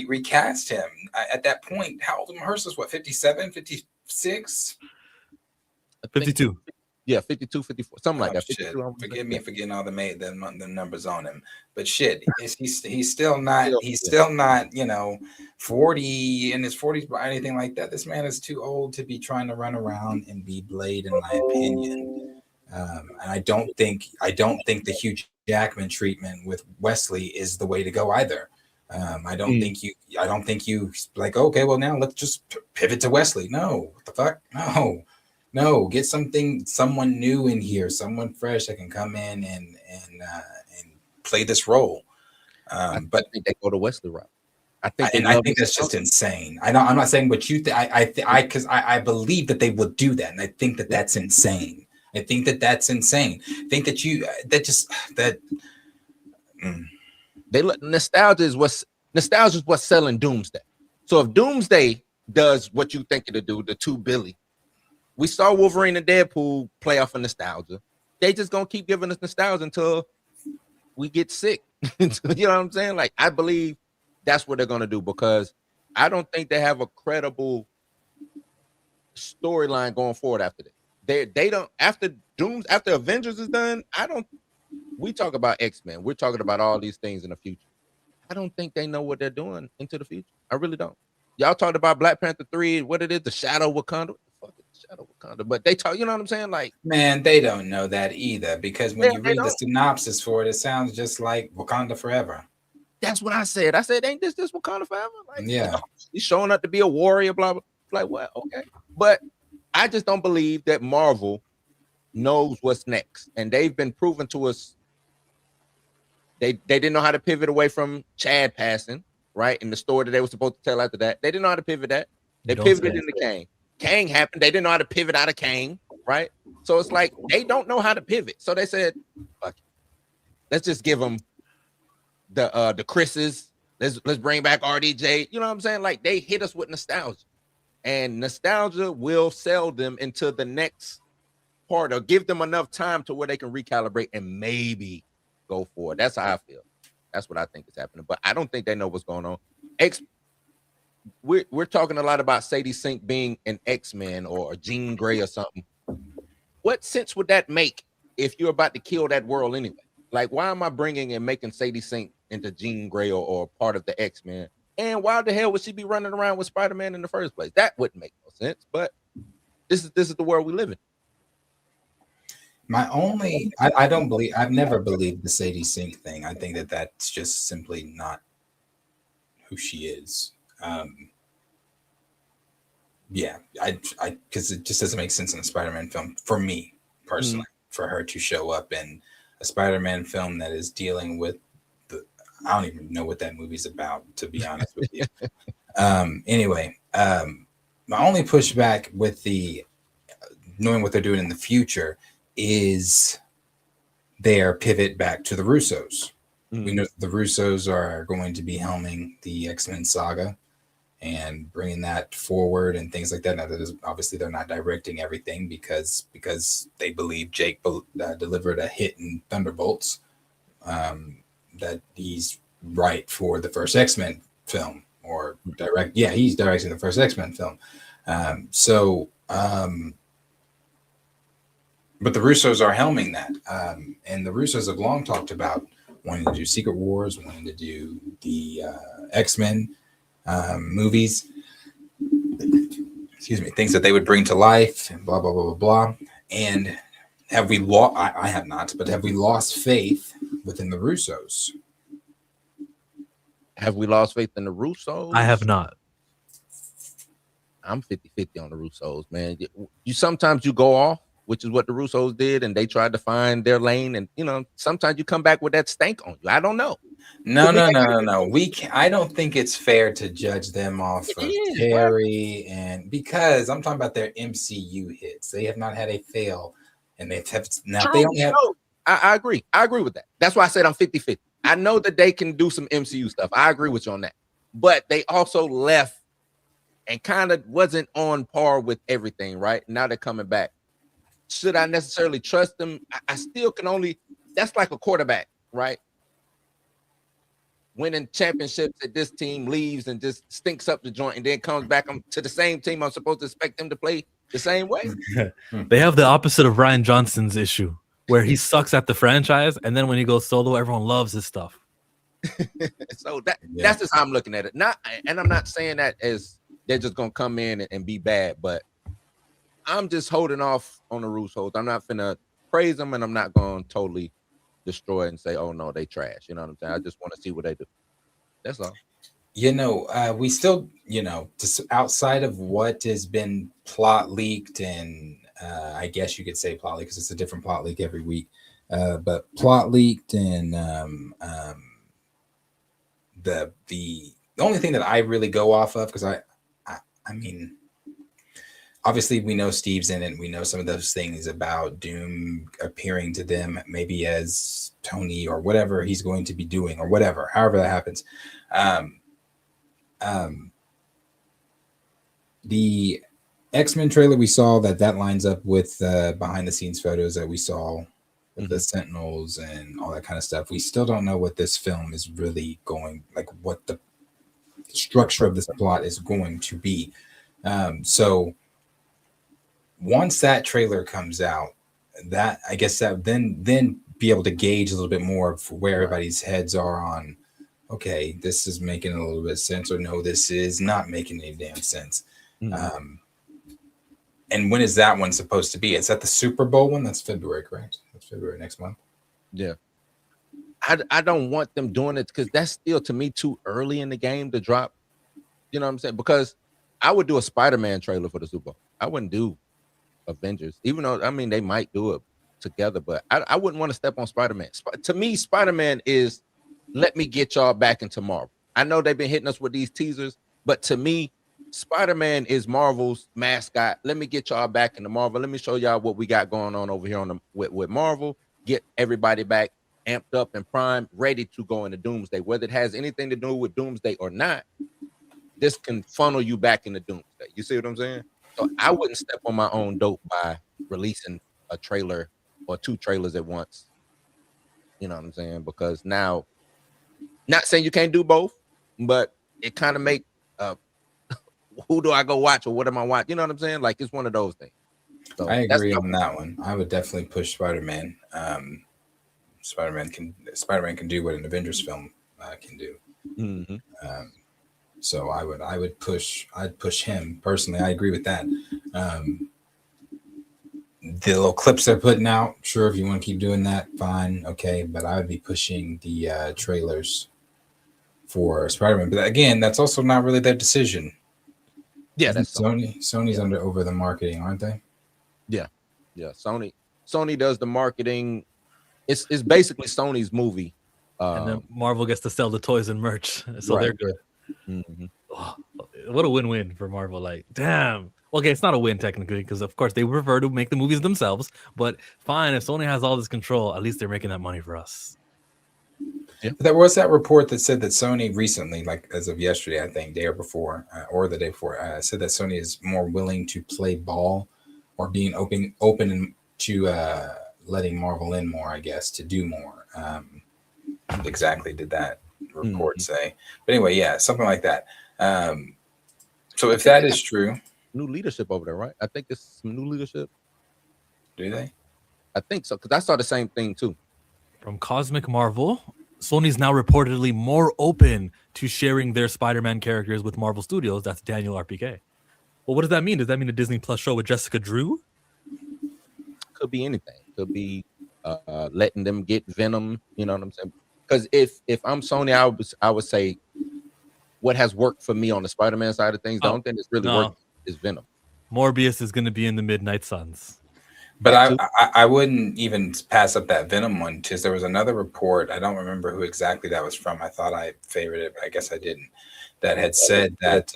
recast him at that point. How old is Mahershala? What, 57, 56? 52. Yeah, 52, 54, something like that. Shit. Forgive me for getting all the numbers on him, but shit, he's still not 40 in his 40s or anything like that. This man is too old to be trying to run around and be Blade, in my opinion. And I don't think the Hugh Jackman treatment with Wesley is the way to go either. I don't think you like, okay, well now let's just pivot to Wesley. No, what the fuck? No, get someone new in here, someone fresh that can come in and play this role. But I think they go to Wesley route. I think that's just insane. I'm not saying what you think. I believe that they would do that, and I think that that's insane. I think that that's insane. I think that nostalgia is what's selling Doomsday. So if Doomsday does what you think it'll do, the 2 billion. We saw Wolverine and Deadpool play off of nostalgia. They just gonna keep giving us nostalgia until we get sick. You know what I'm saying? Like, I believe that's what they're gonna do, because I don't think they have a credible storyline going forward after this. They don't, after Avengers is done. We talk about X-Men. We're talking about all these things in the future. I don't think they know what they're doing into the future. I really don't. Y'all talked about Black Panther 3, what it is, the Shadow Wakanda. Shadow Wakanda, but they talk, you know what I'm saying? Like, man, they don't know that either, because when you read the synopsis for it, it sounds just like Wakanda Forever. That's what I said. I said, ain't this Wakanda Forever? Like, yeah, he's showing up to be a warrior, blah blah. Like, what? Okay, but I just don't believe that Marvel knows what's next, and they've been proven to us. They didn't know how to pivot away from Chad passing, right? In the story that they were supposed to tell after that, they didn't know how to pivot that. They pivoted into Kang. Kang happened. They didn't know how to pivot out of Kang, right? So it's like they don't know how to pivot. So they said, fuck it. Let's just give them the Chris's. Let's bring back RDJ. You know what I'm saying? Like they hit us with nostalgia. And nostalgia will sell them into the next part or give them enough time to where they can recalibrate and maybe go for it. That's how I feel. That's what I think is happening. But I don't think they know what's going on. We're talking a lot about Sadie Sink being an X-Men or a Jean Grey or something. What sense would that make if you're about to kill that world anyway? Like, why am I bringing and making Sadie Sink into Jean Grey or part of the X-Men? And why the hell would she be running around with Spider-Man in the first place? That wouldn't make no sense. But this is the world we live in. I've never believed the Sadie Sink thing. I think that that's just simply not who she is. Because it just doesn't make sense in a Spider-Man film for me personally, for her to show up in a Spider-Man film that is dealing with I don't even know what that movie's about, to be honest with you. Anyway, my only pushback with the knowing what they're doing in the future is their pivot back to the Russos. We know the Russos are going to be helming the X-Men saga and bringing that forward and things like that. Now, obviously they're not directing everything because they believe Jake delivered a hit in Thunderbolts. That he's right for the first X-Men film or he's directing the first X-Men film. But the Russos are helming that. And the Russos have long talked about wanting to do Secret Wars, wanting to do the X-Men movies. Excuse me, things that they would bring to life and blah, blah, blah, blah, blah. And have we lost, I have not, but have we lost faith within the Russos? Have we lost faith in the Russos? I have not. I'm 50-50 on the Russos, man. You sometimes you go off, which is what the Russos did, and they tried to find their lane. And sometimes you come back with that stank on you. I don't know. No. I don't think it's fair to judge them off of Terry, and because I'm talking about their MCU hits. They have not had a fail, and they have now. They only have. I agree. I agree with that. That's why I said I'm 50-50. I know that they can do some MCU stuff. I agree with you on that. But they also left and kind of wasn't on par with everything, right? Now they're coming back. Should I necessarily trust them? I still can only, that's like a quarterback, right? Winning championships at this team, leaves and just stinks up the joint and then comes back to the same team. I'm supposed to expect them to play the same way. They have the opposite of Ryan Johnson's issue, where he sucks at the franchise, and then when he goes solo, everyone loves his stuff. So that's just how I'm looking at it. And I'm not saying that as they're just gonna come in and be bad, but I'm just holding off on the Russos. I'm not finna praise them, and I'm not gonna totally destroy it and say, "Oh no, they trash." You know what I'm saying? I just want to see what they do. That's all. We still, just outside of what has been plot leaked, and I guess you could say plot leak because it's a different plot leak every week. But plot leaked, and the only thing that I really go off of, because I mean, obviously we know Steve's in it, and we know some of those things about Doom appearing to them maybe as Tony or whatever he's going to be doing, or whatever, however that happens. The X-Men trailer we saw that lines up with behind the scenes photos that we saw with the Sentinels and all that kind of stuff. We still don't know what this film is really going, like what the structure of this plot is going to be. So once that trailer comes out, that I guess that then be able to gauge a little bit more of where everybody's heads are on, okay, this is making a little bit of sense, or no, this is not making any damn sense. And when is that one supposed to be? Is that the Super Bowl one? That's February, correct? That's February next month. Yeah. I don't want them doing it because that's still, to me, too early in the game to drop. You know what I'm saying? Because I would do a Spider-Man trailer for the Super Bowl. I wouldn't do Avengers, even though, I mean, they might do it together, but I wouldn't want to step on Spider-Man. To me, Spider-Man is, let me get y'all back into Marvel. I know they've been hitting us with these teasers, but to me, Spider-Man is Marvel's mascot. Let me get y'all back into Marvel. Let me show y'all what we got going on over here on the with Marvel. Get everybody back amped up and primed, ready to go into Doomsday. Whether it has anything to do with Doomsday or not, this can funnel you back into Doomsday. You see what I'm saying? So I wouldn't step on my own dope by releasing a trailer or 2 trailers at once. You know what I'm saying? Because now, not saying you can't do both, but it kind of make who do I go watch or what am I watching? You know what I'm saying? Like, it's one of those things. So I agree on that one. I would definitely push Spider-Man. Spider-Man can do what an Avengers film can do. Mm-hmm. So I'd push him personally. I agree with that. The little clips they're putting out, sure, if you want to keep doing that, fine, okay. But I would be pushing the trailers for Spider-Man. But again, that's also not really their decision. Yeah, that's Sony's under over the marketing, aren't they? Yeah. Sony does the marketing. It's basically Sony's movie. And then Marvel gets to sell the toys and merch, so right. they're good. Mm-hmm. Oh, what a win-win for Marvel! Like, damn. Okay, it's not a win technically because, of course, they prefer to make the movies themselves. But fine, if Sony has all this control, at least they're making that money for us. Yeah. There was that report that said that Sony recently, like as of yesterday, I think, day or before, or the day before, said that Sony is more willing to play ball or being open to letting Marvel in more, I guess, to do more. Exactly did that report say? But anyway, yeah, something like that. So if that is true, new leadership over there, right? I think it's some new leadership. Do they? I think so, because I saw the same thing too. From Cosmic Marvel, Sony's now reportedly more open to sharing their Spider-Man characters with Marvel Studios. That's Daniel RPK. Well, what does that mean? Does that mean a Disney Plus show with Jessica Drew? Could be anything. Could be letting them get Venom. You know what I'm saying? Because if I'm Sony, I would say what has worked for me on the Spider-Man side of things. The only thing that's really worked is Venom. Morbius is going to be in the Midnight Suns. But I wouldn't even pass up that Venom one because there was another report. I don't remember who exactly that was from. I thought I favored it, but I guess I didn't. That had said that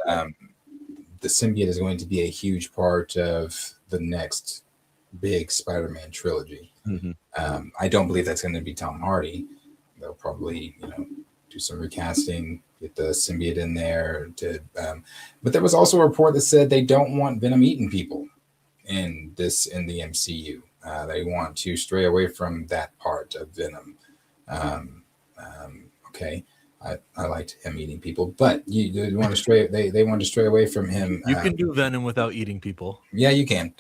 the symbiote is going to be a huge part of the next big Spider-Man trilogy. Mm-hmm. I don't believe that's going to be Tom Hardy. They'll probably, do some recasting, get the symbiote in there. But there was also a report that said they don't want Venom eating people in the MCU. They want to stray away from that part of Venom. Okay, I liked him eating people, but you want to stray. They want to stray away from him. You can do Venom without eating people. Yeah, you can.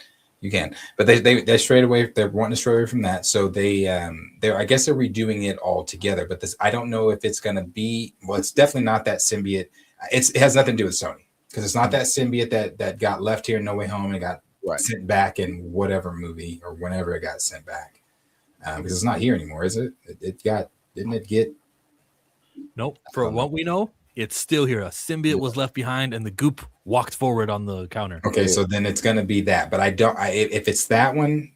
But they strayed away. They're wanting to stray away from that. So I guess they're redoing it all together. But I don't know if it's going to be. Well, it's definitely not that symbiote. It has nothing to do with Sony because it's not that symbiote that got left here in No Way Home and got sent back in whatever movie or whenever it got sent back. Because it's not here anymore, is it? Didn't it get? Nope. For what we know, it's still here. A symbiote was left behind, and the goop walked forward on the counter. Okay, so then it's going to be that. But if it's that one,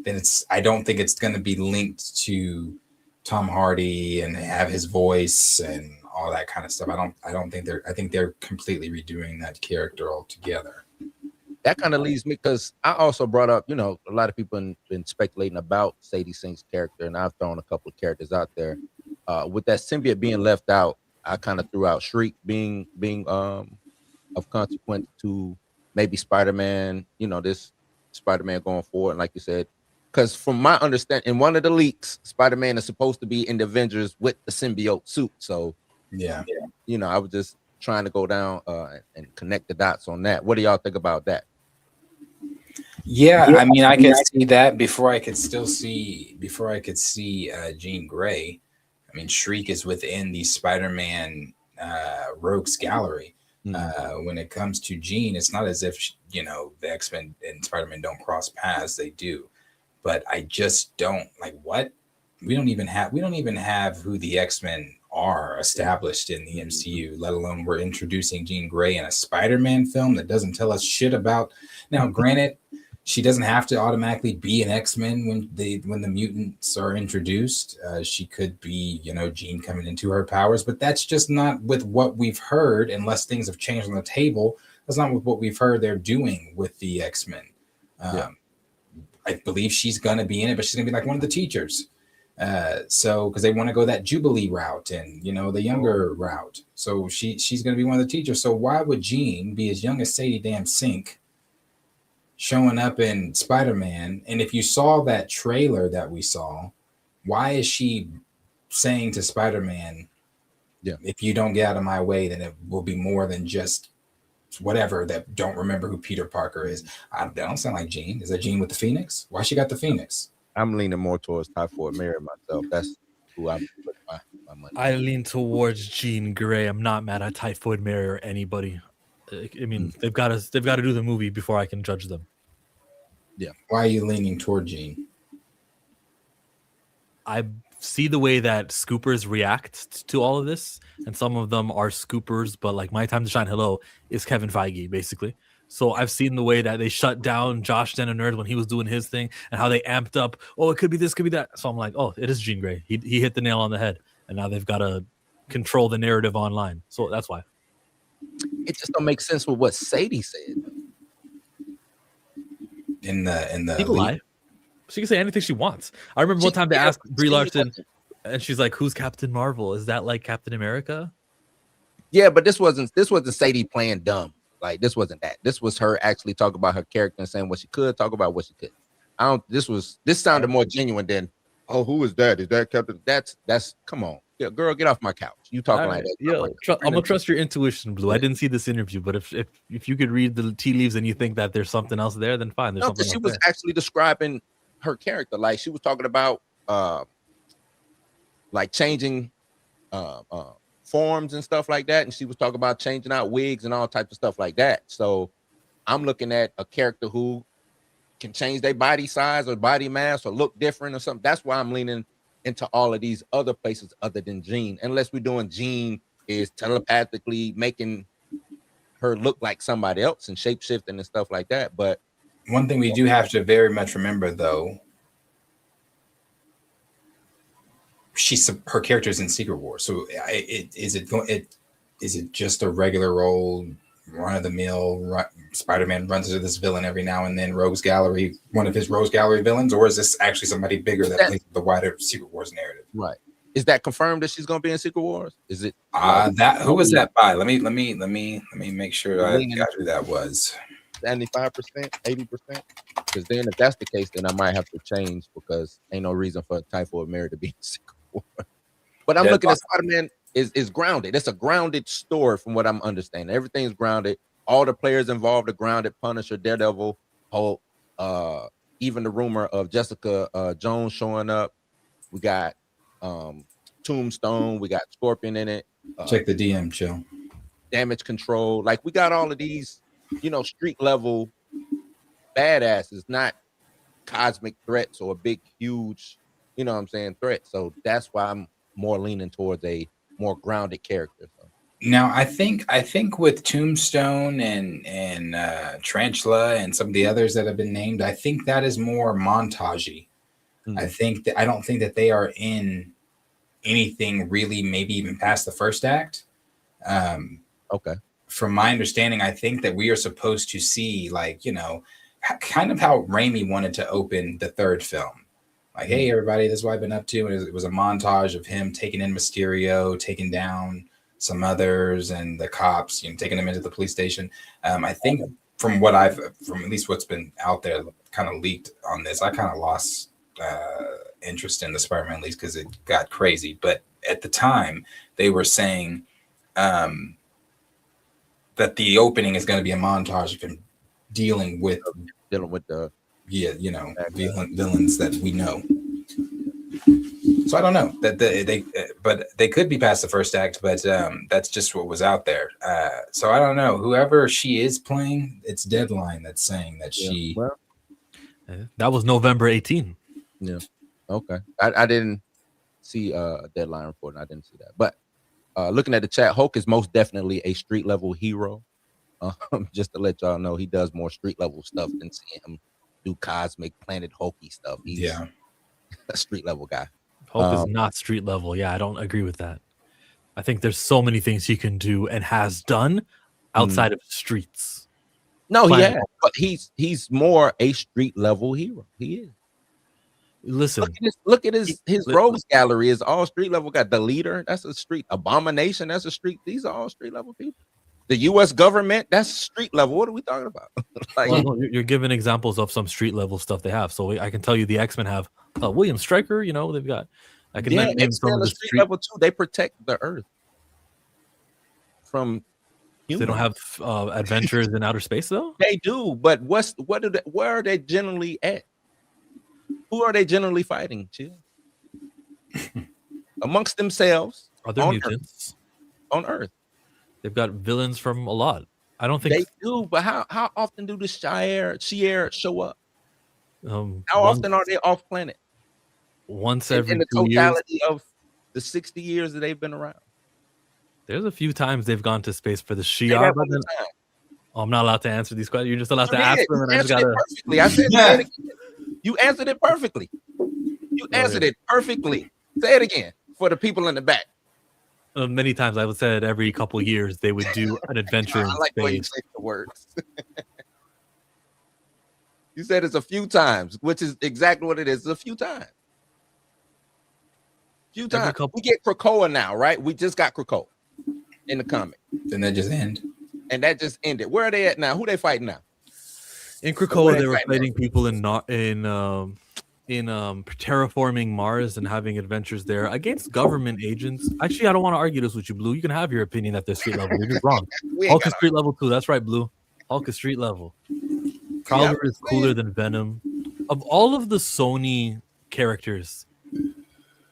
then I don't think it's going to be linked to Tom Hardy and have his voice and all that kind of stuff. I think they're completely redoing that character altogether. That kind of leads me because I also brought up, a lot of people have been speculating about Sadie Sink's character, and I've thrown a couple of characters out there. With that symbiote being left out, I kind of threw out Shriek being of consequence to maybe Spider-Man, this Spider-Man going forward. And like you said, because from my understanding, in one of the leaks, Spider-Man is supposed to be in the Avengers with the symbiote suit. So, yeah, I was just trying to go down and connect the dots on that. What do y'all think about that? Yeah, I mean, I could see that before I could see Jean Grey. I mean, Shriek is within the Spider-Man rogues gallery. When it comes to Jean, it's not as if the X-Men and Spider-Man don't cross paths. They do, but I just don't like what we don't even have who the X-Men are established in the MCU, let alone we're introducing Jean Grey in a Spider-Man film that doesn't tell us shit about. Now, granted, she doesn't have to automatically be an X-Men when the mutants are introduced. She could be, Jean coming into her powers, but that's just not with what we've heard, unless things have changed on the table. That's not with what we've heard they're doing with the X-Men. I believe she's gonna be in it, but she's gonna be like one of the teachers. So because they want to go that Jubilee route and the younger route. So she's gonna be one of the teachers. So why would Jean be as young as Sadie damn Sink showing up in Spider-Man? And if you saw that trailer that we saw, why is she saying to Spider-Man, if you don't get out of my way, then it will be more than just whatever that don't remember who Peter Parker is? That don't sound like Jean. Is that Jean with the Phoenix? Why she got the Phoenix? I'm leaning more towards Typhoid Mary myself. That's who I'm putting my money. I lean towards Jean Grey. I'm not mad at Typhoid Mary or anybody. I mean, they've got to do the movie before I can judge them. Yeah. Why are you leaning toward Jean? I see the way that scoopers react to all of this, and some of them are scoopers, but like My Time to Shine Hello is Kevin Feige, basically. So I've seen the way that they shut down Josh Den Nerd when he was doing his thing, and how they amped up, oh, it could be this, could be that. So I'm like, oh, it is Jean Grey. He hit the nail on the head, and now they've got to control the narrative online. So that's why. It just don't make sense with what Sadie said. In the people lie. She can say anything she wants. I remember one time they asked Brie Larson, and she's like, "Who's Captain Marvel? Is that like Captain America?" Yeah, but this wasn't Sadie playing dumb. Like this wasn't that. This was her actually talking about her character and saying what she could talk about, what she couldn't. This sounded more genuine than, oh, who is that? Is that Captain? That's come on. Yeah, girl, get off my couch. You talking like that. Yo, I'm gonna trust your intuition, Blue. I didn't see this interview, but if you could read the tea leaves and you think that there's something else there, then fine. There's something else. She was actually describing her character. Like she was talking about like changing forms and stuff like that. And she was talking about changing out wigs and all types of stuff like that. So I'm looking at a character who can change their body size or body mass or look different or something. That's why I'm leaning into all of these other places other than Jean, unless we're doing Jean is telepathically making her look like somebody else and shapeshifting and stuff like that. But one thing we do have to very much remember, though, her character is in Secret Wars. So is it just a regular old run-of-the-mill Spider-Man runs into this villain every now and then, one of his Rogues Gallery villains, or is this actually somebody bigger that plays the wider Secret Wars narrative? Right. Is that confirmed that she's going to be in Secret Wars? Is it who was that by? Let me make sure I got who that was. 75%, 80%? Because then if that's the case, then I might have to change, because ain't no reason for Typhoid Mary to be in Secret Wars. But I'm looking at Spider-Man is grounded. It's a grounded story from what I'm understanding. Everything's grounded. All the players involved are grounded. Punisher, Daredevil, Hulk, even the rumor of Jessica Jones showing up. We got Tombstone. We got Scorpion in it. Check the DM, chill. Damage Control. Like we got all of these, street level badasses, not cosmic threats or big, huge, threat. So that's why I'm more leaning towards a more grounded character. So. Now, I think with Tombstone and Tarantula and some of the others that have been named, I think that is more montagey. Mm-hmm. I don't think that they are in anything really, maybe even past the first act. Okay. From my understanding, I think that we are supposed to see, like, kind of how Raimi wanted to open the third film. Like, hey, everybody, this is what I've been up to. And it was a montage of him taking in Mysterio, taking down some others and the cops, taking them into the police station. I think from at least what's been out there kind of leaked on this, I kind of lost interest in the Spider-Man, at least because it got crazy. But at the time, they were saying that the opening is going to be a montage of him dealing with the villains that we know. So I don't know but they could be past the first act, but that's just what was out there. So I don't know. Whoever she is playing, it's Deadline that's saying that she. Well, that was November 18. Yeah. Okay. I didn't see a Deadline report. I didn't see that. But looking at the chat, Hulk is most definitely a street level hero. Just to let y'all know, he does more street level stuff than seeing him do cosmic planet hokey stuff. He's Yeah. a street level guy. Hulk is not street level. Yeah, I don't agree with that. I think there's so many things he can do and has done outside of streets. No, he Planet has, Hulk. but he's more a street level hero. He is. Listen, Look at his rogues gallery is all street level. Got the leader, that's a street. Abomination, that's a street. These are all street level people. The U.S. government, that's street level. What are we talking about? Like, well, you're giving examples of some street level stuff they have. So I can tell you the X-Men have William Stryker. You know, they've got. I can name some of the street level too. They protect the Earth from. They don't have adventures in outer space though. They do, but where are they generally at? Who are they generally fighting? Chill. Amongst themselves. Are there mutants on Earth? They've got villains from a lot. I don't think they do, but how often do the Shi'ar show up? How often are they off planet? Once every in the 2 years. Totality of the 60 years that they've been around. There's a few times they've gone to space for the Shi'ar, but then I'm not allowed to answer these questions. You're just allowed to ask them, and I just gotta. Perfectly. I said you answered it perfectly. You answered it perfectly. Say it again for the people in the back. Many times I would say that every couple of years they would do an adventure in I like space. when you say the words. You said it's a few times, which is exactly what it is. It's a few times. We get Krakoa now, right? We just got Krakoa in the comic. Then that just end. And that just ended. Where are they at now? Who they fighting now? In Krakoa, they were fighting people in terraforming Mars and having adventures there against government agents. Actually, I don't want to argue this with you, Blue. You can have your opinion that they're street level. You're just wrong. Hulk is street level too. That's right, Blue. Hulk is street level. Prowler is cooler than Venom. Of all of the Sony characters,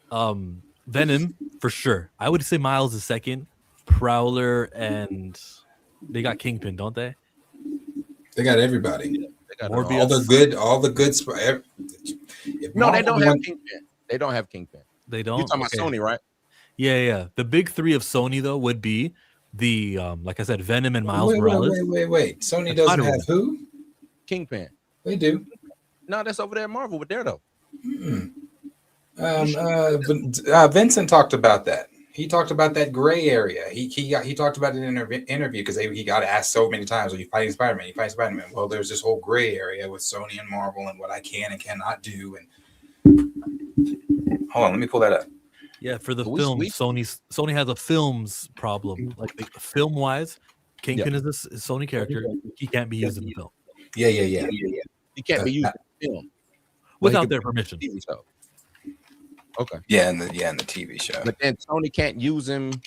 Venom for sure. I would say Miles is second. Prowler and they got Kingpin, don't they? They got everybody. They got all the good. No, they don't have Kingpin. They don't have Kingpin. They don't. You're talking about Sony, right? Yeah. The big three of Sony though would be the like I said, Venom and Miles Morales. Wait. Sony doesn't have who? Kingpin. They do. No, that's over there at Marvel with Daredevil. Vincent talked about that. He talked about that gray area. He talked about it in an interview because he got asked so many times, "Are you fighting Spider-Man? You fighting Spider-Man?" Well, there's this whole gray area with Sony and Marvel and what I can and cannot do. And hold on, let me pull that up. Yeah, for the film, Sony has a films problem. Like film wise, Kingpin is a Sony character. He can't be used in the film. Yeah. He can't be used in the film without their permission. Okay. Yeah, in the TV show. But then Sony can't use him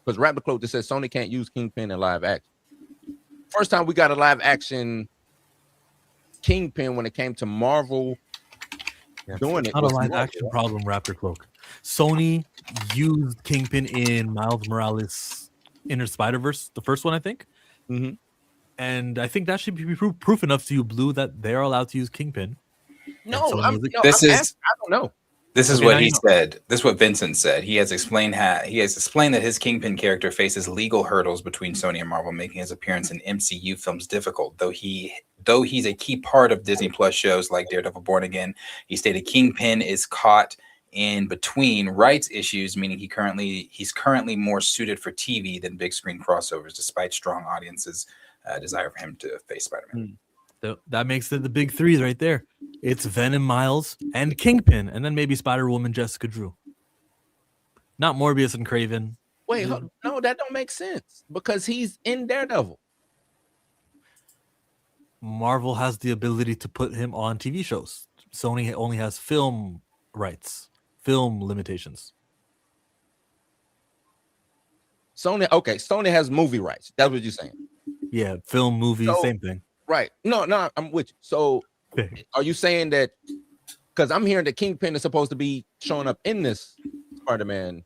because Rap the Cloak just says Sony can't use Kingpin in live action. First time we got a live action Kingpin when it came to Marvel doing it. Not a live action problem, Raptor Cloak. Sony used Kingpin in Miles Morales Inner Spider-Verse, the first one, I think. Mm-hmm. And I think that should be proof enough to you, Blue, that they're allowed to use Kingpin. I don't know. This is what he said. This is what Vincent said. He has explained that his Kingpin character faces legal hurdles between Sony and Marvel, making his appearance in MCU films difficult. Though he's a key part of Disney Plus shows like Daredevil Born Again, he stated Kingpin is caught in between rights issues, meaning he's currently more suited for TV than big screen crossovers, despite strong audiences' desire for him to face Spider-Man. That makes it the big threes right there. It's Venom, Miles, and Kingpin, and then maybe Spider-Woman, Jessica Drew. Not Morbius and Kraven. Wait, no, that don't make sense because he's in Daredevil. Marvel has the ability to put him on TV shows. Sony only has film rights, film limitations. Sony has movie rights. That's what you're saying. Yeah, film, movie, same thing. Right. No, I'm with you. So are you saying that because I'm hearing that Kingpin is supposed to be showing up in this Spider-Man?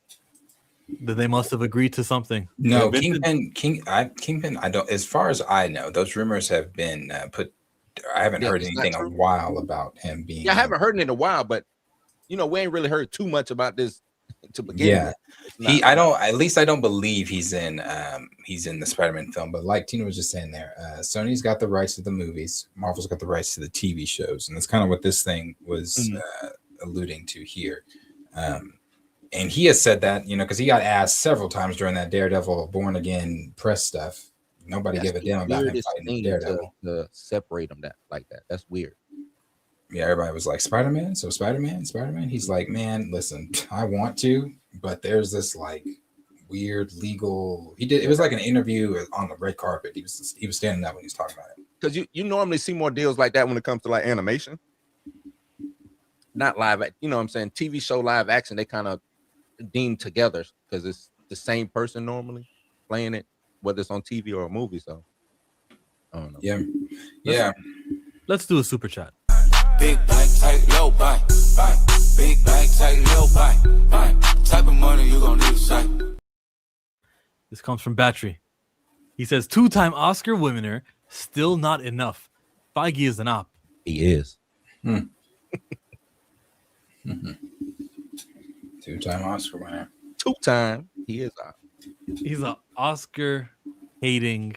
That they must have agreed to something. No, Kingpin. I don't. As far as I know, those rumors have been put. I haven't heard anything in a while about him being. Yeah, I haven't heard it in a while, but we ain't really heard too much about this to begin with. I don't believe he's in the Spider-Man film, but like Tina was just saying there, Sony's got the rights to the movies, Marvel's got the rights to the TV shows, and that's kind of what this thing was alluding to here. And he has said that, because he got asked several times during that Daredevil Born Again press stuff. Nobody gave a damn about him fighting Daredevil. To separate them like that. That's weird. Yeah, everybody was like, Spider-Man? So Spider-Man? He's like, man, listen, I want to, but there's this like weird legal. It was like an interview on the red carpet. He was standing up when he was talking about it. Because you normally see more deals like that when it comes to like animation. Not live, you know what I'm saying? TV show live action, they kind of deem together because it's the same person normally playing it, whether it's on TV or a movie. So I don't know. Yeah. Let's do a super chat. Big bag, tight, low buy. Big bag, tight, low buy. Type of money you gonna need sight. This comes from Battery. He says, 2-time Oscar winner, still not enough. Feige is an op. He is. 2-time Oscar winner. 2-time. He is op. He's an Oscar hating.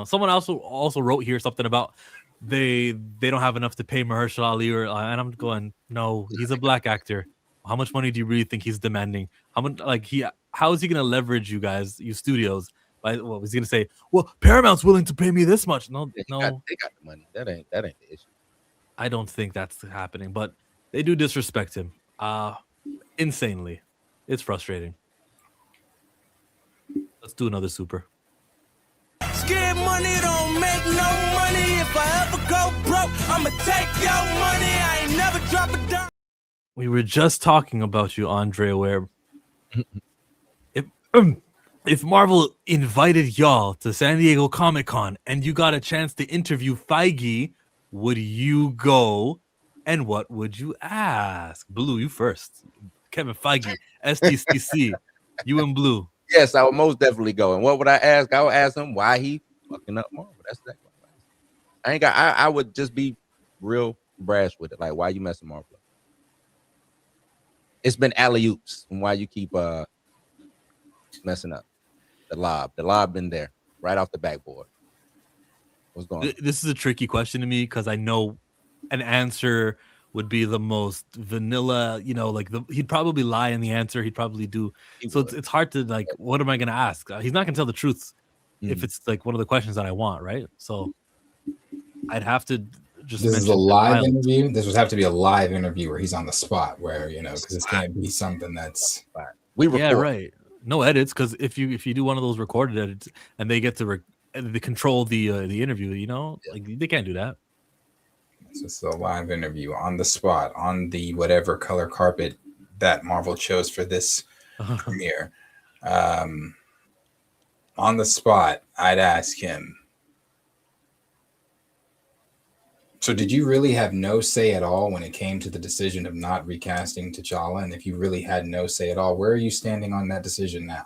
Someone also wrote here something about they don't have enough to pay Mahershala Ali, and I'm going, no, he's a black actor. How much money do you really think he's demanding? How is he gonna leverage you guys, you studios? What was he gonna say? Well, Paramount's willing to pay me this much. No, they got the money. That ain't the issue. I don't think that's happening, but they do disrespect him insanely. It's frustrating. Let's do another super. Scared money don't make no money. If I ever go broke, I'ma take your money. I ain't never drop a dime. We were just talking about you, Andre, where if Marvel invited y'all to San Diego Comic-Con and you got a chance to interview Feige, would you go? And what would you ask? Blue, you first. Kevin Feige, SDCC, you and Blue. Yes, I would most definitely go. And what would I ask? I would ask him why he fucking up Marvel. That's exactly what I would just be real brash with it. Like, why you messing Marvel up? It's been alley-oops. And why you keep messing up? The lob been there right off the backboard. What's going on? This is a tricky question to me because I know an answer would be the most vanilla, he'd probably lie in the answer. He'd probably do. It's hard to what am I going to ask? He's not going to tell the truth if it's like one of the questions that I want, right? So I'd have to just. This is a live interview. This would have to be a live interview where he's on the spot, where because this can't be something that's. We record. Yeah, right. No edits, because if you do one of those recorded edits and they get to they control the interview, they can't do that. So it's a live interview on the spot on the whatever color carpet that Marvel chose for this premiere. On the spot, I'd ask him. So did you really have no say at all when it came to the decision of not recasting T'Challa? And if you really had no say at all, where are you standing on that decision now?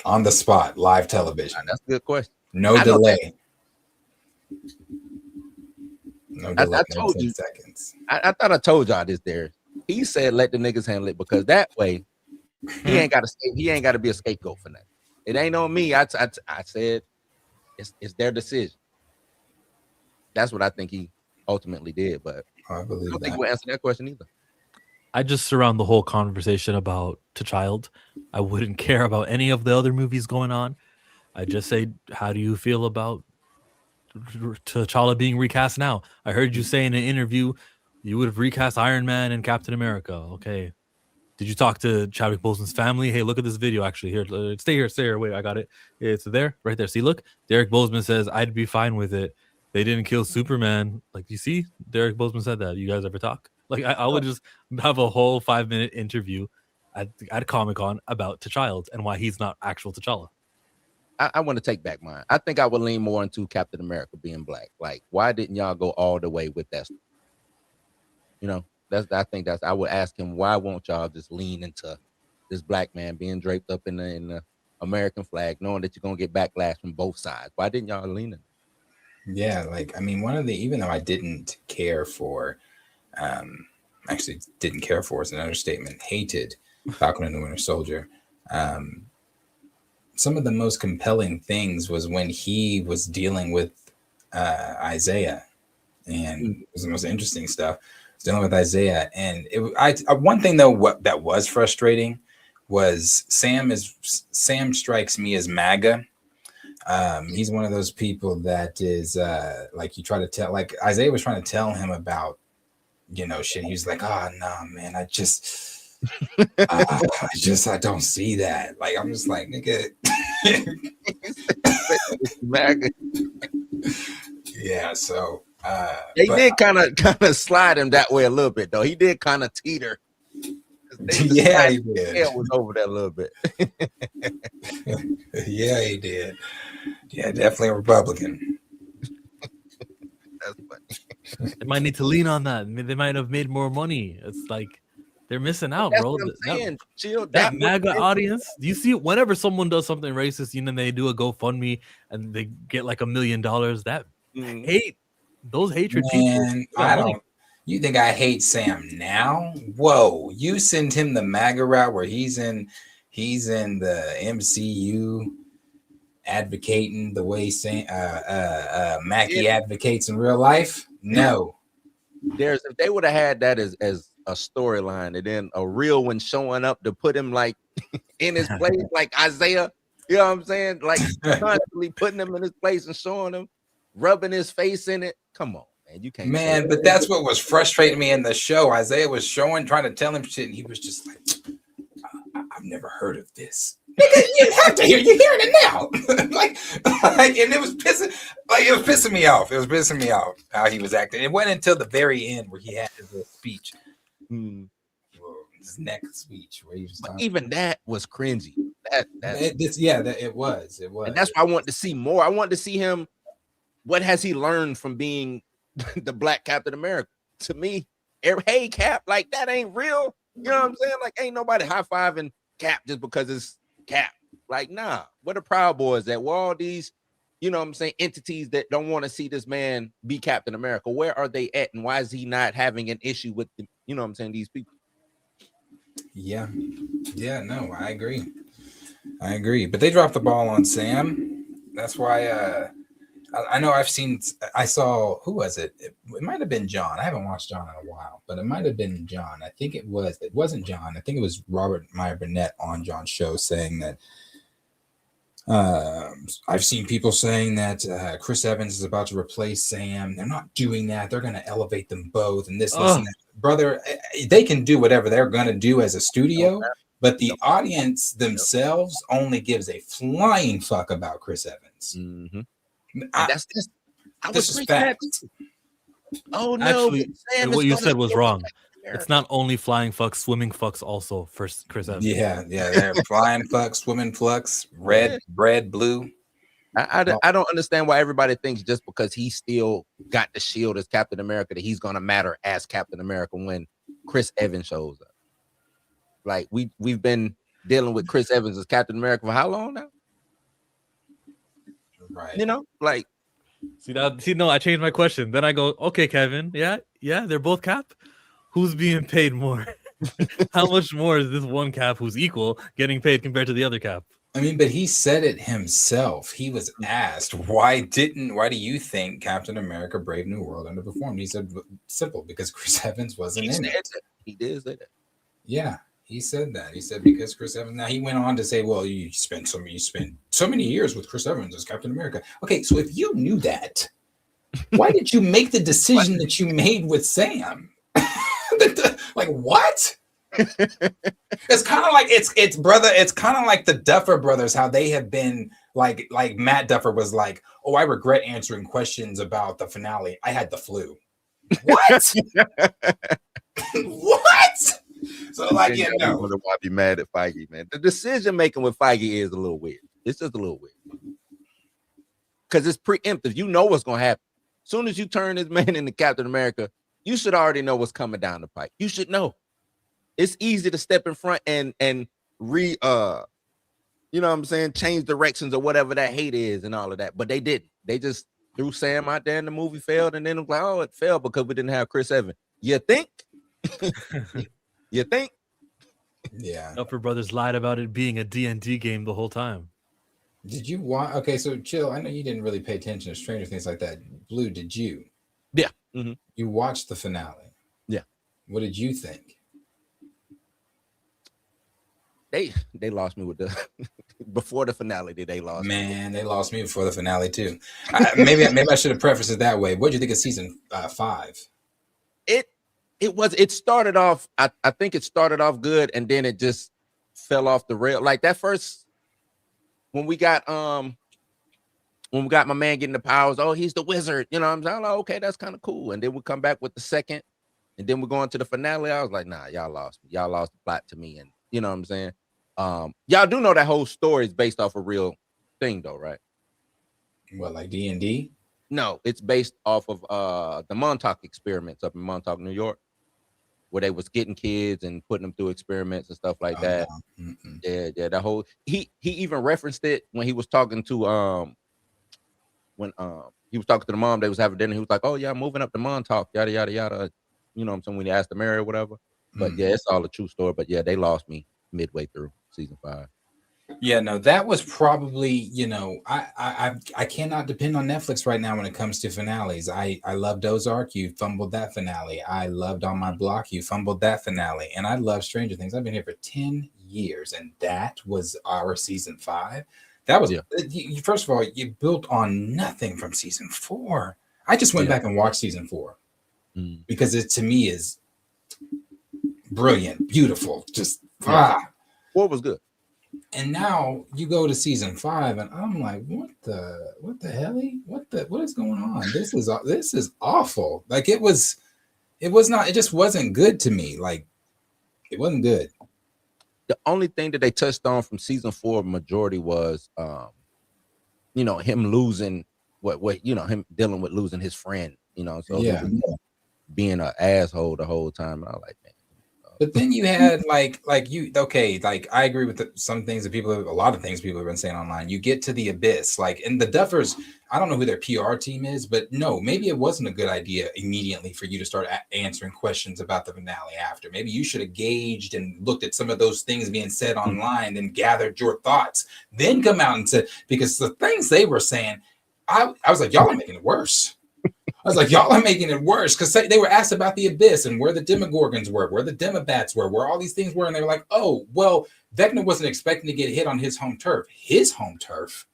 On the spot, live television. That's a good question. No delay. No delay. I told you. Seconds. I thought I told y'all this there. He said let the niggas handle it because that way he ain't got to be a scapegoat for nothing. It ain't on me. I said it's their decision. That's what I think he ultimately did, but I believe don't think we'll answer that question either. I just surround the whole conversation about T'Challa. I wouldn't care about any of the other movies going on. I just say, how do you feel about T'Challa being recast now? I heard you say in an interview you would have recast Iron Man and Captain America. Okay. Did you talk to Chadwick Boseman's family? Hey, look at this video. Actually, here, stay here. Wait, I got it. It's there, right there. See, look. Derek Boseman says I'd be fine with it. They didn't kill Superman. Like, you see, Derek Boseman said that. You guys ever talk? Like, I would just have a whole 5-minute interview at Comic-Con about T'Challa and why he's not actual T'Challa. I want to take back mine. I think I would lean more into Captain America being black. Like, why didn't y'all go all the way with that? I would ask him, why won't y'all just lean into this black man being draped up in the American flag, knowing that you're gonna get backlash from both sides? Why didn't y'all lean in? Yeah, even though I didn't care for actually didn't care for is an understatement, hated Falcon and the Winter Soldier. Some of the most compelling things was when he was dealing with Isaiah, and it was the most interesting stuff. Dealing with Isaiah, and one thing though that was frustrating was Sam strikes me as MAGA. He's one of those people that is like you try to tell, like Isaiah was trying to tell him about, shit. He was like, oh no, man, I don't see that. Like, I'm just like, nigga. MAGA. Yeah, so they did kind of slide him that way a little bit, though. He did kind of teeter. Yeah, he did. Tail was over there a little bit. Yeah, he did. Yeah, definitely a Republican. That's funny. They might need to lean on that. They might have made more money. It's like they're missing out, That's bro. what I'm saying. Chill. That MAGA audience. Do you see whenever someone does something racist, they do a GoFundMe and they get like $1 million? That hate, those hatred people. I don't. You think I hate Sam now? Whoa! You send him the MAGA route where he's in the MCU advocating the way Mackie advocates in real life. No, if they would have had that as a storyline, and then a real one showing up to put him like in his place, like Isaiah. You know what I'm saying? Like constantly putting him in his place and showing him, rubbing his face in it. Come on. Man, you can't. Man, but that's what was frustrating me in the show. Isaiah was trying to tell him shit, and he was just like, "I've never heard of this." You have to hear. You're hearing it now. like, and it was pissing me off. It was pissing me off how he was acting. It went until the very end where he had his speech, his next speech, where he was. Even that was cringy. It was. And that's why I want to see more. I want to see him. What has he learned from being the Black Captain America? To me, hey Cap, like that ain't real. You know what I'm saying? Like ain't nobody high-fiving Cap just because it's Cap. Like, nah, where the Proud Boys at? Where all these, you know what I'm saying, entities that don't want to see this man be Captain America? Where are they at? And why is he not having an issue with them, you know what I'm saying, these people? Yeah, no, I agree. But they dropped the ball on Sam. That's why I know I saw, who was it? It might have been John. I haven't watched John in a while, but it might have been John. I think it wasn't John. I think it was Robert Meyer Burnett on John's show saying that I've seen people saying that Chris Evans is about to replace Sam. They're not doing that. They're going to elevate them both. And this and that. Brother, they can do whatever they're going to do as a studio, but the audience themselves only gives a flying fuck about Chris Evans. Mm-hmm. This is fact. Oh no! Actually, what you said was wrong. It's not only flying fucks, swimming fucks also for Chris Evans. Yeah, they're flying fucks, swimming fucks, red, blue. I don't understand why everybody thinks just because he still got the shield as Captain America that he's gonna matter as Captain America when Chris Evans shows up. Like we've been dealing with Chris Evans as Captain America for how long now? Right. You know, like no, I changed my question. Then I go, okay, Kevin, yeah, they're both Cap. Who's being paid more? How much more is this one Cap who's equal getting paid compared to the other Cap? I mean, but he said it himself. He was asked, why do you think Captain America Brave New World underperformed? He said, simple, because Chris Evans wasn't in it. He did say that. Yeah, he said that. He said because Chris Evans. Now he went on to say, well, you spent so many years with Chris Evans as Captain America. Okay, so if you knew that, why did you make the decision that you made with Sam? Like what? It's kind of like it's brother. It's kind of like the Duffer Brothers, how they have been like Matt Duffer was like, oh, I regret answering questions about the finale. I had the flu. What? What? So like, yeah, no. Why be mad at Feige, man? The decision making with Feige is a little weird. It's just a little weird because it's preemptive. You know what's gonna happen. As soon as you turn this man into Captain America, you should already know what's coming down the pipe. You should know. It's easy to step in front and you know what I'm saying, change directions or whatever that hate is and all of that. But they didn't. They just threw Sam out there and the movie failed, and then it was like, oh, it failed because we didn't have Chris Evans. You think? You think? Yeah. Upper Brothers lied about it being a D&D game the whole time. Did you watch? Okay, so chill. I know you didn't really pay attention to Stranger Things like that. Blue, did you? Yeah. Mm-hmm. You watched the finale. Yeah. What did you think? They lost me with the before the finale. They lost me. Man, they lost me before the finale too. Maybe I should have prefaced it that way. What did you think of season 5? It started off. I think it started off good, and then it just fell off the rail. Like that first when we got my man getting the powers. Oh, he's the wizard. You know what I'm saying? Like, okay, that's kind of cool. And then we come back with the second, and then we're going to the finale. I was like, nah, y'all lost me. Y'all lost the plot to me, and you know what I'm saying? Y'all do know that whole story is based off a real thing, though, right? What, like D&D? No, it's based off of the Montauk experiments up in Montauk, New York, where they was getting kids and putting them through experiments and stuff like that. No. Yeah. The whole he even referenced it when he was talking to when he was talking to the mom. They was having dinner. He was like, "Oh yeah, I'm moving up to Montauk, yada yada yada." You know what I'm saying? When he asked to marry or whatever. But yeah, it's all a true story. But yeah, they lost me midway through season 5. Yeah, no, that was probably, you know, I cannot depend on Netflix right now when it comes to finales. I loved Ozark, you fumbled that finale. I loved On My Block, you fumbled that finale. And I love Stranger Things. I've been here for 10 years, and that was our season 5. That was, first of all, you built on nothing from season 4. I just went back and watched season 4 because it to me is brilliant, beautiful, just What was good? And now you go to season 5, and I'm like, what the hell? What is going on? This is awful. Like it just wasn't good to me. Like it wasn't good. The only thing that they touched on from season 4 majority was him losing him dealing with losing his friend, so being an asshole the whole time. And I was like, man. But then you had like I agree with some things that a lot of things people have been saying online. You get to the abyss, like, and the Duffers, I don't know who their PR team is, but no, maybe it wasn't a good idea immediately for you to start answering questions about the finale after. Maybe you should have gauged and looked at some of those things being said online and gathered your thoughts, then come out and said, because the things they were saying, I was like, y'all are making it worse. I was like, y'all are making it worse, because they were asked about the abyss and where the Demogorgons were, where the Demobats were, where all these things were. And they were like, oh, well, Vecna wasn't expecting to get hit on his home turf. His home turf?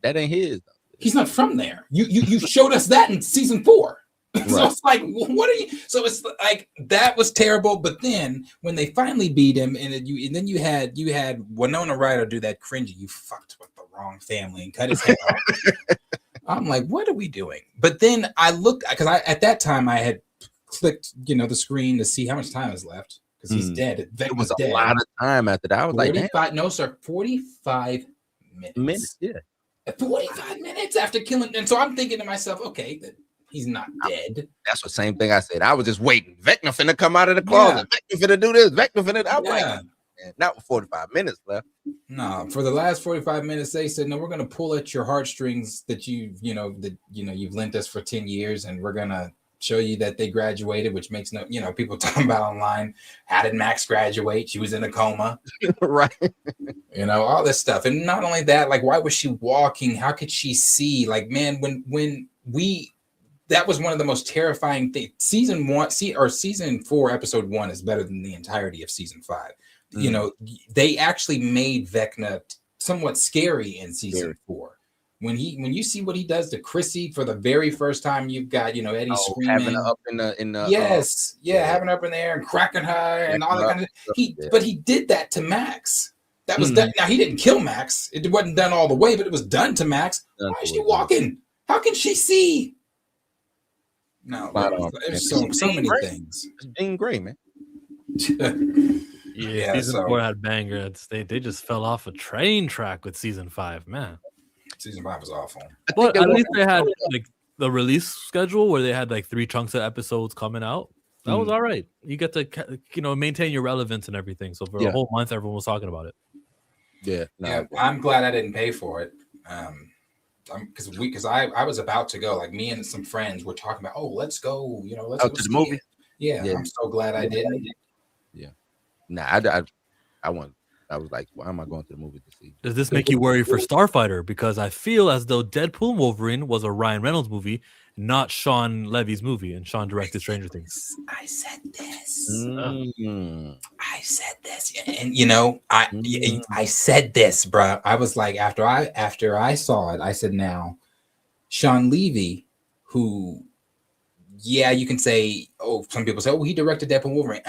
That ain't his. He's not from there. You showed us that in season 4. Right. So it's like, what are you? So it's like, that was terrible. But then when they finally beat him, and then you had Winona Ryder do that cringy, you fucked with the wrong family and cut his head off. I'm like, what are we doing? But then I looked, because at that time I had clicked, the screen to see how much time is left, because he's dead. It was a lot of time after that. I was 45, like, no, sir, 45 minutes. Yeah. 45 minutes after killing. And so I'm thinking to myself, okay, he's not dead. That's the same thing I said. I was just waiting. Vecna finna come out of the closet. Yeah. Vecna finna do this. Vecna finna. I'm like, not with 45 minutes left. No, for the last 45 minutes, they said, no, we're going to pull at your heartstrings that you've lent us for 10 years. And we're going to show you that they graduated, which makes people talking about online. How did Max graduate? She was in a coma. Right. All this stuff. And not only that, like, why was she walking? How could she see? Like, man, that was one of the most terrifying things. Season 4, episode 1 is better than the entirety of season 5. They actually made Vecna somewhat scary in season 4. When you see what he does to Chrissy for the very first time, you've got Eddie screaming, having her up in the having her up in the air and cracking her and all that kind of. But he did that to Max. That was done. Now he didn't kill Max. It wasn't done all the way, but it was done to Max. Why is she walking? How can she see? No, there's so many things. It's being gray, man. Season 4 had bangers. They just fell off a train track with season 5, man. Season 5 was awful. But at least they had like the release schedule where they had like 3 chunks of episodes coming out. That was all right. You get to maintain your relevance and everything. So for a whole month, everyone was talking about it. Yeah, I'm glad I didn't pay for it. Because I was about to go. Like, me and some friends were talking about, let's go. Let's go to the movie. Yeah, Yeah. I'm so glad I didn't. Yeah. Nah, I want. I was like, why am I going to the movie to see? Does this make you worry for Starfighter? Because I feel as though Deadpool and Wolverine was a Ryan Reynolds movie, not Sean Levy's movie, and Sean directed Stranger Things. I said this. Mm. I said this, and you know, I Mm. said this, bro. I was like, after I saw it, I said, now, Sean Levy, who, yeah, you can say, oh, some people say, oh, he directed Deadpool and Wolverine.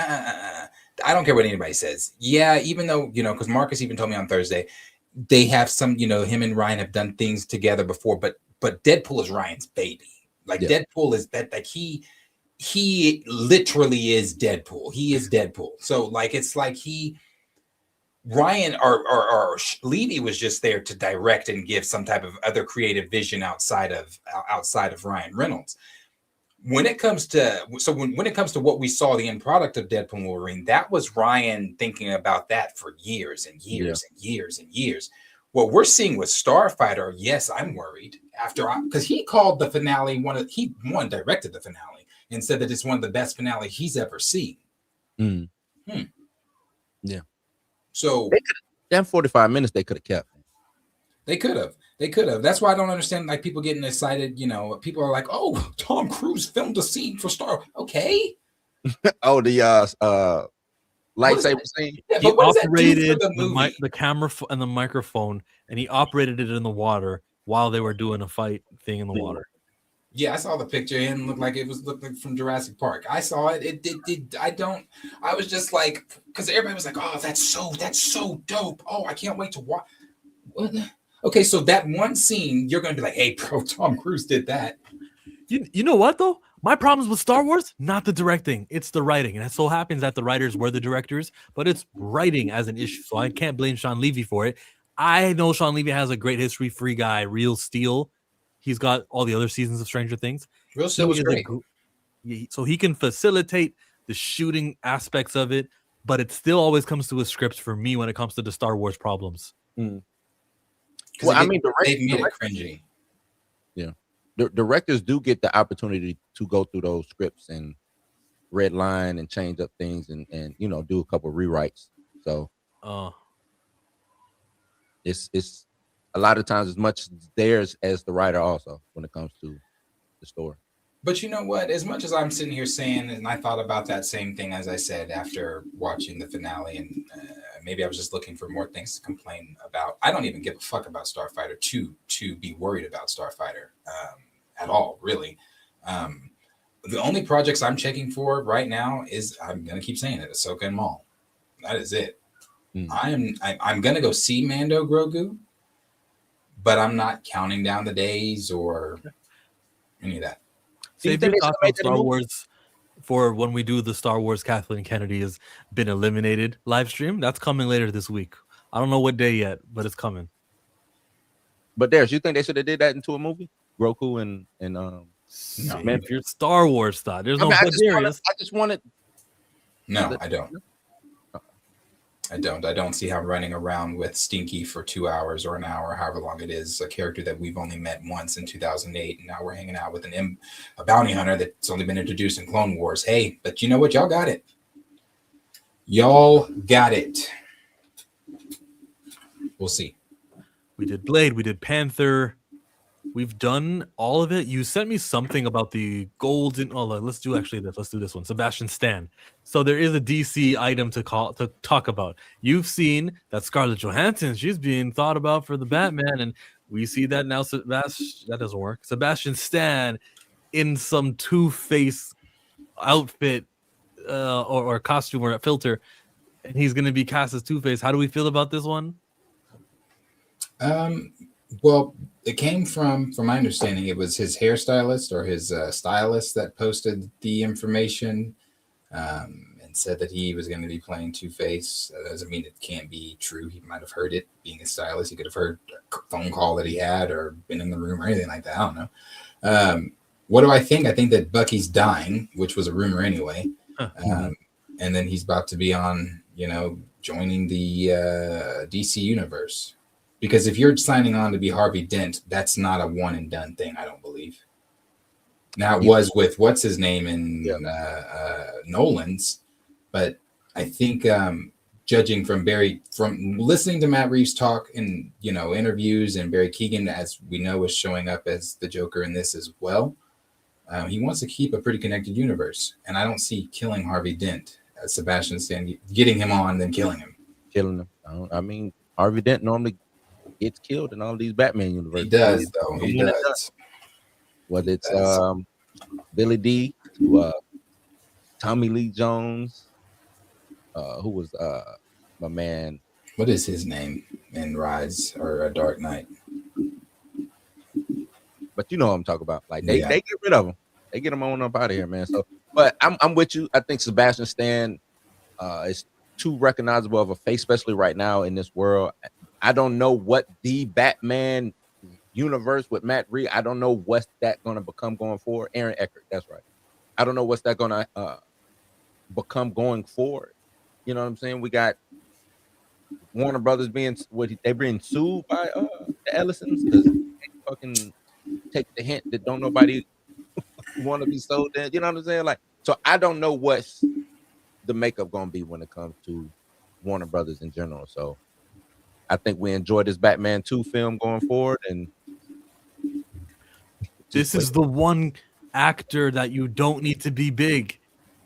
I don't care what anybody says. Yeah, even though, you know, because Marcus even told me on Thursday, they have some, you know, him and Ryan have done things together before, but Deadpool is Ryan's baby. Like Deadpool is that, like he literally is Deadpool. He is Deadpool. So like it's like Ryan or Levy was just there to direct and give some type of other creative vision outside of Ryan Reynolds. When it comes to when it comes to what we saw, the end product of Deadpool and Wolverine, that was Ryan thinking about that for years and years and years and years. What we're seeing with Starfighter, yes, I'm worried because he called the finale he directed the finale and said that it's one of the best finale he's ever seen. Yeah. So that 45 minutes they could have kept. They could have. That's why I don't understand like people getting excited. You know, people are like, "Oh, Tom Cruise filmed a scene for Star." Okay. Oh, the lightsaber scene. Yeah, He but what does that do operated for the movie? the camera and the microphone, and he operated it in the water while they were doing a fight thing in the water. Yeah, I saw the picture and looked like from Jurassic Park. I saw it. I was just like, because everybody was like, "Oh, that's so dope. Oh, I can't wait to watch." What? Okay, so that one scene, you're going to be like, "Hey, bro, Tom Cruise did that." You know what though? My problems with Star Wars, not the directing, it's the writing. And it so happens that the writers were the directors, but it's writing as an issue. So I can't blame Sean Levy for it. I know Sean Levy has a great history, Free Guy, Real Steel. He's got all the other seasons of Stranger Things. Real Steel was great. So he can facilitate the shooting aspects of it, but it still always comes to a script for me when it comes to the Star Wars problems. Well, I mean, they've made it cringy. Yeah. The directors do get the opportunity to go through those scripts and red line and change up things and you know do a couple of rewrites. So it's a lot of times as much theirs as the writer also when it comes to the story. But you know what? As much as I'm sitting here saying, and I thought about that same thing as I said after watching the finale, and maybe I was just looking for more things to complain about. I don't even give a fuck about Starfighter to be worried about Starfighter at all, really. The only projects I'm checking for right now is, I'm gonna keep saying it, Ahsoka and Maul. That is it. I'm gonna go see Mando Grogu, but I'm not counting down the days or any of that. Save your thoughts on Star Wars for when we do the Star Wars Kathleen Kennedy has been eliminated live stream. That's coming later this week. I don't know what day yet, but it's coming. But Darius, you think they should have did that into a movie? Grogu and no, man, if you're Star Wars style, there's no. I just wanted. No, I don't. I don't see how running around with Stinky for 2 hours or an hour, however long it is, a character that we've only met once in 2008, and now we're hanging out with a bounty hunter that's only been introduced in Clone Wars. Hey, but you know what? Y'all got it. Y'all got it. We'll see. We did Blade. We did Panther. We've done all of it. You sent me something about the golden. Oh, let's do this one. Sebastian Stan. So there is a DC item to talk about. You've seen that Scarlett Johansson, she's being thought about for the Batman, and we see that now. That doesn't work. Sebastian Stan in some Two-Face outfit or costume or a filter, and he's going to be cast as Two-Face. How do we feel about this one? Well, it came from my understanding, it was his hairstylist or his stylist that posted the information and said that he was going to be playing Two-Face. That doesn't mean it can't be true. He might have heard it. Being a stylist, he could have heard a phone call that he had or been in the room or anything like that. I don't know. What do I think? I think that Bucky's dying, which was a rumor anyway. And then he's about to be on, joining the DC universe. Because if you're signing on to be Harvey Dent, that's not a one and done thing, I don't believe. Now it was with what's his name in Nolan's, but I think judging from listening to Matt Reeves talk in interviews, and Barry Keoghan, as we know, is showing up as the Joker in this as well. He wants to keep a pretty connected universe, and I don't see killing Harvey Dent, Sebastian Stan, getting him on, then killing him. I mean, Harvey Dent normally gets killed in all these Batman universes. He does, though. He does. Whether it's Billy D to Tommy Lee Jones, who was my man. What is his name in Rise or Dark Knight? But you know what I'm talking about. Like they get rid of him. They get him on up out of here, man. So, but I'm with you. I think Sebastian Stan is too recognizable of a face, especially right now in this world. I don't know what the Batman universe with Matt Reeves, I don't know what's that going to become going forward. Aaron Eckhart, that's right. I don't know what's that going to become going forward. You know what I'm saying? We got Warner Brothers being sued by the Ellisons because they fucking take the hint that don't nobody want to be sold in. You know what I'm saying? Like, so I don't know what's the makeup going to be when it comes to Warner Brothers in general. So I think we enjoy this Batman 2 film going forward, and this is the one actor that you don't need to be big.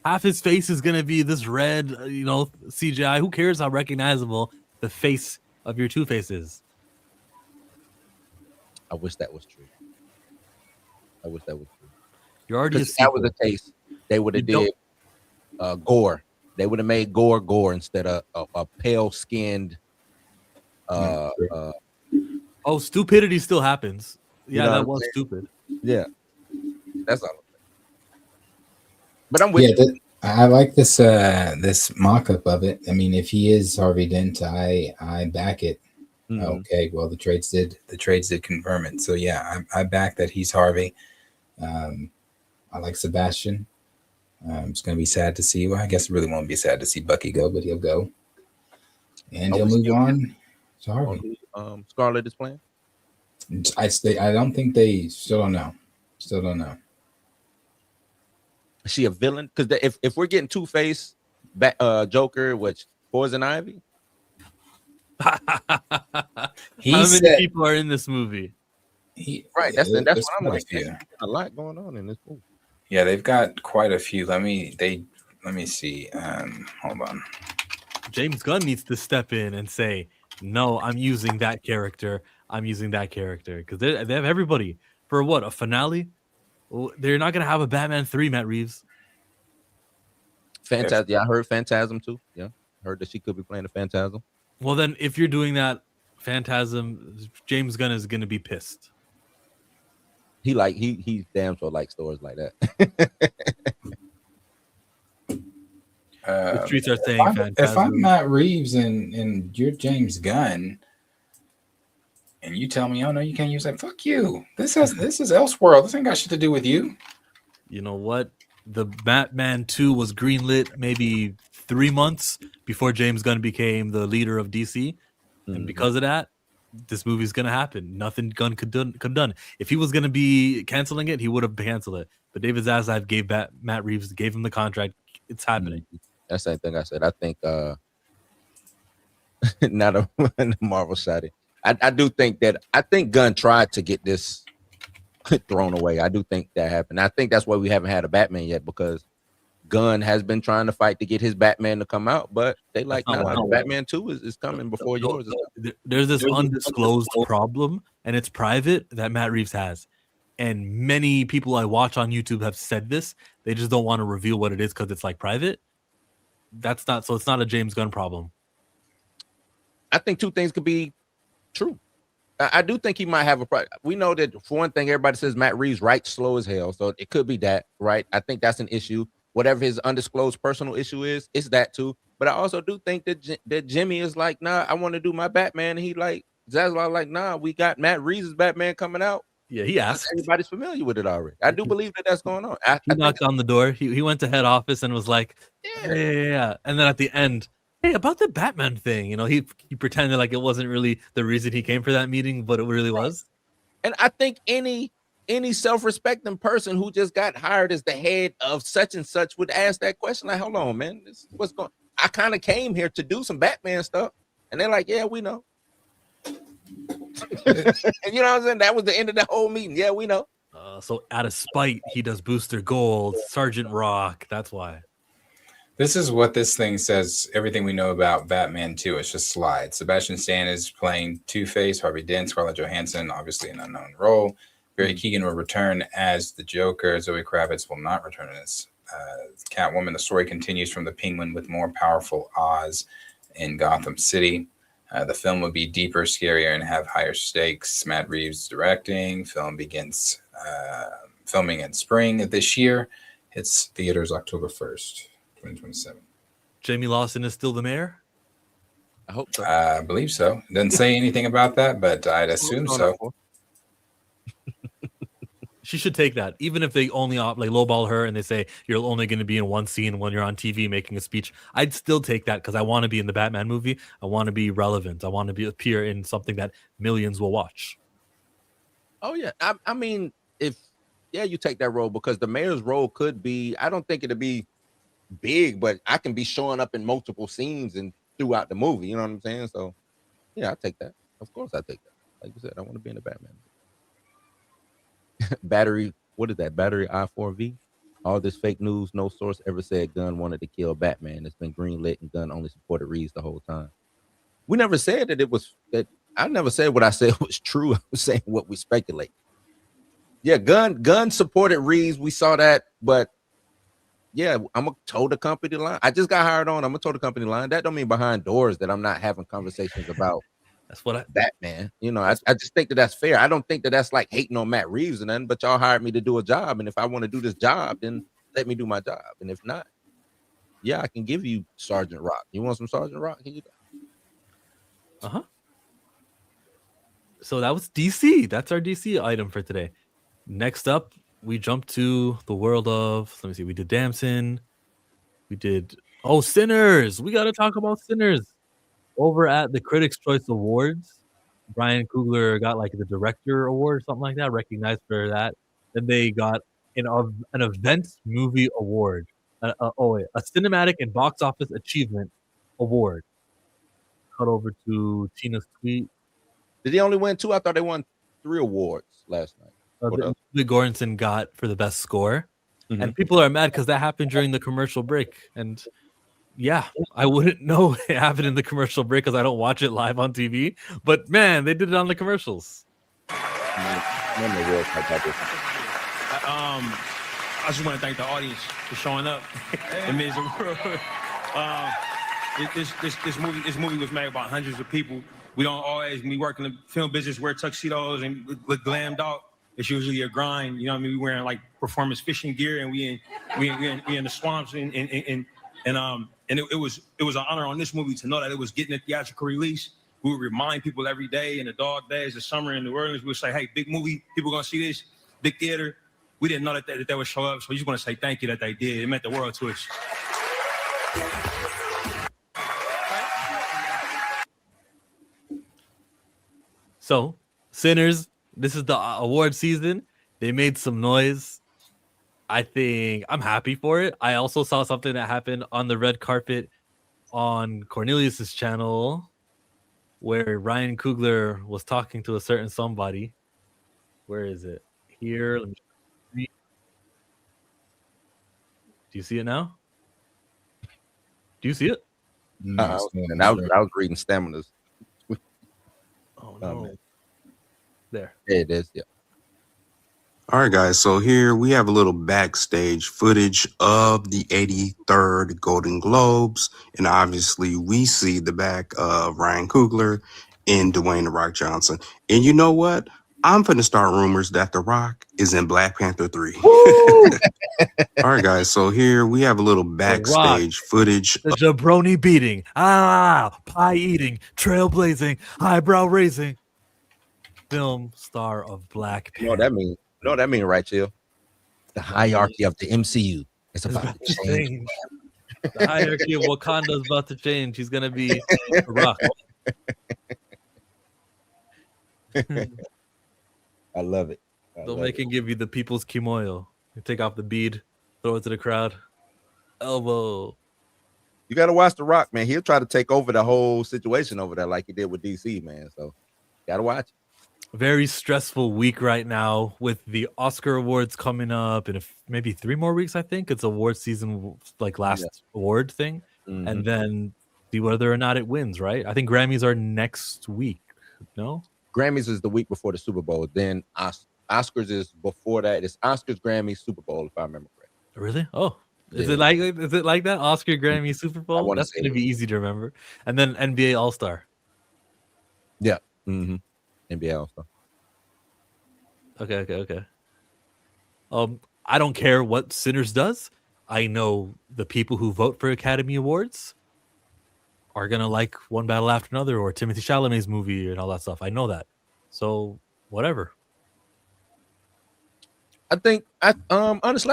Half his face is gonna be this red, CGI. Who cares how recognizable the face of your Two-Face is? I wish that was true. You're already if that was the case, they would have did Gore. They would have made Gore instead of a pale skinned. Stupidity still happens. Yeah, that was stupid. Yeah, that's all. But I'm with you. I like this this mock-up of it. I mean, if he is Harvey Dent, I back it. Mm-hmm. Okay, well the trades did confirm it. So yeah, I back that he's Harvey. I like Sebastian. It's gonna be sad to see. Well, I guess it really won't be sad to see Bucky go, but he'll go, and he'll move on to Harvey. Scarlet is playing. I don't think they still don't know. Is she a villain? Because if we're getting Two-Face, Joker, which Poison Ivy. How many people are in this movie? That's what I'm like. A lot going on in this movie. Yeah, they've got quite a few. Let me see. Hold on. James Gunn needs to step in and say, "No, I'm using that character. Because they have everybody for what, a finale. They're not gonna have a Batman 3, Matt Reeves. Phantasm. Yeah, I heard Phantasm too. Yeah, heard that she could be playing the Phantasm. Well, then if you're doing that, Phantasm, James Gunn is gonna be pissed. He damn sure likes stories like that. The streets are saying Phantasm. If I'm Matt Reeves and you're James Gunn, and you tell me, oh no, you can't use that. Fuck you. This is Elseworld. This ain't got shit to do with you. You know what? The Batman 2 was greenlit maybe 3 months before James Gunn became the leader of DC, and because of that, this movie's gonna happen. Nothing Gunn could done. If he was gonna be canceling it, he would have canceled it. But David Zaslav gave Matt Reeves gave him the contract. It's happening. That's the same thing I said. I think not a Marvel shot it. I do think Gunn tried to get this thrown away. I do think that happened. I think that's why we haven't had a Batman yet, because Gunn has been trying to fight to get his Batman to come out, but they Batman 2 is coming before yours. There's this undisclosed problem, and it's private, that Matt Reeves has. And many people I watch on YouTube have said this. They just don't want to reveal what it is because it's like private. It's not a James Gunn problem. I think two things could be true. I do think he might have a problem. We know that, for one thing, everybody says Matt Reeves writes slow as hell, so it could be that, right? I think that's an issue. Whatever his undisclosed personal issue is, it's that too. But I also do think that Jimmy is like, nah, I want to do my Batman. And he like, Zaslav like, nah, we got Matt Reeves' Batman coming out. Yeah, he asked. Everybody's familiar with it already. I do believe that that's going on. He knocked on the door. He went to head office and was like, yeah. And then at the end, hey, about the Batman thing, he pretended like it wasn't really the reason he came for that meeting, but it really was. And I think any any self-respecting person who just got hired as the head of such and such would ask that question. Like, hold on, man, what's going? I kind of came here to do some Batman stuff, and they're like, yeah, we know. You know what I'm saying? That was the end of the whole meeting. Yeah, we know. So out of spite, he does Booster Gold, Sergeant Rock. That's why. This is what this thing says. Everything we know about Batman 2. It's just slides. Sebastian Stan is playing Two-Face. Harvey Dent, Scarlett Johansson, obviously an unknown role. Barry Keoghan will return as the Joker. Zoe Kravitz will not return as Catwoman. The story continues from the Penguin with more powerful Oz in Gotham City. The film will be deeper, scarier, and have higher stakes. Matt Reeves directing. Film begins filming in spring of this year. Hits theaters October 1st, 2027. Jamie Lawson is still the mayor? I hope so. I believe so. Doesn't say anything about that, but I'd assume so. She should take that, even if they only like lowball her and they say you're only going to be in one scene when you're on TV making a speech. I'd still take that because I want to be in the Batman movie. I want to be relevant. I want to appear in something that millions will watch. Oh yeah, I mean, you take that role because the mayor's role could be. I don't think it'd be big, but I can be showing up in multiple scenes and throughout the movie. You know what I'm saying? So yeah, I take that. Of course, I take that. Like you said, I want to be in the Batman movie. Battery, what is that? Battery I4V. All this fake news. No source ever said Gunn wanted to kill Batman. It's been greenlit and Gunn only supported Reeves the whole time. We never said that it was that. I never said what I said was true. I was saying what we speculate. Yeah, Gunn supported Reeves. We saw that, but yeah, I'm gonna toe the company line. I just got hired on. I'm gonna toe the company line. That don't mean behind doors that I'm not having conversations about. That's what Batman. You know, I just think that that's fair. I don't think that that's like hating on Matt Reeves and nothing, but y'all hired me to do a job. And if I want to do this job, then let me do my job. And if not, yeah, I can give you Sergeant Rock. You want some Sergeant Rock? Can you? Uh-huh. So that was DC. That's our DC item for today. Next up, we jump to the world of, let me see, we did Damson. We did, Sinners. We got to talk about Sinners. Over at the Critics' Choice Awards, Ryan Coogler got like the Director Award or something like that, recognized for that. Then they got an Event Movie Award, a Cinematic and Box Office Achievement Award. Cut over to Tina's tweet. Did he only win 2? I thought they won 3 awards last night. Billy Gordonson got for the best score. Mm-hmm. And people are mad because that happened during the commercial break. And yeah, I wouldn't know it happened in the commercial break because I don't watch it live on TV. But man, they did it on the commercials. I just want to thank the audience for showing up. It means the world. This movie was made by hundreds of people. We don't always, when we work in the film business, wear tuxedos and look glammed out. It's usually a grind. You know what I mean? We wearing like performance fishing gear, and we in the swamps, and it was an honor on this movie to know that it was getting a theatrical release. We would remind people every day in the dog days of summer in New Orleans. We would say, "Hey, big movie, people gonna see this, big theater." We didn't know that they would show up, so we just want to say thank you that they did. It meant the world to us. So, Sinners, this is the award season. They made some noise. I think I'm happy for it. I also saw something that happened on the red carpet on Cornelius's channel where Ryan Coogler was talking to a certain somebody. Where is it? Here. Let me see. Do you see it now? Do you see it? I was reading Stamina's. Oh no. There. Yeah, it is. Yeah. All right, guys. So here we have a little backstage footage of the 83rd Golden Globes. And obviously we see the back of Ryan Coogler and Dwayne "The Rock" Johnson. And you know what? I'm finna start rumors that The Rock is in Black Panther 3. All right, guys. So here we have a little backstage footage. The jabroni beating. Pie eating. Trailblazing. Eyebrow raising. Film star of Black Panther. You know what that mean, right, Chill? The hierarchy of the MCU is about to change. The hierarchy of Wakanda is about to change. He's gonna be The Rock. I love it. Don't make him give you the people's kimoyo. You take off the bead, throw it to the crowd. Elbow. You got to watch The Rock, man. He'll try to take over the whole situation over there like he did with DC, man. So, got to watch. Very stressful week right now with the Oscar awards coming up in maybe 3 more weeks. I think it's award season, like last award thing, and then see whether or not it wins. Right? I think Grammys are next week. No, Grammys is the week before the Super Bowl. Then Oscars is before that. It's Oscars, Grammys, Super Bowl, if I remember correctly. Really? Oh. Is it like that? Oscar, Grammy, Super Bowl? That's gonna be easy to remember. And then NBA All-Star. Yeah. NBA All-Star. Okay. I don't care what Sinners does. I know the people who vote for Academy Awards are gonna like One Battle After Another or Timothée Chalamet's movie and all that stuff. I know that. So whatever. Honestly,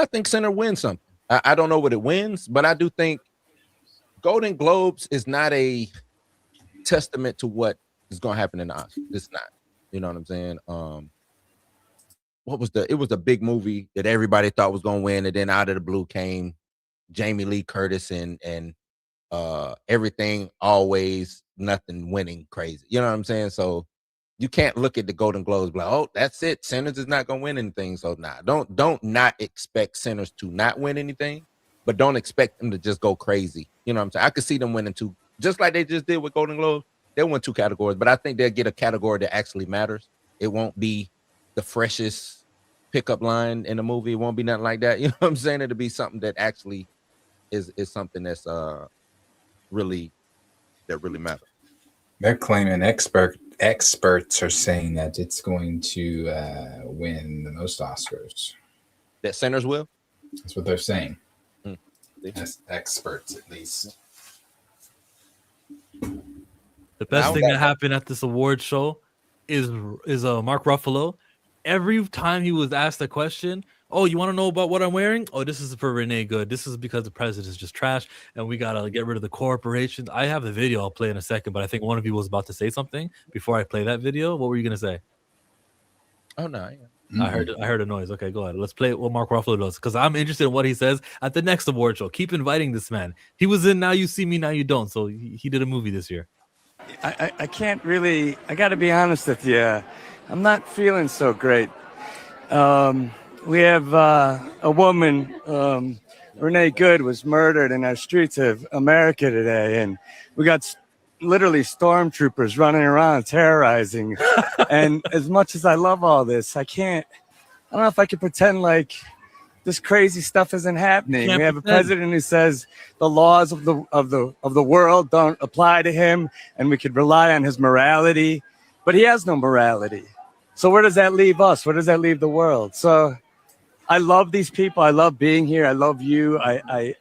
I think Sinner wins something. I don't know what it wins, but I do think Golden Globes is not a testament to what is going to happen in the Oscars. It's not. You know what I'm saying? It was a big movie that everybody thought was going to win, and then out of the blue came Jamie Lee Curtis and Everything Always Nothing winning crazy. You know what I'm saying? So you can't look at the Golden Globes like, oh, that's it. Sinners is not gonna win anything. So don't not expect Sinners to not win anything, but don't expect them to just go crazy. You know what I'm saying? I could see them winning 2, just like they just did with Golden Globes. They'll win 2 categories, but I think they'll get a category that actually matters. It won't be the freshest pickup line in a movie. It won't be nothing like that. You know what I'm saying? It'll be something that actually is something that's really matters. They're claiming experts are saying that it's going to win the most Oscars. That Sinners will? That's what they're saying. As experts, at least. The best thing that happened at this award show is Mark Ruffalo. Every time he was asked a question, oh, you want to know about what I'm wearing? Oh, this is for Renee Good. This is because the president is just trash, and we gotta get rid of the corporations. I have the video I'll play in a second, but I think one of you was about to say something before I play that video. What were you gonna say? Oh no, I heard a noise. Okay, go ahead. Let's play what Mark Ruffalo does because I'm interested in what he says at the next award show. Keep inviting this man. He was in Now You See Me, Now You Don't. So he did a movie this year. I can't really. I got to be honest with you. I'm not feeling so great. We have a woman, Renee Good, was murdered in our streets of America today, and we got literally stormtroopers running around terrorizing. And as much as I love all this, I don't know if I can pretend like this crazy stuff isn't happening. We have a president who says the laws of the world don't apply to him, and we could rely on his morality, but he has no morality. So where does that leave us? Where does that leave the world? So I love these people. I love being here. I love you. But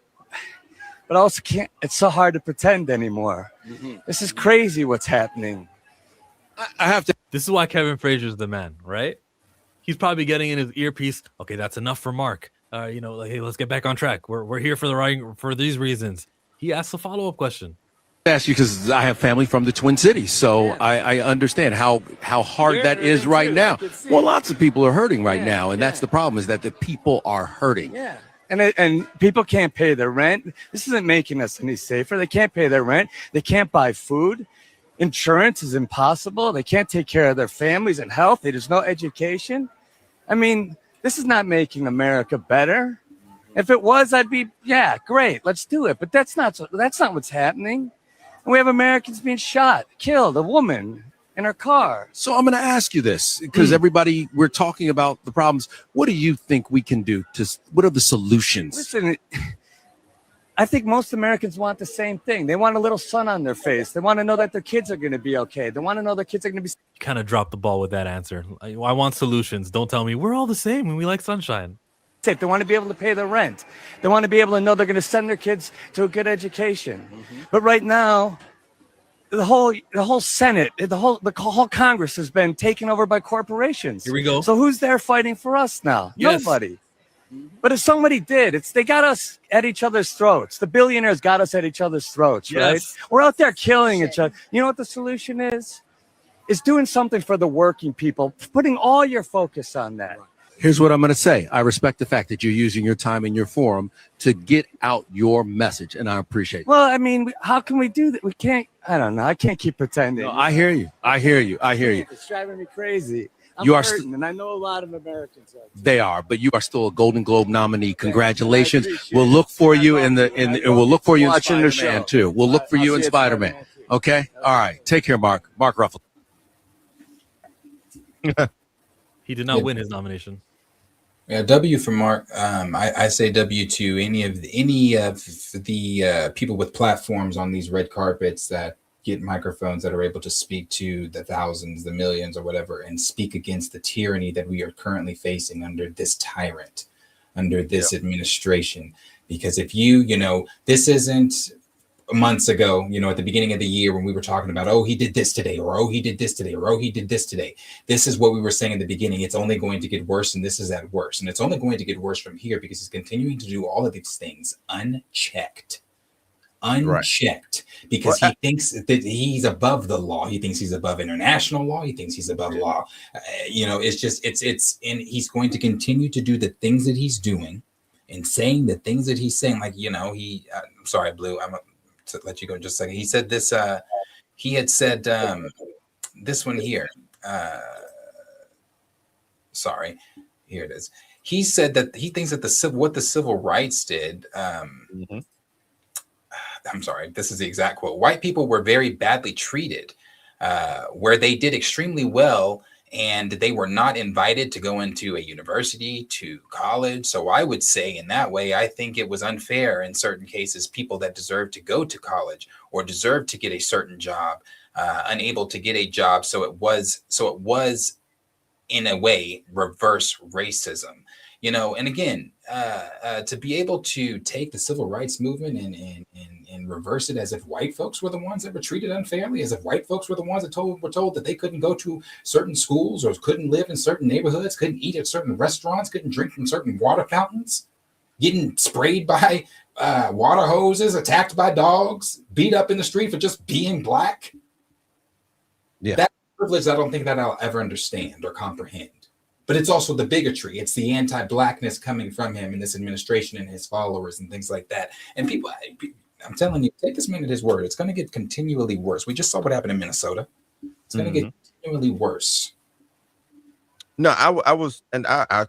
I also can't. It's so hard to pretend anymore. This is crazy what's happening. I have to. This is why Kevin Frazier's the man, right? He's probably getting in his earpiece. Okay, that's enough for Mark. Hey, let's get back on track. We're here for these reasons. He asks a follow-up question. Ask you because I have family from the Twin Cities, so I understand how hard that is right now. Well, lots of people are hurting right now, and that's the problem, is that the people are hurting. Yeah, and people can't pay their rent. This isn't making us any safer. They can't pay their rent. They can't buy food. Insurance is impossible. They can't take care of their families and health. There's no education. I mean, this is not making America better. If it was, I'd be, great, let's do it. But that's not what's happening. And we have Americans being shot, killed, a woman in her car. So I'm going to ask you this, because everybody, we're talking about the problems. What do you think we can do? What are the solutions? Listen, I think most Americans want the same thing. They want a little sun on their face. They want to know that their kids are going to be okay. They want to know their kids are going to be. You kind of dropped the ball with that answer. I want solutions. Don't tell me we're all the same and we like sunshine. They want to be able to pay their rent. They want to be able to know they're going to send their kids to a good education. But right now, the whole Senate, the whole Congress has been taken over by corporations. Here we go. So who's there fighting for us now? Yes. Nobody. But if somebody did, they got us at each other's throats. The billionaires got us at each other's throats, right? We're out there killing each other. You know what the solution is? Is doing something for the working people, putting all your focus on that. Here's what I'm going to say. I respect the fact that you're using your time in your forum to get out your message, and I appreciate it. Well, I mean, how can we do that? We can't. I don't know. I can't keep pretending. No, I hear you. I hear you. I hear you. It's driving me crazy. I'm You are hurting, and I know a lot of Americans are. They are, but you are still a Golden Globe nominee. Congratulations. We'll look for you in the and we'll look for you in Watching the Spider-Man show. too. We'll look for I'll you see in you at Spider-Man. Spider-Man too. Okay? All right. Take care, Mark. Mark Ruffalo. He did not win his nomination. Yeah, W for Mark. I say W to any of the people with platforms on these red carpets that get microphones that are able to speak to the thousands, the millions, or whatever, and speak against the tyranny that we are currently facing under this tyrant, under this administration. Because if this isn't months ago, at the beginning of the year when we were talking about, oh, he did this today, or oh, he did this today, or oh, he did this today. This is what we were saying in the beginning. It's only going to get worse, and this is at worse. And it's only going to get worse from here because he's continuing to do all of these things unchecked. Because he thinks that he's above the law. He thinks he's above international law. He thinks he's above law. And he's going to continue to do the things that he's doing and saying the things that he's saying. Like, I'm sorry, Blue, I'm to let you go in just a second. He said this, he had said this one here. Sorry, here it is. He said that he thinks that what the civil rights did, I'm sorry, this is the exact quote. White people were very badly treated, where they did extremely well, and they were not invited to go into a university, to college. So I would say in that way, I think it was unfair in certain cases, people that deserve to go to college or deserve to get a certain job, unable to get a job. So it was in a way, reverse racism. And again, to be able to take the civil rights movement and reverse it as if white folks were the ones that were treated unfairly, as if white folks were the ones that were told that they couldn't go to certain schools or couldn't live in certain neighborhoods, couldn't eat at certain restaurants, couldn't drink from certain water fountains, getting sprayed by water hoses, attacked by dogs, beat up in the street for just being black. Yeah. That privilege, I don't think that I'll ever understand or comprehend. But it's also the bigotry. It's the anti-blackness coming from him and this administration and his followers and things like that. And people, I'm telling you, take this man at his word. It's going to get continually worse. We just saw what happened in Minnesota. It's going to get continually worse. No, I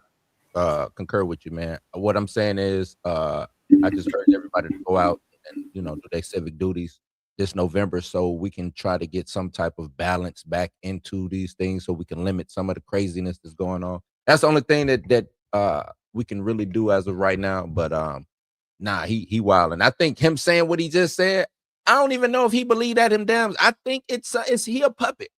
concur with you, man. What I'm saying is, I just urge everybody to go out and do their civic duties this November, so we can try to get some type of balance back into these things, so we can limit some of the craziness that's going on. That's the only thing that we can really do as of right now. But he wilding. I think him saying what he just said, I don't even know if he believed that him damn. I think it's he a puppet.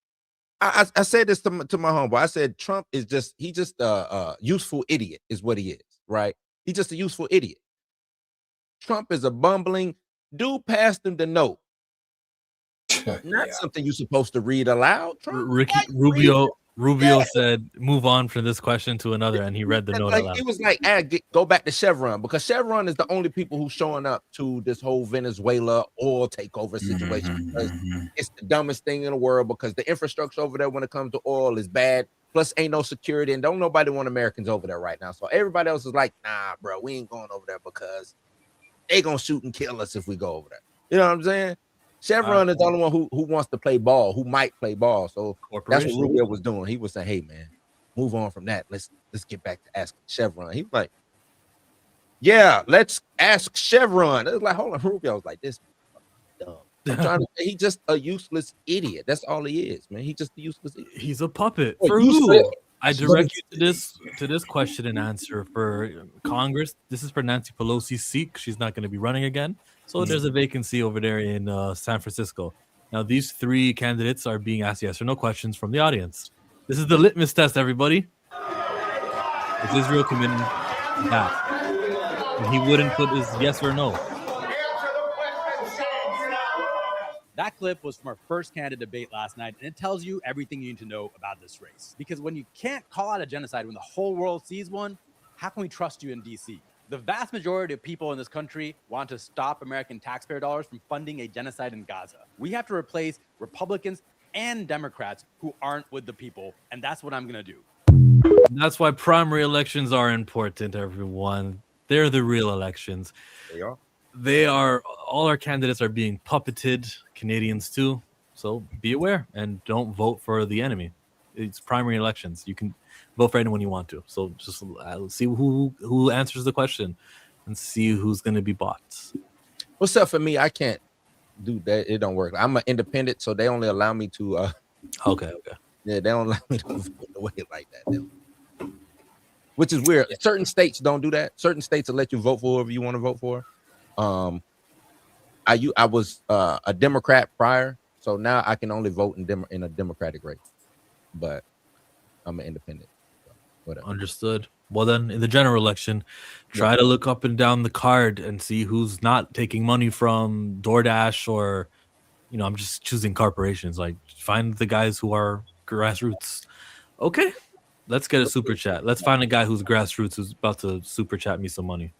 I said this to my homeboy. I said Trump is just a useful idiot is what he is, right? He's just a useful idiot. Trump is a bumbling dude. Passed him the note. Not something you're supposed to read aloud. Rubio said, "Move on from this question to another," and he read the note aloud. He was like, "Go back to Chevron," because Chevron is the only people who's showing up to this whole Venezuela oil takeover situation. Because it's the dumbest thing in the world. Because the infrastructure over there when it comes to oil is bad. Plus, ain't no security, and don't nobody want Americans over there right now. So everybody else is like, "Nah, bro, we ain't going over there because they gonna shoot and kill us if we go over there." You know what I'm saying? Chevron is the only one who wants to play ball, who might play ball. So that's what Rubio was doing. He was saying, "Hey, man, move on from that. Let's get back to asking Chevron." He was like, "Yeah, let's ask Chevron." It was like, hold on, Rubio was like, "This dumb." I'm trying to say, he's just a useless idiot. That's all he is, man. He's just a useless idiot. He's a puppet. For who? I direct you to this question and answer for Congress. This is for Nancy Pelosi's seat. She's not going to be running again. So there's a vacancy over there in San Francisco. Now, these three candidates are being asked yes or no questions from the audience. This is the litmus test, everybody. Is Israel committing that? And he wouldn't put his yes or no. That clip was from our first candidate debate last night, and it tells you everything you need to know about this race. Because when you can't call out a genocide when the whole world sees one, how can we trust you in D.C.? The vast majority of people in this country want to stop American taxpayer dollars from funding a genocide in Gaza. We have to replace Republicans and Democrats who aren't with the people, and that's what I'm going to do. That's why primary elections are important, everyone. They're the real elections. They are. They are. All our candidates are being puppeted. Canadians too. So be aware and don't vote for the enemy. It's primary elections. You can vote for anyone you want to. So just see who answers the question and see who's going to be bought. What's up for me? I can't do that. It don't work. I'm an independent, so they only allow me to. Okay. Yeah, they don't allow me to vote away like that. Which is weird. Certain states don't do that. Certain states will let you vote for whoever you want to vote for. I was a Democrat prior, so now I can only vote in a Democratic race. But I'm an independent. So whatever. Understood. Well, then in the general election, try to look up and down the card and see who's not taking money from DoorDash or, I'm just choosing corporations. Like, find the guys who are grassroots. Okay, let's get a super chat. Let's find a guy who's grassroots who's about to super chat me some money.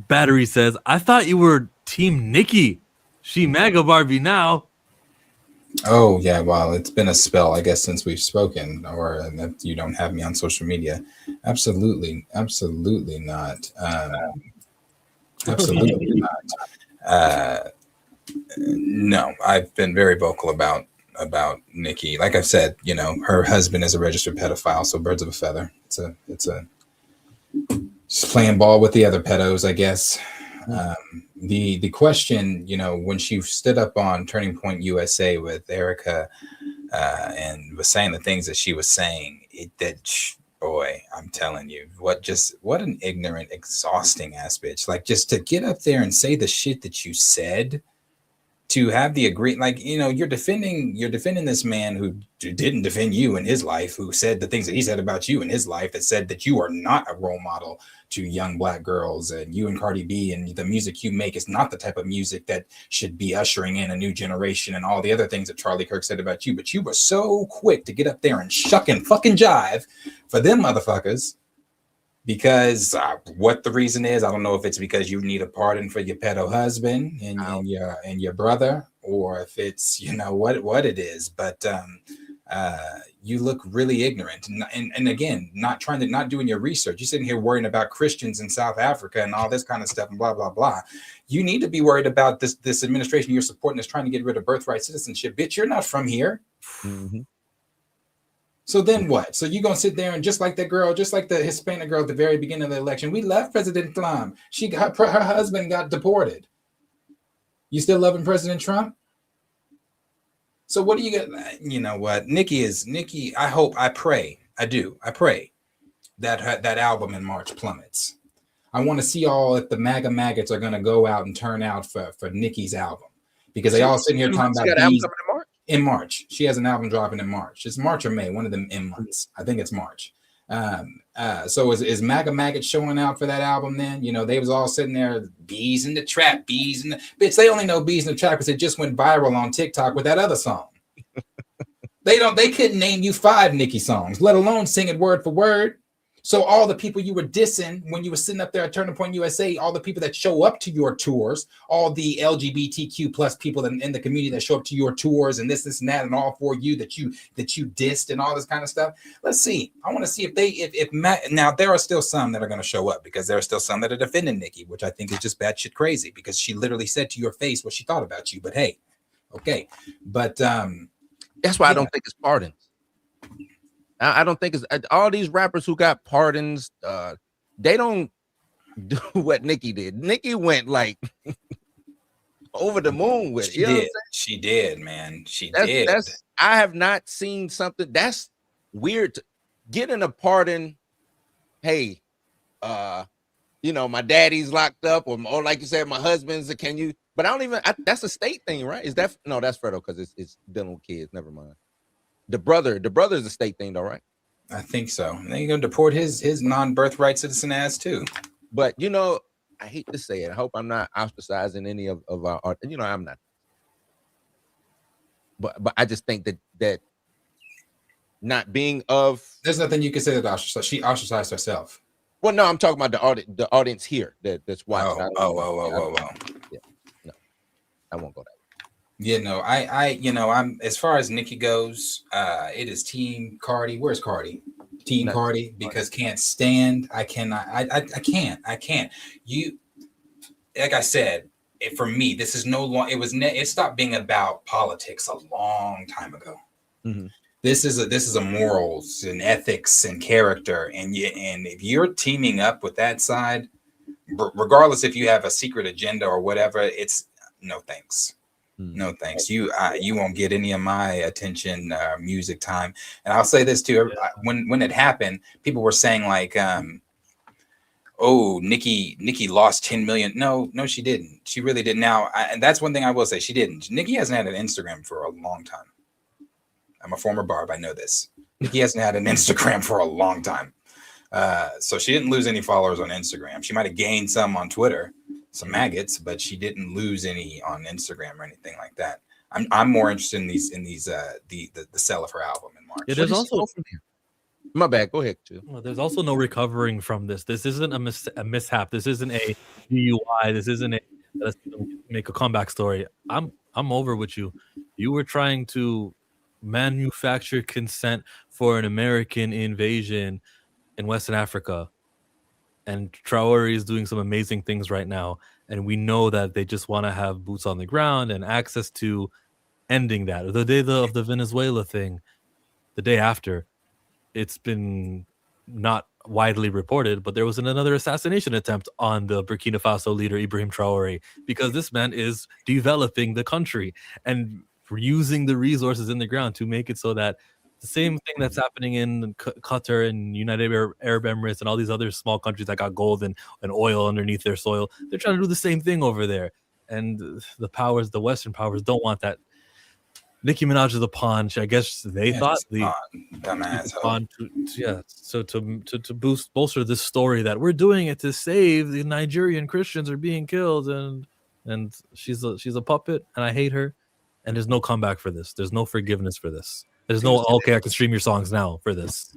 Battery says, I thought you were Team Nikki. She mega Barbie now. Oh, yeah. Well, it's been a spell, I guess, since we've spoken, or that you don't have me on social media. Absolutely not. Absolutely not. No, I've been very vocal about Nikki. Like I've said, her husband is a registered pedophile, so birds of a feather. She's playing ball with the other pedos, I guess. The question, when she stood up on Turning Point USA with Erica and was saying the things that she was saying, boy, I'm telling you, what an ignorant, exhausting ass bitch. Like, just to get up there and say the shit that you said, to have the you're defending this man who didn't defend you in his life, who said the things that he said about you in his life, that said that you are not a role model to young Black girls, and you and Cardi B and the music you make is not the type of music that should be ushering in a new generation, and all the other things that Charlie Kirk said about you. But you were so quick to get up there and shuck and fucking jive for them motherfuckers. Because what the reason is, I don't know if it's because you need a pardon for your pedo husband and your brother, or if it's what it is. But you look really ignorant, and again, not doing your research. You're sitting here worrying about Christians in South Africa and all this kind of stuff and blah blah blah. You need to be worried about this administration you're supporting is trying to get rid of birthright citizenship. Bitch, you're not from here. Mm-hmm. So then what? So you're going to sit there and just like that girl, just like the Hispanic girl at the very beginning of the election, we left President Trump. Her husband got deported. You still loving President Trump? So what do you get? You know what? Nikki, I pray that that album in March plummets. I want to see all if the MAGA maggots are going to go out and turn out for Nikki's album, because they all sitting here talking about in March. She has an album dropping in March. It's March or May, one of them in months. I think it's March. So is MAGA maggot showing out for that album then? They was all sitting there, bees in the trap, bees in the bitch. They only know bees in the trap because it just went viral on TikTok with that other song. They couldn't name you 5 Nicki songs, let alone sing it word for word. So all the people you were dissing when you were sitting up there at Turning Point USA, all the people that show up to your tours, all the LGBTQ plus people in the community that show up to your tours and this and that and all for you that you dissed and all this kind of stuff. Let's see. I want to see now there are still some that are going to show up, because there are still some that are defending Nikki, which I think is just batshit crazy, because she literally said to your face what she thought about you. But hey, okay. But that's why I don't think it's pardons. I don't think it's all these rappers who got pardons. They don't do what Nikki did. Nikki went like over the moon with it. She did, man. She did. I have not seen something that's weird. Getting a pardon. Hey, my daddy's locked up, or like you said, my husband's. Can you? But I don't even. That's a state thing, right? Is that no? That's federal because it's dealing with kids. Never mind. The brother is a state thing, though, right? I think so. And then you're gonna deport his non-birthright citizen ass too. But I hate to say it. I hope I'm not ostracizing any of our art. I'm not. But I just think that not being of, there's nothing you can say about she ostracized herself. Well, no, I'm talking about the audience here that's watching. Oh. Yeah, no. I won't go that way. I'm as far as Nikki goes, it is Team Cardi. Where's Cardi? Team Nuts. Cardi, because can't stand. I cannot. I can't. You, like I said, for me, this is no long. It stopped being about politics a long time ago. Mm-hmm. This is a morals and ethics and character, and if you're teaming up with that side, regardless if you have a secret agenda or whatever, it's no thanks. No thanks. You won't get any of my attention, music time. And I'll say this too: when it happened, people were saying like, "Oh, Nikki lost 10 million." No, she didn't. She really didn't. Now, and that's one thing I will say: she didn't. Nikki hasn't had an Instagram for a long time. I'm a former barb. I know this. Nikki hasn't had an Instagram for a long time. So she didn't lose any followers on Instagram. She might have gained some on Twitter, some maggots, but she didn't lose any on Instagram or anything like that. I'm more interested in the sell of her album in March. Yeah, there's also my bad. Go ahead, too. Well, there's also no recovering from this. This isn't a mishap. This isn't a DUI. This isn't a let's make a comeback story. I'm over with you. You were trying to manufacture consent for an American invasion in Western Africa, and Traore is doing some amazing things right now, and we know that they just want to have boots on the ground and access to ending that. The day of the Venezuela thing, the day after, it's been not widely reported, but there was another assassination attempt on the Burkina Faso leader Ibrahim Traore, because this man is developing the country and using the resources in the ground to make it so that the same thing that's happening in Qatar and United Arab Emirates and all these other small countries that got gold and oil underneath their soil, they're trying to do the same thing over there. And the Western powers don't want that. Nicki Minaj is a pawn. I guess they thought the pawn to bolster this story that we're doing it to save the Nigerian Christians are being killed, and she's a puppet, and I hate her. And there's no comeback for this. There's no forgiveness for this. There's no okay, I can stream your songs now for this.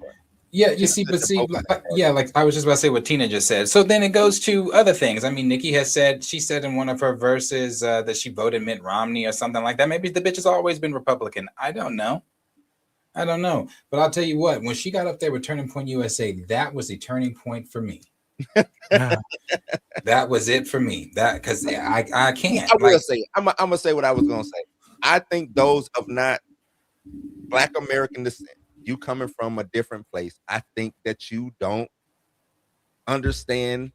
Yeah, you see, like I was just about to say what Tina just said. So then it goes to other things. I mean, Nikki has said, she said in one of her verses that she voted Mitt Romney or something like that. Maybe the bitch has always been Republican. I don't know. But I'll tell you what, when she got up there with Turning Point USA, that was a turning point for me. That was it for me. That because I can't. I will say, I'm gonna say what I was gonna say. I think those of not Black American descent, you coming from a different place, I think that you don't understand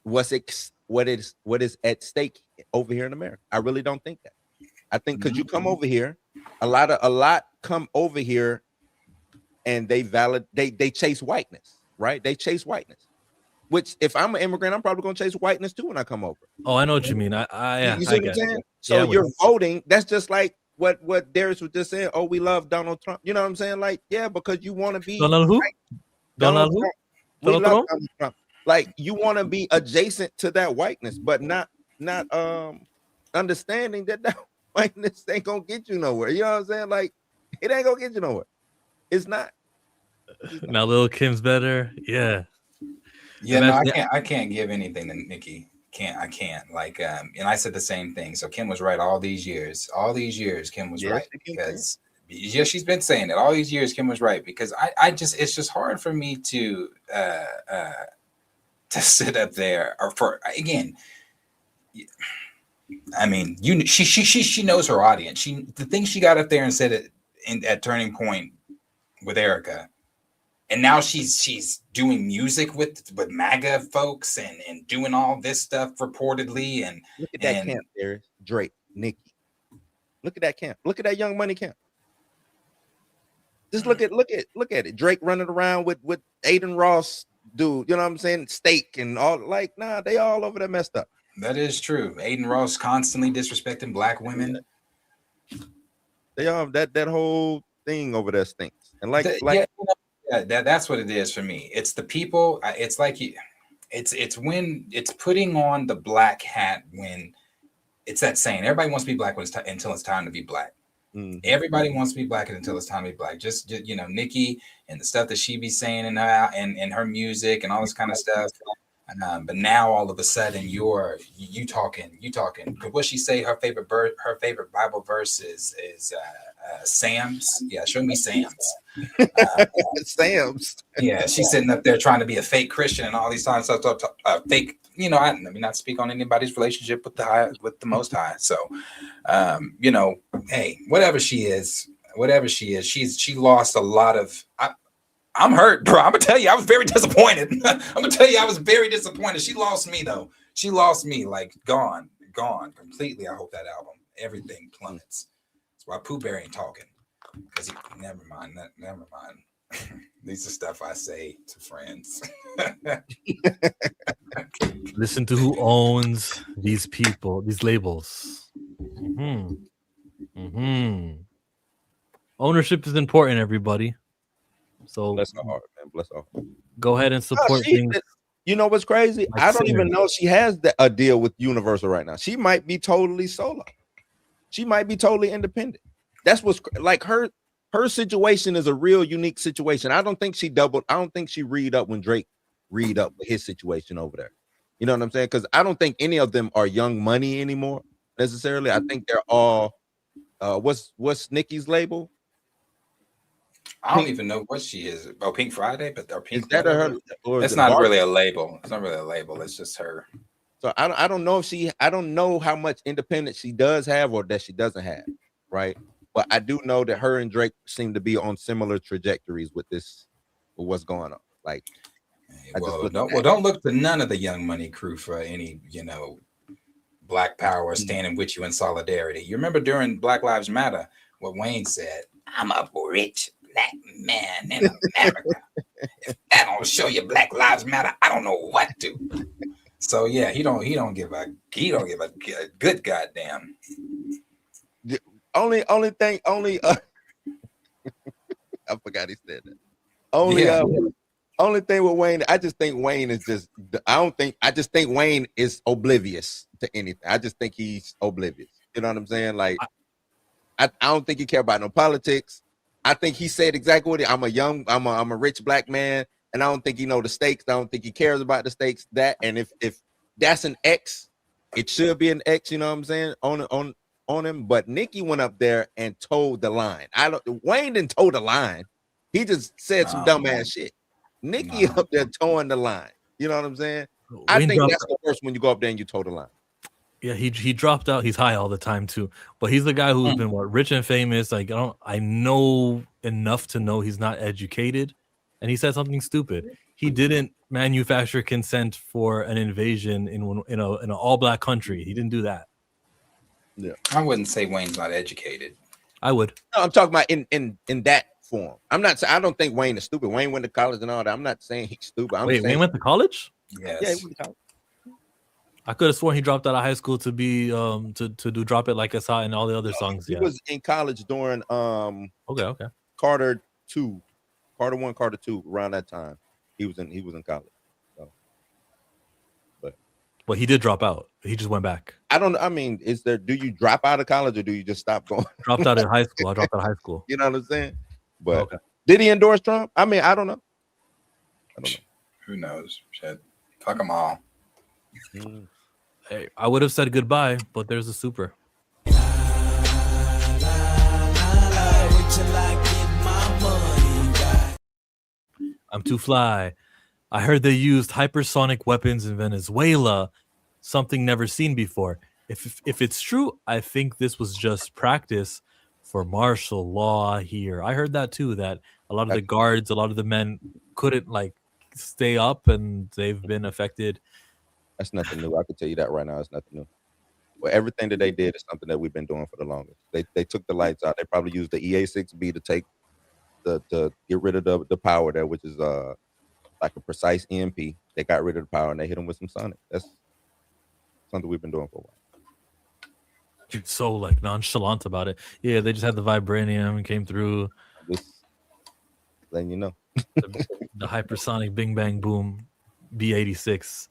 what is at stake over here in America. I really don't think that. I think because you come over here, a lot come over here, and they chase whiteness, right? They chase whiteness. Which, if I'm an immigrant, I'm probably gonna chase whiteness too when I come over. Oh, I know what you mean. You see what I'm saying? So you're voting. That's just like what Darius was just saying. Oh, we love Donald Trump. You know what I'm saying? Like, yeah, because you want to be Donald who? Like, Donald who? We love Donald Trump. Like, you want to be adjacent to that whiteness, but not understanding that whiteness ain't gonna get you nowhere. You know what I'm saying? Like, it ain't gonna get you nowhere. It's not. Now Lil Kim's better. Yeah. Yeah, no, I can't give anything to Nikki. I can't. Like, and I said the same thing. So Kim was right all these years. All these years, Kim was right because she's been saying it all these years. Kim was right because it's just hard for me to sit up there or for again. I mean, she knows her audience. The thing she got up there and said it at Turning Point with Erica. And now she's doing music with MAGA folks and doing all this stuff reportedly. And look at that camp there, Drake, Nicki. Look at that camp. Look at that Young Money camp. Just look at it. Drake running around with Aiden Ross, dude. You know what I'm saying? Steak and all. Like, nah, they all over there messed up. That is true. Aiden Ross constantly disrespecting Black women. They all that whole thing over there stinks. And that's what it is for me. It's the people. It's like it's when it's putting on the black hat when it's that saying. Everybody wants to be black until it's time to be black. Mm-hmm. Everybody wants to be black until it's time to be black. Just Nikki and the stuff that she be saying in her music and all this kind of stuff. But now all of a sudden you talking. What she say? Her favorite Bible verse is Sam's. Yeah, show me Sam's. Sam's. Yeah, she's sitting up there trying to be a fake Christian and all these times. Fake. I mean, not speak on anybody's relationship with the Most High. So, hey, whatever she is, she lost a lot of. I'm hurt, bro. I'm gonna tell you, I was very disappointed. I was very disappointed. She lost me though. She lost me, like gone completely. I hope that album, everything plummets. That's why Pooh Bear ain't talking. Because never mind. These are stuff I say to friends. Listen to who owns these people, these labels. Ownership is important, everybody. So bless her heart, man. Bless her heart. Go ahead and support things. You know what's crazy? Like I don't singers. even know she has a deal with Universal right now. She might be totally solo. She might be totally independent. That's what's like her situation is a real unique situation. I don't think she read up when Drake read up with his situation over there. You know what I'm saying? Because I don't think any of them are Young Money anymore necessarily. I think they're all what's Nicki's label? I don't even know what she is. Oh, Pink Friday, but or Pink. Is that her? Or it's not really a label. It's not really a label. It's just her. So I don't know if I don't know how much independence she does have or that she doesn't have, right? But I do know that her and Drake seem to be on similar trajectories with what's going on. Like, don't look to none of the Young Money crew for any, Black Power standing with you in solidarity. You remember during Black Lives Matter what Wayne said? I'm a rich Black man in America. If that don't show you Black Lives Matter, I don't know what to. So yeah, he don't give a good goddamn. Only thing I forgot he said that. Only thing with Wayne, I just think Wayne is I just think Wayne is oblivious to anything. I just think he's oblivious. You know what I'm saying? Like I don't think he care about no politics. I think he said exactly what I'm a rich Black man, and I don't think he know the stakes. I don't think he cares about the stakes. And if that's an X, it should be an X, you know what I'm saying? On him. But Nicki went up there and told the line. Wayne didn't toe the line. He just said some dumbass shit. Nicki up there towing the line. You know what I'm saying? I think that's the worst when you go up there and you toe the line. Yeah, he dropped out. He's high all the time too. But he's the guy who's been rich and famous. Like I know enough to know he's not educated, and he said something stupid. He didn't manufacture consent for an invasion in an all Black country. He didn't do that. Yeah, I wouldn't say Wayne's not educated. I would. No, I'm talking about in that form. I'm not saying I don't think Wayne is stupid. Wayne went to college and all that. I'm not saying he's stupid. Wayne went to college? Yes. Yeah, he went to college. I could have sworn he dropped out of high school to be to do Drop It Like It's Hot and all the other songs. He was in college during okay. Carter 1, Carter 2, around that time. He was in college. So. But he did drop out. He just went back. Do you drop out of college or do you just stop going? Dropped out of high school. I dropped out of high school. You know what I'm saying? But did he endorse Trump? I mean, I don't know. Who knows? Shit. Fuck them all. Hey, I would have said goodbye, but there's a super. I'm too fly. I heard they used hypersonic weapons in Venezuela, something never seen before. If it's true, I think this was just practice for martial law here. I heard that too, that a lot of the guards, a lot of the men couldn't stay up and they've been affected. That's nothing new. I can tell you that right now. It's nothing new. Well, everything that they did is something that we've been doing for the longest. They took the lights out. They probably used the EA6B to take to get rid of the power there, which is like a precise EMP. They got rid of the power and they hit them with some sonic. That's something we've been doing for a while. Dude, so nonchalant about it. Yeah, they just had the vibranium and came through. Just letting you know. the hypersonic Bing Bang Boom B86.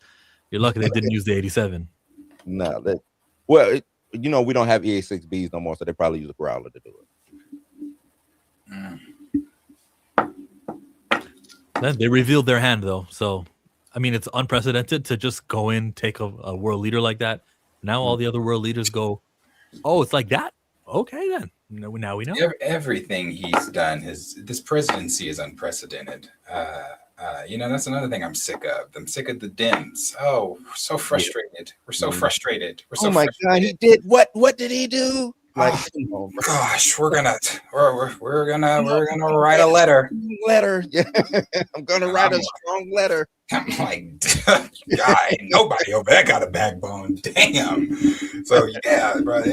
You're lucky they didn't use the 87. No, we don't have EA6Bs no more, so they probably use a growler to do it. They revealed their hand though, so I mean, it's unprecedented to just go in, take a world leader like that. Now all the other world leaders go, oh, it's like that? Okay, then. Now we know. Everything he's done, this presidency is unprecedented. That's another thing I'm sick of. I'm sick of the Dems. Oh, we're so frustrated. We're so frustrated. We're so Oh my God, he did what? What did he do? Like, gosh, we're gonna write a letter. Yeah, I'm gonna write a strong letter. I'm like, God, nobody over there got a backbone. Damn. So yeah, bro,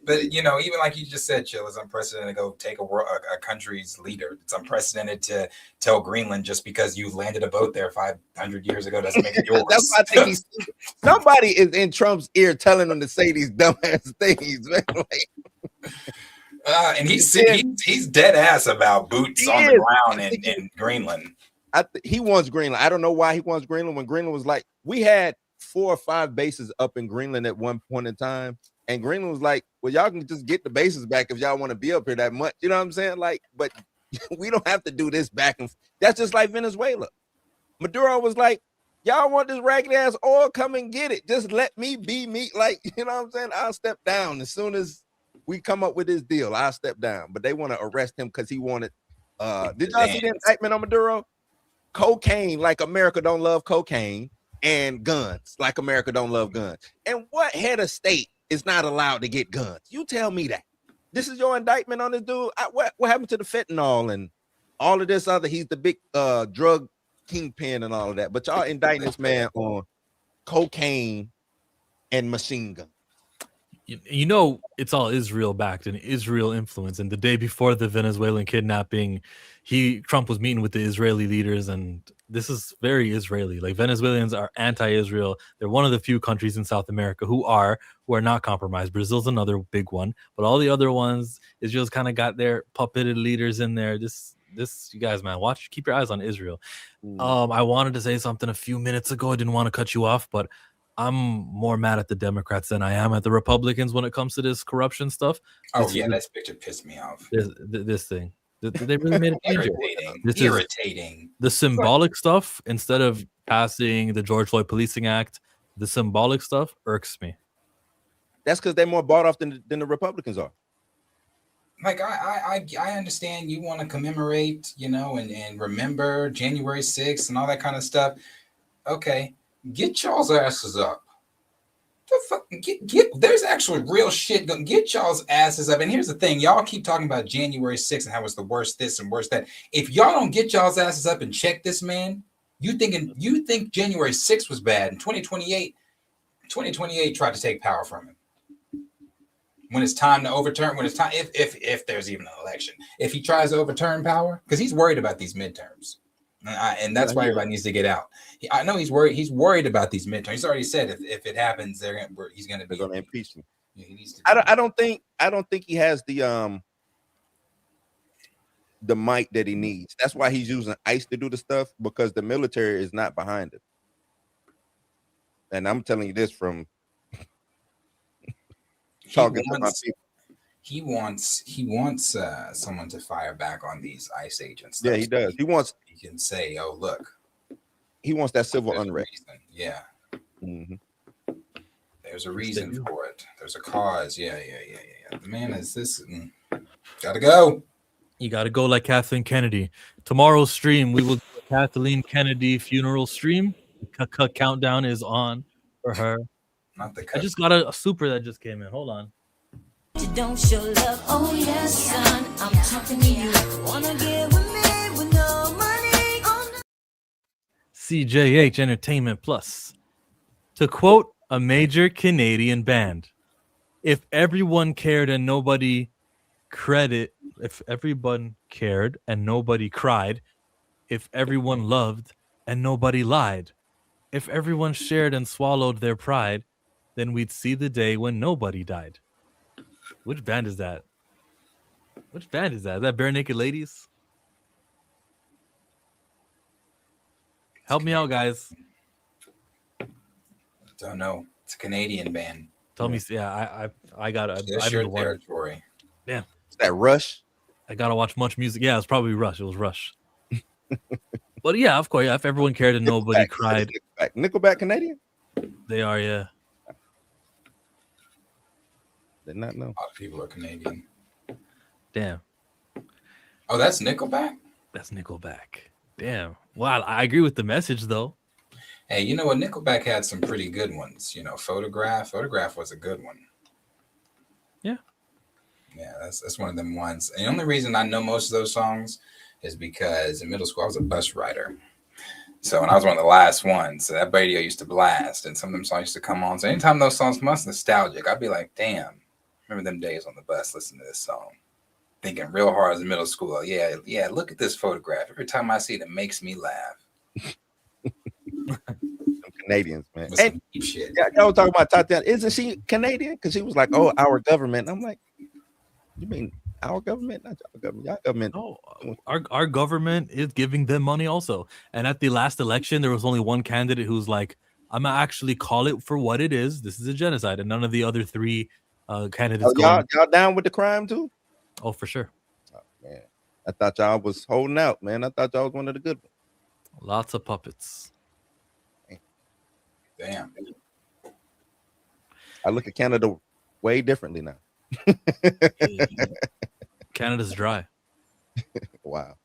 but even like you just said, Chill, it's unprecedented to go take a country's leader. It's unprecedented to tell Greenland just because you landed a boat there 500 years ago doesn't make it yours. That's why I think somebody is in Trump's ear telling him to say these dumbass things, man. And he's dead ass about boots on the ground in Greenland. He wants Greenland. I don't know why he wants Greenland when Greenland was like, we had 4 or 5 bases up in Greenland at one point in time. And Greenland was like, well, y'all can just get the bases back if y'all want to be up here that much. You know what I'm saying? Like, but we don't have to do this back and forth. That's just like Venezuela. Maduro was like, y'all want this raggedy ass oil? Come and get it. Just let me be me. Like, you know what I'm saying? I'll step down as soon as we come up with this deal. I'll step down. But they want to arrest him because he wanted. Did y'all see the indictment on Maduro? Cocaine, like America don't love cocaine, and guns, like America don't love guns. And what head of state is not allowed to get guns? You tell me that. This is your indictment on this dude. What happened to the fentanyl and all of this other? He's the big drug kingpin and all of that. But y'all indicting this man on cocaine and machine gun. It's all Israel backed and Israel influence. And the day before the Venezuelan kidnapping, Trump was meeting with the Israeli leaders, and this is very Israeli. Like, Venezuelans are anti-Israel. They're one of the few countries in South America who are not compromised. Brazil's another big one, but all the other ones, Israel's kind of got their puppeted leaders in there. This you guys, man, keep your eyes on Israel. I wanted to say something a few minutes ago. I didn't want to cut you off, but I'm more mad at the Democrats than I am at the Republicans when it comes to this corruption stuff. That picture pissed me off. This thing. They really made it irritating. Irritating. The symbolic stuff, instead of passing the George Floyd Policing Act, the symbolic stuff irks me. That's because they're more bought off than the Republicans are. Like, I understand you want to commemorate, and remember January 6th and all that kind of stuff. Okay. Get y'all's asses up. There's actual real shit. Get y'all's asses up. And here's the thing. Y'all keep talking about January 6th and how it's the worst this and worst that. If y'all don't get y'all's asses up and check this man, you think January 6th was bad. In 2028 tried to take power from him. When it's time to overturn, if there's even an election, if he tries to overturn power, because he's worried about these midterms. And that's why everybody needs to get out. I know he's worried. He's worried about these midterms. He's already said if it happens, he's going to impeach him. I don't think he has the might that he needs. That's why he's using ICE to do the stuff, because the military is not behind him. And I'm telling you this from talking to my people. He wants someone to fire back on these ICE agents. Yeah, he does. He can say, "Oh, look." He wants that civil unrest. Yeah. Mm-hmm. There's a reason for it. There's a cause. Yeah. The man is this. Gotta go. You gotta go like Kathleen Kennedy. Tomorrow's stream, we will do a Kathleen Kennedy funeral stream. Countdown is on for her. Not the I just got a super that just came in. Hold on. You don't show love, oh yes, son. I'm talking to you. Wanna get with me with no money on the CJH Entertainment Plus. To quote a major Canadian band, if everyone cared and nobody cried, if everyone cried, if everyone loved and nobody lied, if everyone shared and swallowed their pride, then we'd see the day when nobody died. Which band is that? Is that Bare Naked Ladies? Help me out, guys. Don't know. It's a Canadian band. Tell me. Yeah, I got it. That's your territory. Yeah. Is that Rush? I gotta watch Much Music. Yeah, it's probably Rush. It was Rush. But yeah, of course, yeah, if everyone cared and nobody cried. Nickelback Canadian? They are, yeah. Did not know. A lot of people are Canadian. Damn. Oh, that's Nickelback? That's Nickelback. Damn. Wow, I agree with the message though. Hey, you know what? Nickelback had some pretty good ones. You know, Photograph. Photograph was a good one. Yeah. Yeah, that's one of them ones. And the only reason I know most of those songs is because in middle school I was a bus rider. So when I was one of the last ones, so that radio used to blast, and some of them songs used to come on. So anytime those songs come on, it's nostalgic. I'd be like, damn, remember them days on the bus listening to this song. Thinking real hard as a middle schooler. Yeah, look at this photograph. Every time I see it, it makes me laugh. Some Canadians, man. With some deep shit. Yeah, y'all talking about Tatiana. Isn't she Canadian? Because she was like, oh, our government. I'm like, you mean our government? Not your government. Your government. No, our government is giving them money also. And at the last election, there was only one candidate who's like, I'm gonna actually call it for what it is. This is a genocide, and none of the other three candidates. Y'all down with the crime too? Oh, for sure. Oh man, I thought y'all was holding out, man. I thought y'all was one of the good ones. Lots of puppets. Damn. I look at Canada way differently now. Canada's dry. Wow.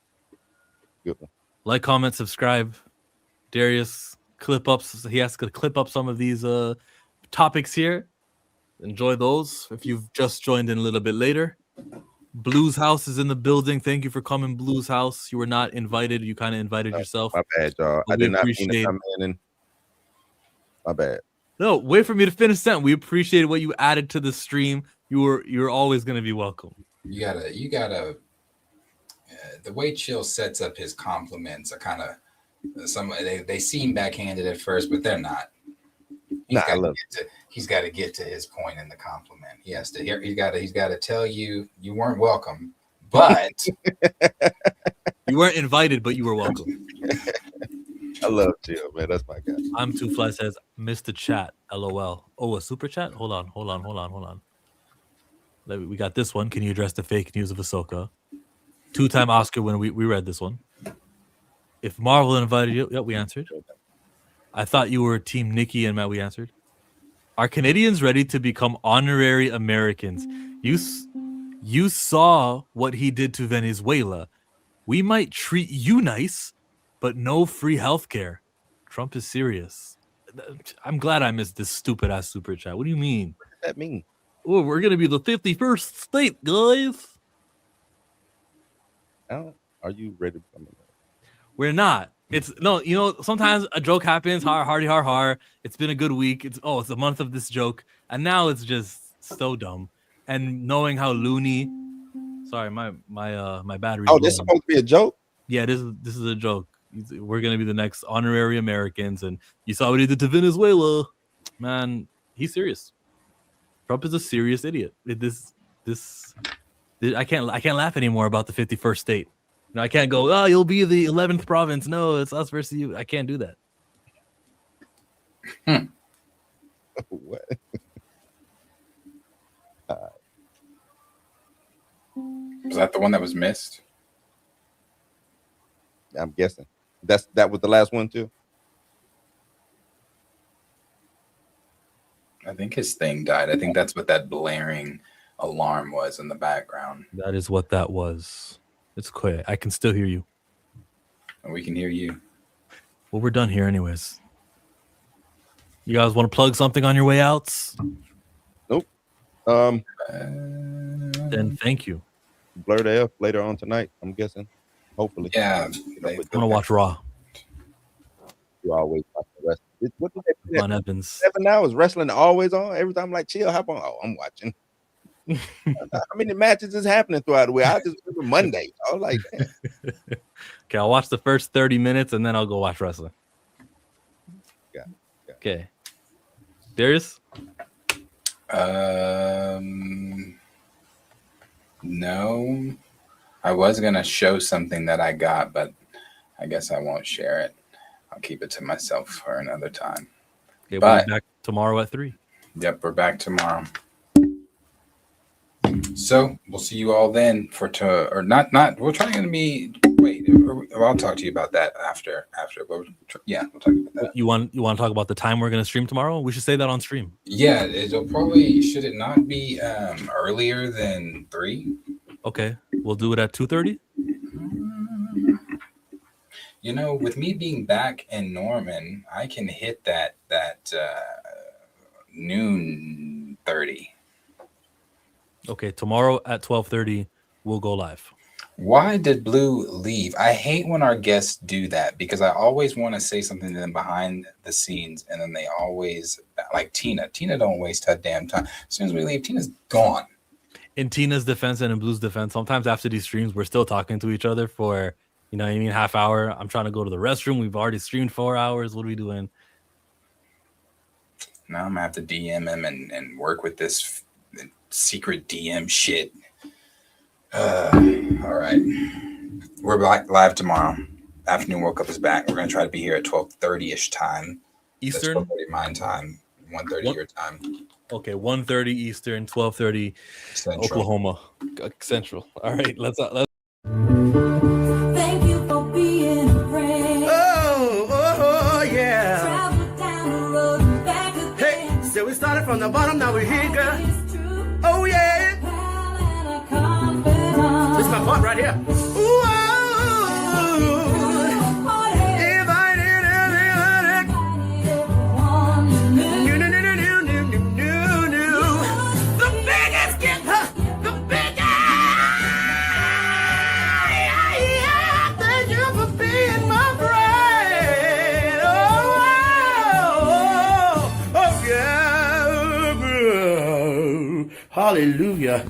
Good one. Like, comment, subscribe. Darius, clip ups. He has to clip up some of these topics here. Enjoy those. If you've just joined in a little bit later, Blues House is in the building. Thank you for coming, Blues House. You were not invited. You kind of invited yourself. My bad, y'all. I did not mean to come in. And my bad. No, wait for me to finish that. We appreciate what you added to the stream. You're always going to be welcome. You gotta. The way Chill sets up his compliments are kind of they seem backhanded at first, but they're not. He's got to get to his point in the compliment. He has to hear. He's got to tell you weren't welcome, but you weren't invited, but you were welcome. I love Chill, man. That's my guy. I'm Too Fly says, missed the chat. LOL. Oh, a super chat? Hold on. We got this one. Can you address the fake news of Ahsoka? 2-time Oscar winner. We read this one. If Marvel invited you, yep, we answered. I thought you were Team Nikki and Matt. We answered. Are Canadians ready to become honorary Americans? You saw what he did to Venezuela. We might treat you nice, but no free healthcare. Trump is serious. I'm glad I missed this stupid ass super chat. What do you mean? What does that mean? Oh, we're gonna be the 51st state, guys. Are you ready to become? We're not. It's no, sometimes a joke happens, har. It's been a good week. It's a month of this joke, and now it's just so dumb. And knowing how loony, sorry, my battery. Oh, this is supposed to be a joke? Yeah, this is a joke. We're gonna be the next honorary Americans, and you saw what he did to Venezuela. Man, he's serious. Trump is a serious idiot. I can't laugh anymore about the 51st state. I can't go, oh, you'll be the 11th province. No, it's us versus you. I can't do that. What? Was that the one that was missed? I'm guessing. That was the last one too. I think his thing died. I think that's what that blaring alarm was in the background. That is what that was. It's quiet. I can still hear you. And we can hear you. Well, we're done here anyways. You guys want to plug something on your way outs? Nope. Then thank you. Blur the F later on tonight, I'm guessing. Hopefully. Yeah. I'm gonna watch Raw. You always watch the rest. What did they on Evans? 7 hours wrestling always on. Every time I'm like, chill, hop on. Oh, I'm watching. How many matches is happening throughout the week? I just remember Monday. I was like, okay, I'll watch the first 30 minutes and then I'll go watch wrestling. Yeah. Okay. Darius? No. I was gonna show something that I got, but I guess I won't share it. I'll keep it to myself for another time. Okay, we're back tomorrow at 3. Yep, we're back tomorrow. So we'll see you all then we're trying to be. Wait, I'll talk to you about that after. But yeah, we'll talk about that. You want to talk about the time we're gonna stream tomorrow? We should say that on stream. Yeah, it'll probably, should it not be earlier than 3? Okay, we'll do it at 2:30. You know, with me being back in Norman, I can hit that noon 30. Okay, tomorrow at 12:30 we'll go live. Why did Blue leave? I hate when our guests do that because I always want to say something to them behind the scenes, and then they always, like Tina. Tina don't waste her damn time. As soon as we leave, Tina's gone. In Tina's defense and in Blue's defense, sometimes after these streams, we're still talking to each other for, you know what I mean, half hour. I'm trying to go to the restroom. We've already streamed 4 hours. What are we doing? Now I'm gonna have to DM him and work with this secret DM shit. All right. We're back live tomorrow. Afternoon World Cup is back. We're gonna try to be here at 12:30ish time. Eastern? 12:30 my time, 1:30 your time. Okay, 1:30 Eastern, 12:30 Central. Oklahoma Central. All right, let's. Thank you for being a friend. Oh, yeah. Travel down the road and back again. Hey, so we started from the bottom, now we're here, girl. Oh, yeah. This is my part right here. Ooh, if I did everything, the biggest gift, the biggest. Thank you for being my friend. Oh, yeah. Hallelujah.